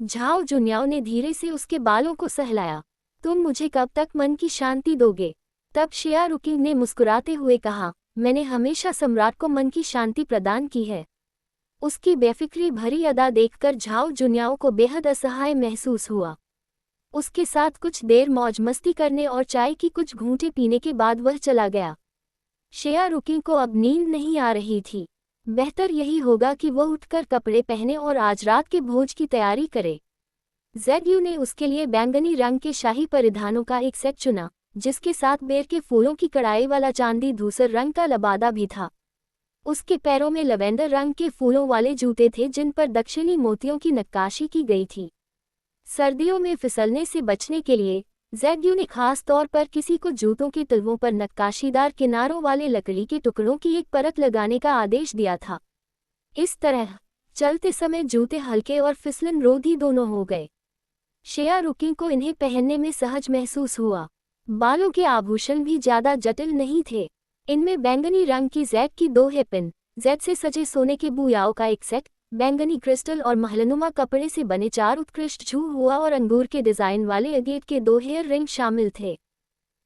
Speaker 1: झाओ जुनियाओ ने धीरे से उसके बालों को सहलाया। तुम मुझे कब तक मन की शांति दोगे? तब शेया रुकिंग ने मुस्कुराते हुए कहा, मैंने हमेशा सम्राट को मन की शांति प्रदान की है। उसकी बेफिक्री भरी अदा देखकर झाओ जुनियाओ को बेहद असहाय महसूस हुआ। उसके साथ कुछ देर मौज मस्ती करने और चाय की कुछ घूंटे पीने के बाद वह चला गया। शेया रुकिंग को अब नींद नहीं आ रही थी। बेहतर यही होगा कि वह उठकर कपड़े पहने और आज रात के भोज की तैयारी करे। ज़ेडयू ने उसके लिए बैंगनी रंग के शाही परिधानों का एक सेट चुना, जिसके साथ बेर के फूलों की कढ़ाई वाला चांदी धूसर रंग का लबादा भी था। उसके पैरों में लवेंडर रंग के फूलों वाले जूते थे जिन पर दक्षिणी मोतियों की नक्काशी की गई थी। सर्दियों में फिसलने से बचने के लिए ज़ेडयू ने खास तौर पर किसी को जूतों के तलवों पर नक्काशीदार किनारों वाले लकड़ी के टुकड़ों की एक परत लगाने का आदेश दिया था। इस तरह चलते समय जूते हल्के और फिसलन रोधी दोनों हो गए। शेया रुकिंग को इन्हें पहनने में सहज महसूस हुआ। बालों के आभूषण भी ज्यादा जटिल नहीं थे। इनमें बैंगनी रंग की ज़ेड की 2 हेपिन, ज़ेड से सजे सोने के बुयाओं का एक सेट, बैंगनी क्रिस्टल और महलनुमा कपड़े से बने 4 उत्कृष्ट छू हुआ और अंगूर के डिजाइन वाले अगेट के 2 हेयर रिंग शामिल थे।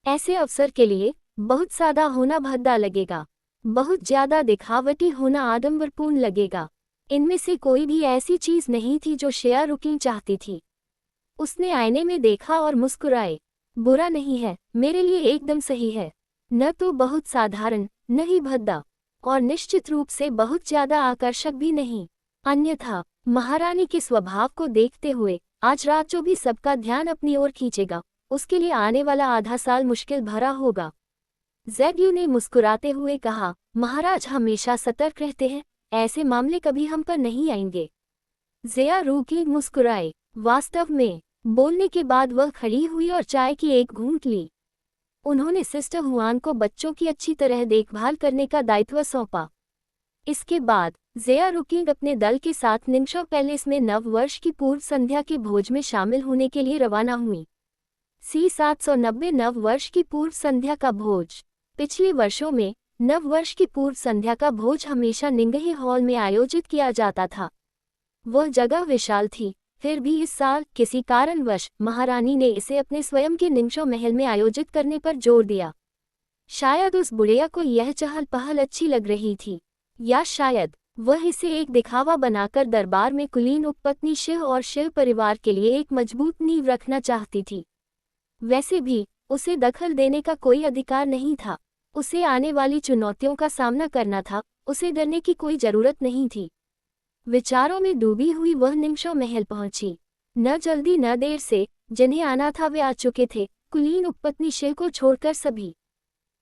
Speaker 1: ऐसे अवसर के लिए बहुत सादा होना भद्दा लगेगा, बहुत ज्यादा दिखावटी होना आडंबरपूर्ण लगेगा। इनमें से कोई भी ऐसी चीज नहीं थी जो शेया रुकिंग चाहती थी। उसने आईने में देखा और मुस्कुराए। बुरा नहीं है, मेरे लिए एकदम सही है। न तो बहुत साधारण, न ही भद्दा, और निश्चित रूप से बहुत ज्यादा आकर्षक भी नहीं। अन्यथा महारानी के स्वभाव को देखते हुए आज रात जो भी सबका ध्यान अपनी ओर खींचेगा, उसके लिए आने वाला आधा साल मुश्किल भरा होगा। ज़ेडयू ने मुस्कुराते हुए कहा, महाराज हमेशा सतर्क रहते हैं, ऐसे मामले कभी हम पर नहीं आएंगे। ज़िया रुकिंग मुस्कुराए। वास्तव में बोलने के बाद वह खड़ी हुई और चाय की एक घूंट ली। उन्होंने सिस्टर हुआन को बच्चों की अच्छी तरह देखभाल करने का दायित्व सौंपा। इसके बाद ज़िया रुकिंग अपने दल के साथ निंगशो पैलेस में नव वर्ष की पूर्व संध्या के भोज में शामिल होने के लिए रवाना हुई। C790 नव वर्ष की पूर्व संध्या का भोज। पिछले वर्षों में नव वर्ष की पूर्व संध्या का भोज हमेशा निंगहे हॉल में आयोजित किया जाता था। वह जगह विशाल थी, फिर भी इस साल किसी कारणवश महारानी ने इसे अपने स्वयं के निंगशो महल में आयोजित करने पर जोर दिया। शायद उस बुढ़िया को यह चहल पहल अच्छी लग रही थी, या शायद वह इसे एक दिखावा बनाकर दरबार में कुलीन उपपत्नी शिव और शिव परिवार के लिए एक मजबूत नींव रखना चाहती थी। वैसे भी उसे दखल देने का कोई अधिकार नहीं था। उसे आने वाली चुनौतियों का सामना करना था, उसे डरने की कोई जरूरत नहीं थी। विचारों में डूबी हुई वह निंगशो महल पहुंची। न जल्दी न देर से जिन्हें आना था वे आ चुके थे, कुलीन उपपत्नी शिव को छोड़कर सभी।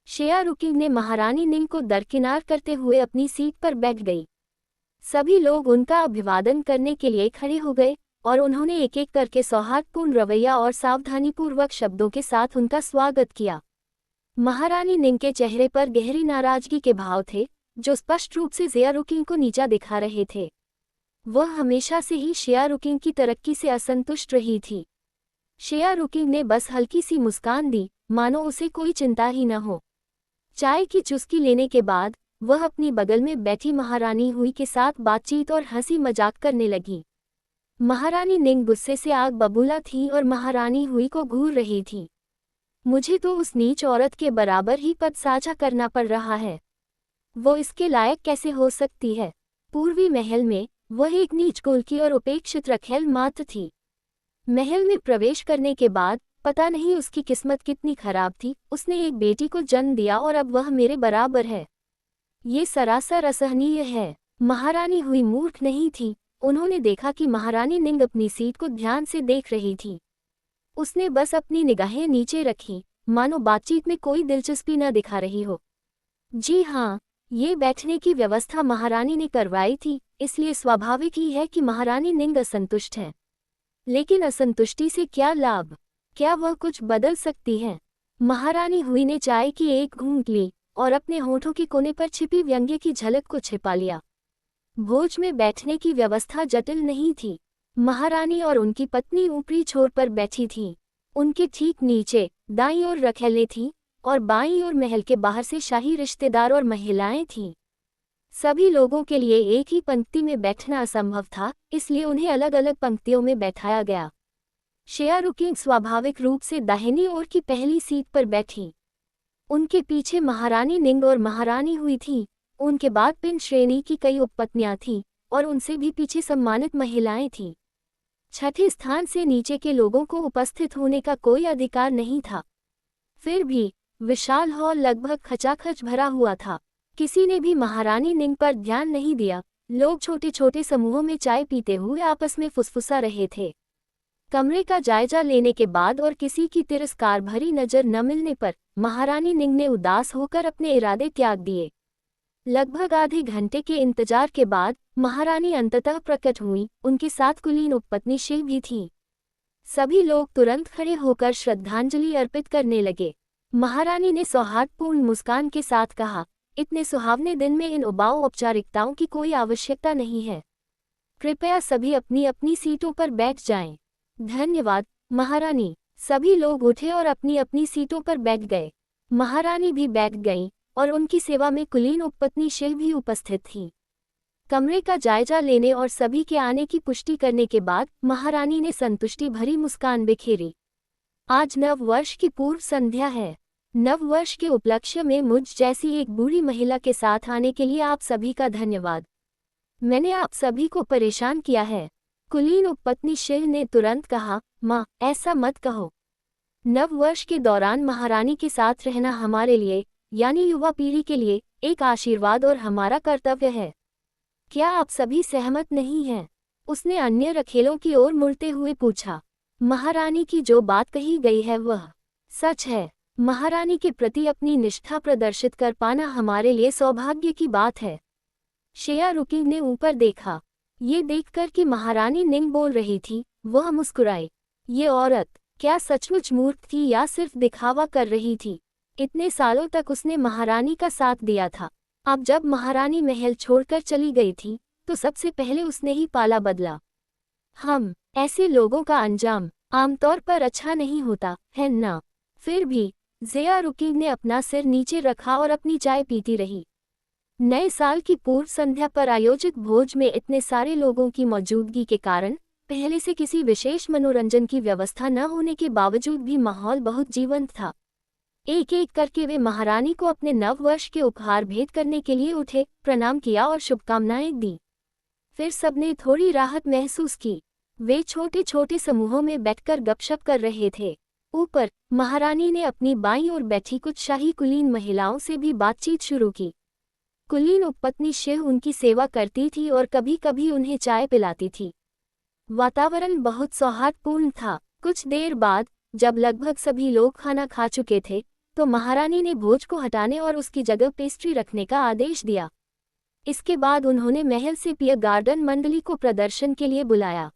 Speaker 1: शेया रुकिंग ने महारानी निंग को दरकिनार करते हुए अपनी सीट पर बैठ गई। सभी लोग उनका अभिवादन करने के लिए खड़े हो गए और उन्होंने एक एक करके सौहार्दपूर्ण रवैया और सावधानीपूर्वक शब्दों के साथ उनका स्वागत किया। महारानी निंग के चेहरे पर गहरी नाराजगी के भाव थे, जो स्पष्ट रूप से ज़िया रुकिंग को नीचा दिखा रहे थे। वह हमेशा से ही शेया रुकिंग की तरक्की से असंतुष्ट रही थी। शेया रुकिंग ने बस हल्की सी मुस्कान दी, मानो उसे कोई चिंता ही न हो। चाय की चुस्की लेने के बाद वह अपनी बगल में बैठी महारानी हुई के साथ बातचीत और हंसी मजाक करने लगी। महारानी निंग गुस्से से आग बबूला थी और महारानी हुई को घूर रही थी। मुझे तो उस नीच औरत के बराबर ही पद साझा करना पड़ रहा है। वो इसके लायक कैसे हो सकती है? पूर्वी महल में वह एक नीच कुल की और उपेक्षित रखेल मात्र थी। महल में प्रवेश करने के बाद पता नहीं उसकी किस्मत कितनी खराब थी, उसने एक बेटी को जन्म दिया और अब वह मेरे बराबर है। ये सरासर असहनीय है। महारानी हुई मूर्ख नहीं थी। उन्होंने देखा कि महारानी निंग अपनी सीट को ध्यान से देख रही थी। उसने बस अपनी निगाहें नीचे रखी, मानो बातचीत में कोई दिलचस्पी न दिखा रही हो। जी हाँ, ये बैठने की व्यवस्था महारानी ने करवाई थी, इसलिए स्वाभाविक ही है कि महारानी निंग असंतुष्ट है। लेकिन असंतुष्टि से क्या लाभ? क्या वह कुछ बदल सकती है? महारानी हुई ने चाय की एक घूंट ली और अपने होठों के कोने पर छिपी व्यंग्य की झलक को छिपा लिया। भोज में बैठने की व्यवस्था जटिल नहीं थी। महारानी और उनकी पत्नी ऊपरी छोर पर बैठी थीं। उनके ठीक नीचे दाईं ओर रखेलें थीं और बाईं ओर महल के बाहर से शाही रिश्तेदार और महिलाएं थीं। सभी लोगों के लिए एक ही पंक्ति में बैठना असंभव था, इसलिए उन्हें अलग अलग पंक्तियों में बैठाया गया। शेया रुकिंग स्वाभाविक रूप से दाहिनी ओर की पहली सीट पर बैठी। उनके पीछे महारानी निंग और महारानी हुई थीं। उनके बाद पिन श्रेणी की कई उपपत्नियां थीं और उनसे भी पीछे सम्मानित महिलाएं थीं। छठे स्थान से नीचे के लोगों को उपस्थित होने का कोई अधिकार नहीं था। फिर भी विशाल हॉल लगभग खचाखच भरा हुआ था। किसी ने भी महारानी निंग पर ध्यान नहीं दिया। लोग छोटे छोटे समूहों में चाय पीते हुए आपस में फुसफुसा रहे थे। कमरे का जायजा लेने के बाद और किसी की तिरस्कार भरी नजर न मिलने पर महारानी निंग ने उदास होकर अपने इरादे त्याग दिए। लगभग आधे घंटे के इंतजार के बाद महारानी अंततः प्रकट हुई। उनके साथ कुलीन उपपत्नी शिव भी थीं। सभी लोग तुरंत खड़े होकर श्रद्धांजलि अर्पित करने लगे। महारानी ने सौहार्दपूर्ण मुस्कान के साथ कहा, इतने सुहावने दिन में इन उबाऊ औपचारिकताओं की कोई आवश्यकता नहीं है। कृपया सभी अपनी अपनी सीटों पर बैठ जाएं। धन्यवाद महारानी। सभी लोग उठे और अपनी अपनी सीटों पर बैठ गए। महारानी भी बैठ गईं और उनकी सेवा में कुलीन उपपत्नी शिव भी उपस्थित थी। कमरे का जायजा लेने और सभी के आने की पुष्टि करने के बाद महारानी ने संतुष्टि भरी मुस्कान बिखेरी। आज नव वर्ष की पूर्व संध्या है। नव वर्ष के उपलक्ष्य में मुझ जैसी एक बूढ़ी महिला के साथ आने के लिए आप सभी का धन्यवाद। मैंने आप सभी को परेशान किया है। कुलीन उपपत्नी शिव ने तुरंत कहा, माँ ऐसा मत कहो। नव वर्ष के दौरान महारानी के साथ रहना हमारे लिए यानी युवा पीढ़ी के लिए एक आशीर्वाद और हमारा कर्तव्य है। क्या आप सभी सहमत नहीं हैं? उसने अन्य रखेलों की ओर मुड़ते हुए पूछा। महारानी की जो बात कही गई है वह सच है। महारानी के प्रति अपनी निष्ठा प्रदर्शित कर पाना हमारे लिए सौभाग्य की बात है। शेया रुकिंग ने ऊपर देखा। ये देखकर कि महारानी निंग बोल रही थी, वह मुस्कुराई। ये औरत क्या सचमुच मूर्ख थी या सिर्फ दिखावा कर रही थी? इतने सालों तक उसने महारानी का साथ दिया था। अब जब महारानी महल छोड़कर चली गई थी, तो सबसे पहले उसने ही पाला बदला। ऐसे लोगों का अंजाम आमतौर पर अच्छा नहीं होता है ना? फिर भी ज़ेया रुकिंग ने अपना सिर नीचे रखा और अपनी चाय पीती रही। नए साल की पूर्व संध्या पर आयोजित भोज में इतने सारे लोगों की मौजूदगी के कारण पहले से किसी विशेष मनोरंजन की व्यवस्था न होने के बावजूद भी माहौल बहुत जीवंत था। एक एक करके वे महारानी को अपने नव वर्ष के उपहार भेंट करने के लिए उठे, प्रणाम किया और शुभकामनाएं दी। फिर सबने थोड़ी राहत महसूस की। वे छोटे छोटे समूहों में बैठकर गपशप कर रहे थे। ऊपर महारानी ने अपनी बाईं ओर बैठी कुछ शाही कुलीन महिलाओं से भी बातचीत शुरू की। कुलीन उपपत्नी शिव उनकी सेवा करती थी और कभी कभी उन्हें चाय पिलाती थी। वातावरण बहुत सौहार्दपूर्ण था। कुछ देर बाद जब लगभग सभी लोग खाना खा चुके थे, तो महारानी ने भोज को हटाने और उसकी जगह पेस्ट्री रखने का आदेश दिया। इसके बाद उन्होंने महल से पियर गार्डन मंडली को प्रदर्शन के लिए बुलाया।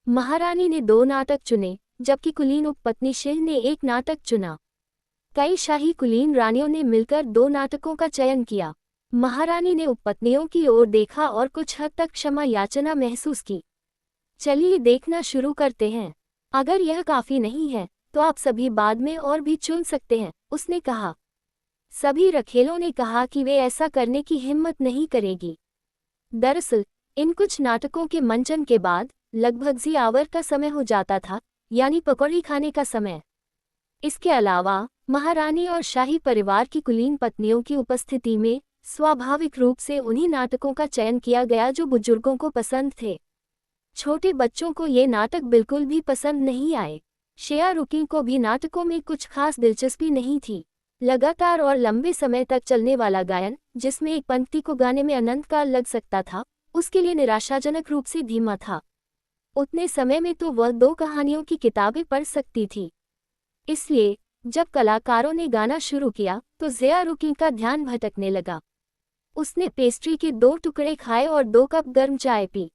Speaker 1: महारानी ने 2 नाटक चुने, जबकि कुलीन उपपत्नी शिव ने एक नाटक चुना। कई शाही कुलीन रानियों ने मिलकर 2 नाटकों का चयन किया। महारानी ने उपपत्नियों की ओर देखा और कुछ हद तक क्षमा याचना महसूस की। चलिए देखना शुरू करते हैं। अगर यह काफी नहीं है तो आप सभी बाद में और भी चुन सकते हैं, उसने कहा। सभी रखेलों ने कहा कि वे ऐसा करने की हिम्मत नहीं करेगी। दरअसल इन कुछ नाटकों के मंचन के बाद लगभग जी आवर का समय हो जाता था, यानी पकौड़ी खाने का समय। इसके अलावा महारानी और शाही परिवार की कुलीन पत्नियों की उपस्थिति में स्वाभाविक रूप से उन्हीं नाटकों का चयन किया गया जो बुजुर्गों को पसंद थे। छोटे बच्चों को ये नाटक बिल्कुल भी पसंद नहीं आए। श्रेया रुकिन को भी नाटकों में कुछ खास दिलचस्पी नहीं थी। लगातार और लंबे समय तक चलने वाला गायन, जिसमें एक पंक्ति को गाने में अनंत काल लग सकता था, उसके लिए निराशाजनक रूप से धीमा था। उतने समय में तो वह 2 कहानियों की किताबें पढ़ सकती थी। इसलिए जब कलाकारों ने गाना शुरू किया तो श्रेया रुकिन का ध्यान भटकने लगा। उसने पेस्ट्री के 2 टुकड़े खाए और 2 कप गर्म चाय पी।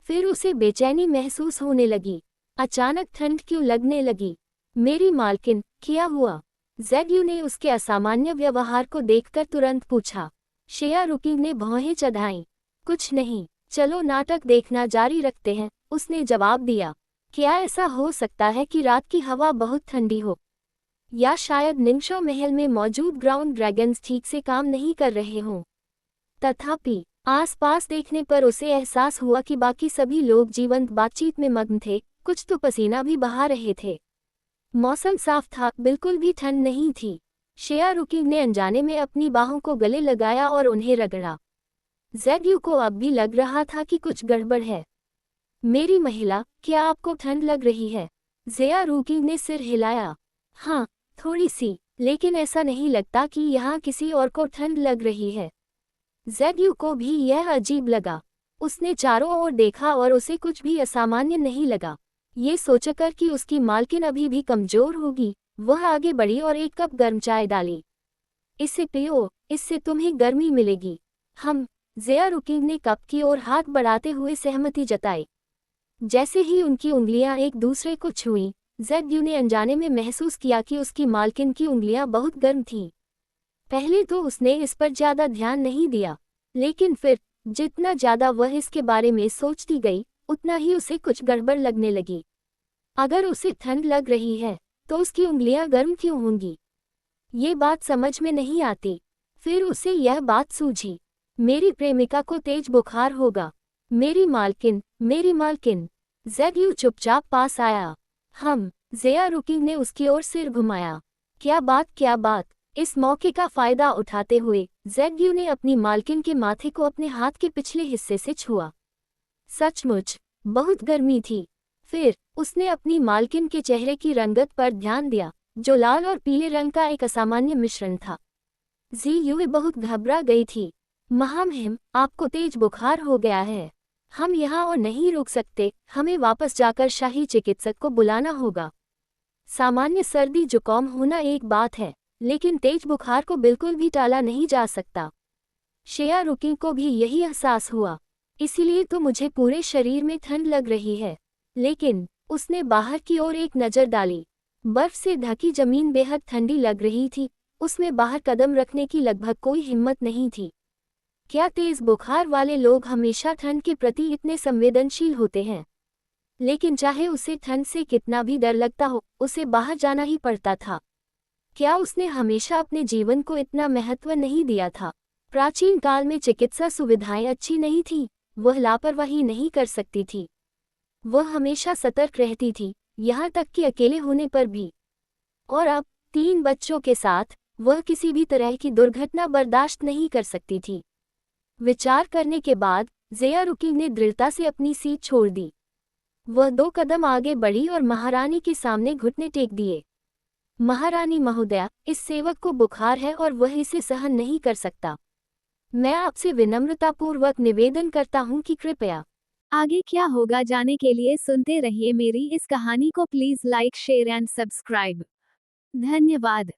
Speaker 1: फिर उसे बेचैनी महसूस होने लगी। अचानक ठंड क्यों लगने लगी? मेरी मालकिन, क्या हुआ? ज़ेड्यू ने उसके असामान्य व्यवहार को देखकर तुरंत पूछा। श्रेया रुकिन ने भौहें चढ़ाईं। कुछ नहीं, चलो नाटक देखना जारी रखते हैं, उसने जवाब दिया। क्या ऐसा हो सकता है कि रात की हवा बहुत ठंडी हो? या शायद निंशो महल में मौजूद ग्राउंड ड्रैगन्स ठीक से काम नहीं कर रहे हों? तथापि आसपास देखने पर उसे एहसास हुआ कि बाकी सभी लोग जीवंत बातचीत में मग्न थे, कुछ तो पसीना भी बहा रहे थे। मौसम साफ था, बिल्कुल भी ठंड नहीं थी। श्रेया रुकिन ने अनजाने में अपनी बाहों को गले लगाया और उन्हें रगड़ा। ज़ेड्यू को अब भी लग रहा था कि कुछ गड़बड़ है। मेरी महिला, क्या आपको ठंड लग रही है? श्रेया रुकिन ने सिर हिलाया। हाँ, थोड़ी सी, लेकिन ऐसा नहीं लगता कि यहाँ किसी और को ठंड लग रही है। ज़ेड्यू को भी यह अजीब लगा। उसने चारों ओर देखा और उसे कुछ भी असामान्य नहीं लगा। ये सोचकर कि उसकी मालकिन अभी भी कमजोर होगी, वह आगे बढ़ी और 1 कप गर्म चाय डाली। इसे पियो, इससे तुम्हें गर्मी मिलेगी। ज़ेया रुकिन ने कप की ओर हाथ बढ़ाते हुए सहमति जताई। जैसे ही उनकी उंगलियां एक दूसरे को छुईं, ज़ेड्यू ने अनजाने में महसूस किया कि उसकी मालकिन की उंगलियां बहुत गर्म थीं। पहले तो उसने इस पर ज्यादा ध्यान नहीं दिया, लेकिन फिर जितना ज्यादा वह इसके बारे में सोचती गई, उतना ही उसे कुछ गड़बड़ लगने लगी। अगर उसे ठंड लग रही है, तो उसकी उंगलियां गर्म क्यों होंगी? ये बात समझ में नहीं आती। फिर उसे यह बात सूझी, मेरी प्रेमिका को तेज बुखार होगा। मेरी मालकिन। ज़ेड्यू चुपचाप पास आया। ज़ेया रुकिन ने उसकी ओर सिर घुमाया। क्या बात? इस मौके का फायदा उठाते हुए ज़ेड्यू ने अपनी मालकिन के माथे को अपने हाथ के पिछले हिस्से से छुआ। सचमुच बहुत गर्मी थी। फिर उसने अपनी मालकिन के चेहरे की रंगत पर ध्यान दिया, जो लाल और पीले रंग का एक असामान्य मिश्रण था। ज़ेड्यू बहुत घबरा गई थी। महामहिम, आपको तेज बुखार हो गया है। हम यहाँ और नहीं रुक सकते, हमें वापस जाकर शाही चिकित्सक को बुलाना होगा। सामान्य सर्दी जुकाम होना एक बात है, लेकिन तेज बुखार को बिल्कुल भी टाला नहीं जा सकता। श्रेया रुकिन को भी यही एहसास हुआ। इसीलिए तो मुझे पूरे शरीर में ठंड लग रही है। लेकिन उसने बाहर की ओर एक नज़र डाली। बर्फ से ढकी जमीन बेहद ठंडी लग रही थी। उसमें बाहर कदम रखने की लगभग कोई हिम्मत नहीं थी। क्या तेज बुखार वाले लोग हमेशा ठंड के प्रति इतने संवेदनशील होते हैं? लेकिन चाहे उसे ठंड से कितना भी डर लगता हो, उसे बाहर जाना ही पड़ता था। क्या उसने हमेशा अपने जीवन को इतना महत्व नहीं दिया था? प्राचीन काल में चिकित्सा सुविधाएं अच्छी नहीं थीं, वह लापरवाही नहीं कर सकती थी। वह हमेशा सतर्क रहती थी, यहाँ तक कि अकेले होने पर भी। और अब 3 बच्चों के साथ वह किसी भी तरह की दुर्घटना बर्दाश्त नहीं कर सकती थी। विचार करने के बाद ज़ेया रुकिन ने दृढ़ता से अपनी सीट छोड़ दी। वह 2 कदम आगे बढ़ी और महारानी के सामने घुटने टेक दिए। महारानी महोदया, इस सेवक को बुखार है और वह इसे सहन नहीं कर सकता। मैं आपसे विनम्रतापूर्वक निवेदन करता हूँ कि कृपया।
Speaker 2: आगे क्या होगा जाने के लिए सुनते रहिए मेरी इस कहानी को। Please like, share and subscribe. धन्यवाद।